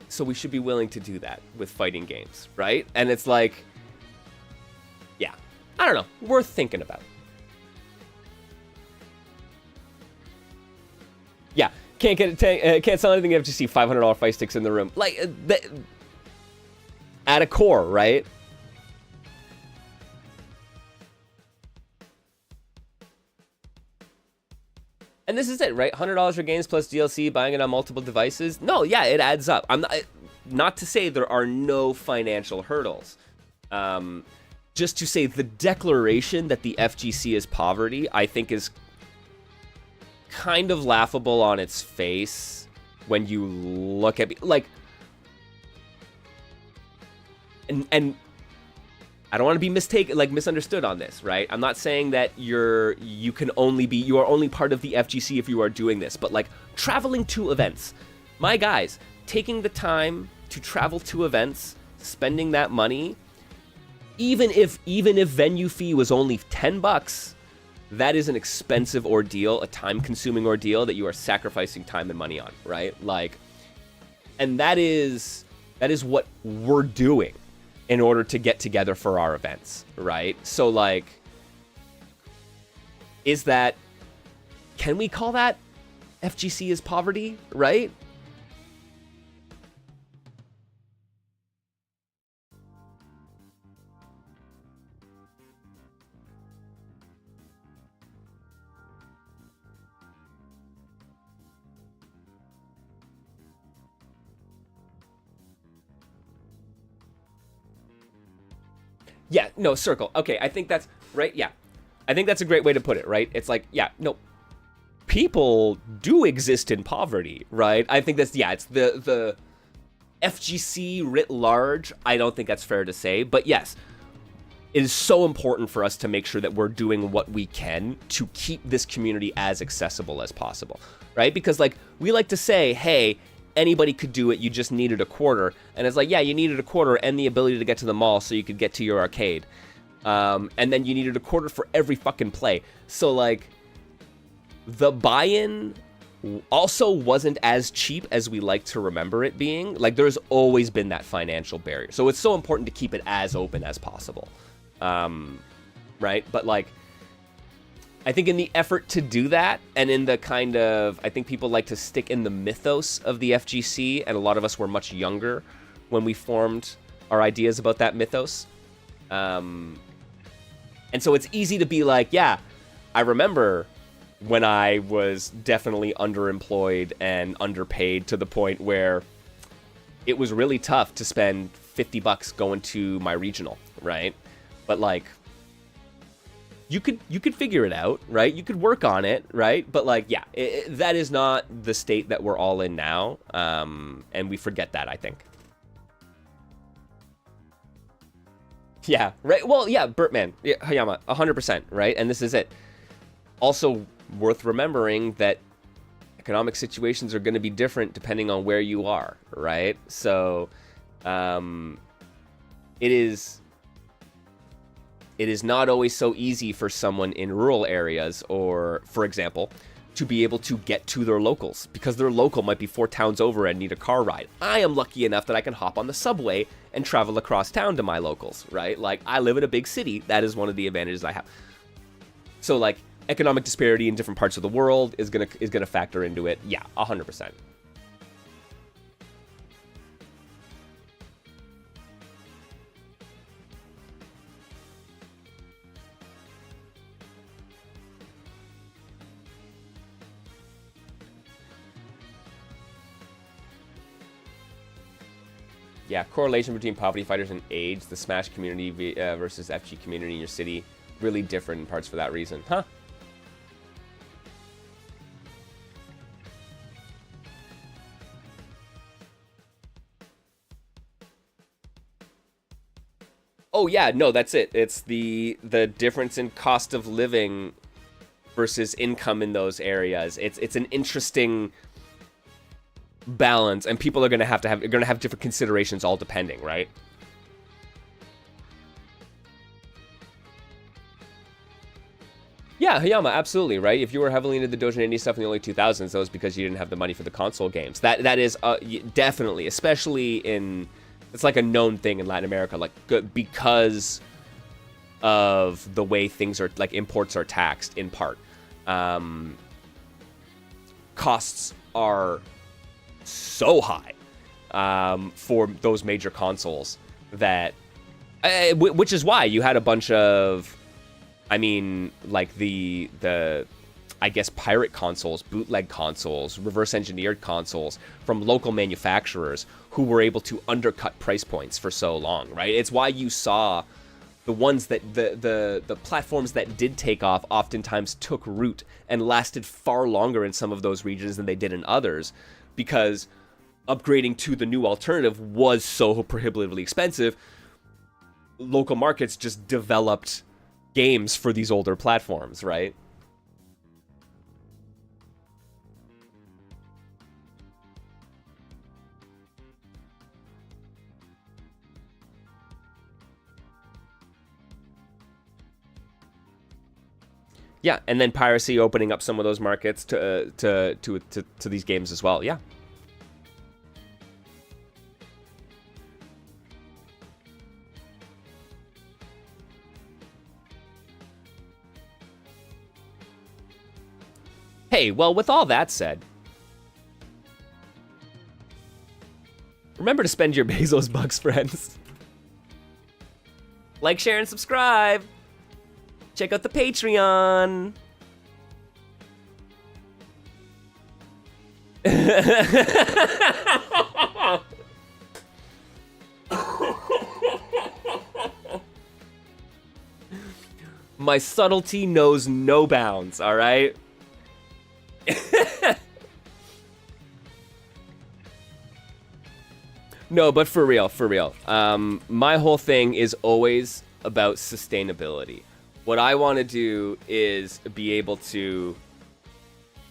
So we should be willing to do that with fighting games, right? And it's like, yeah, I don't know, worth thinking about. Yeah, can't sell anything FGC, $500 fight sticks in the room. Like, at a core, right? And this is it, right? $100 for games plus DLC, buying it on multiple devices. No, yeah, it adds up. I'm not to say there are no financial hurdles. Just to say the declaration that the FGC is poverty, I think is kind of laughable on its face when you look at, like, and I don't want to be misunderstood on this, right? I'm not saying that you are only part of the FGC if you are doing this, but like traveling to events. My guys, taking the time to travel to events, spending that money, even if venue fee was only $10, that is an expensive ordeal, a time-consuming ordeal that you are sacrificing time and money on, right? Like, and that is what we're doing in order to get together for our events, right? So, like, can we call that FGC is poverty, right? Yeah, no, circle. Okay, I think that's right. Yeah, I think that's a great way to put it, right? It's like, yeah, no, people do exist in poverty, right? I think that's, yeah, it's the FGC writ large. I don't think that's fair to say, but yes, it is so important for us to make sure that we're doing what we can to keep this community as accessible as possible, right? Because, like, we like to say, hey, anybody could do it, you just needed a quarter. And it's like, yeah, you needed a quarter and the ability to get to the mall so you could get to your arcade. And then you needed a quarter for every fucking play. So, like, the buy-in also wasn't as cheap as we like to remember it being. Like, there's always been that financial barrier. So it's so important to keep it as open as possible. Right? But, like, I think in the effort to do that, and in the kind of, I think people like to stick in the mythos of the FGC, and a lot of us were much younger when we formed our ideas about that mythos. And so it's easy to be like, yeah, I remember when I was definitely underemployed and underpaid to the point where it was really tough to spend $50 going to my regional, right? But, like, you could figure it out, right? You could work on it, right? But, like, yeah, that is not the state that we're all in now, and we forget that, I think. Yeah, right. Well, yeah, Bertman, yeah, Hayama, 100%, right? And this is it. Also worth remembering that economic situations are going to be different depending on where you are, right? So, it is not always so easy for someone in rural areas, or, for example, to be able to get to their locals, because their local might be 4 towns over and need a car ride. I am lucky enough that I can hop on the subway and travel across town to my locals, right? Like, I live in a big city. That is one of the advantages I have. So, like, economic disparity in different parts of the world is gonna factor into it. Yeah, 100%. Yeah, correlation between poverty fighters and age, the Smash community versus FG community in your city, really different in parts for that reason. Huh? Oh yeah, no, that's it. It's the difference in cost of living versus income in those areas. It's an interesting balance, and people are gonna have different considerations, all depending, right? Yeah, Hayama, absolutely, right? If you were heavily into the Dojo Indie stuff in the early 2000s, that was because you didn't have the money for the console games. That is definitely, especially in, it's like a known thing in Latin America, like because of the way things are, like imports are taxed in part. Costs are so high for those major consoles that, which is why you had a bunch of, I mean, like the I guess pirate consoles, bootleg consoles, reverse engineered consoles from local manufacturers who were able to undercut price points for so long, right? It's why you saw the ones that the platforms that did take off oftentimes took root and lasted far longer in some of those regions than they did in others, because upgrading to the new alternative was so prohibitively expensive. Local markets just developed games for these older platforms, right? Yeah, and then piracy opening up some of those markets to these games as well. Yeah. Hey, well, with all that said, remember to spend your Bezos bucks, friends. Like, share, and subscribe. Check out the Patreon. My subtlety knows no bounds, all right? No, but for real. My whole thing is always about sustainability. What I want to do is be able to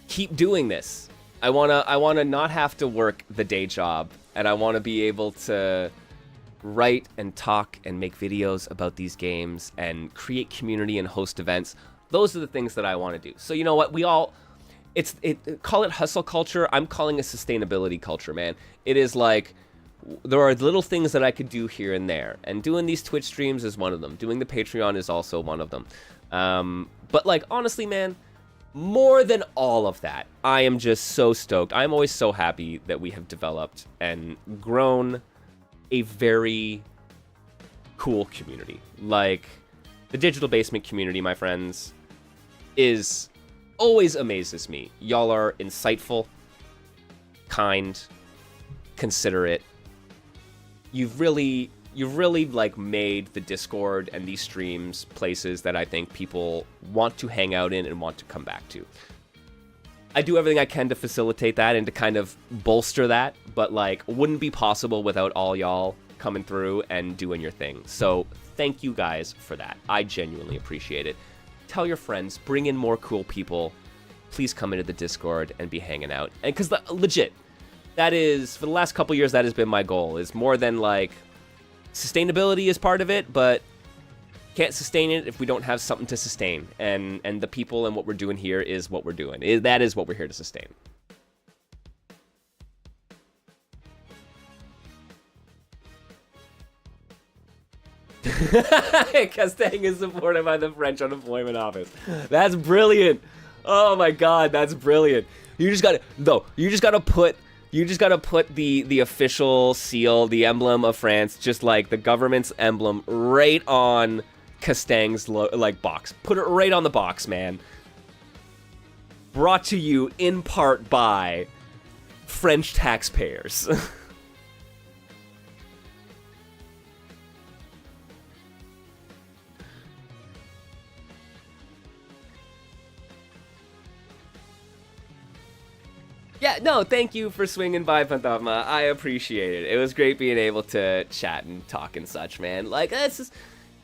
keep doing this. I want to not have to work the day job, and I want to be able to write and talk and make videos about these games and create community and host events. Those are the things that I want to do. So you know what? Call it hustle culture. I'm calling it sustainability culture, man. It is like, there are little things that I could do here and there, and doing these Twitch streams is one of them. Doing the Patreon is also one of them. But like, honestly, man, more than all of that, I am just so stoked. I'm always so happy that we have developed and grown a very cool community. Like, the Digital Basement community, my friends, is always amazes me. Y'all are insightful, kind, considerate. You've really like made the Discord and these streams places that I think people want to hang out in and want to come back to. I do everything I can to facilitate that and to kind of bolster that, but like, wouldn't be possible without all y'all coming through and doing your thing. So thank you guys for that. I genuinely appreciate it. Tell your friends, bring in more cool people. Please come into the Discord and be hanging out. And because legit, that is, for the last couple years, that has been my goal. Is more than like, sustainability is part of it, but can't sustain it if we don't have something to sustain. And the people and what we're doing here is what we're doing. That is what we're here to sustain. Castaigne is supported by the French Unemployment Office. That's brilliant. Oh my god, that's brilliant. You just gotta put the official seal, the emblem of France, just like the government's emblem, right on Castaigne's box. Put it right on the box, man. Brought to you in part by French taxpayers. Yeah, no, thank you for swinging by, Phantasma. I appreciate it. It was great being able to chat and talk and such, man. Like,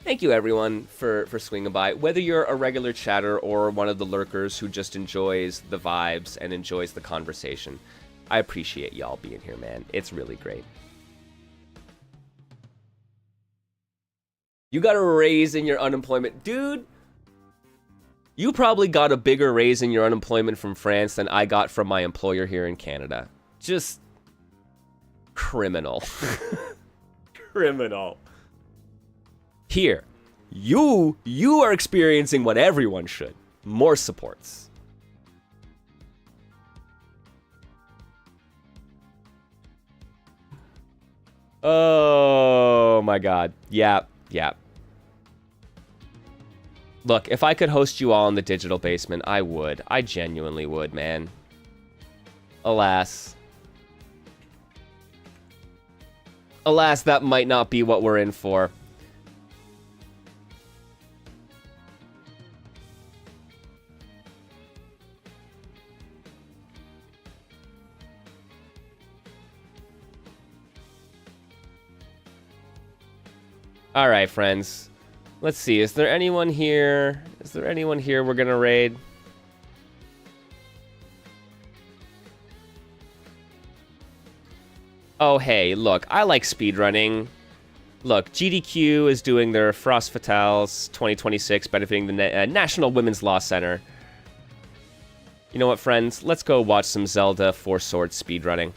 thank you, everyone, for swinging by. Whether you're a regular chatter or one of the lurkers who just enjoys the vibes and enjoys the conversation, I appreciate y'all being here, man. It's really great. You got a raise in your unemployment. Dude, you probably got a bigger raise in your unemployment from France than I got from my employer here in Canada. Just criminal. Criminal. Here, you are experiencing what everyone should. More supports. Oh my god. Yeah. Look, if I could host you all in the digital basement, I would. I genuinely would, man. Alas. Alas, that might not be what we're in for. All right, friends. Let's see. Is there anyone here? Is there anyone here we're gonna raid? Oh, hey, look. I like speedrunning. Look, GDQ is doing their Frost Fatales 2026, benefiting the National Women's Law Center. You know what, friends? Let's go watch some Zelda 4 Swords speedrunning.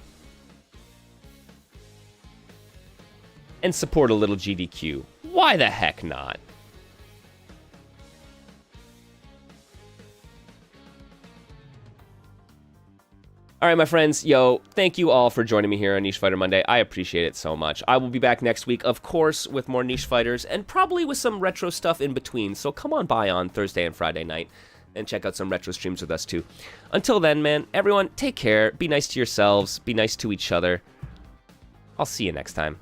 And support a little GDQ. Why the heck not? All right, my friends, yo, thank you all for joining me here on Niche Fighter Monday. I appreciate it so much. I will be back next week, of course, with more Niche Fighters, and probably with some retro stuff in between, so come on by on Thursday and Friday night, and check out some retro streams with us, too. Until then, man, everyone, take care, be nice to yourselves, be nice to each other. I'll see you next time.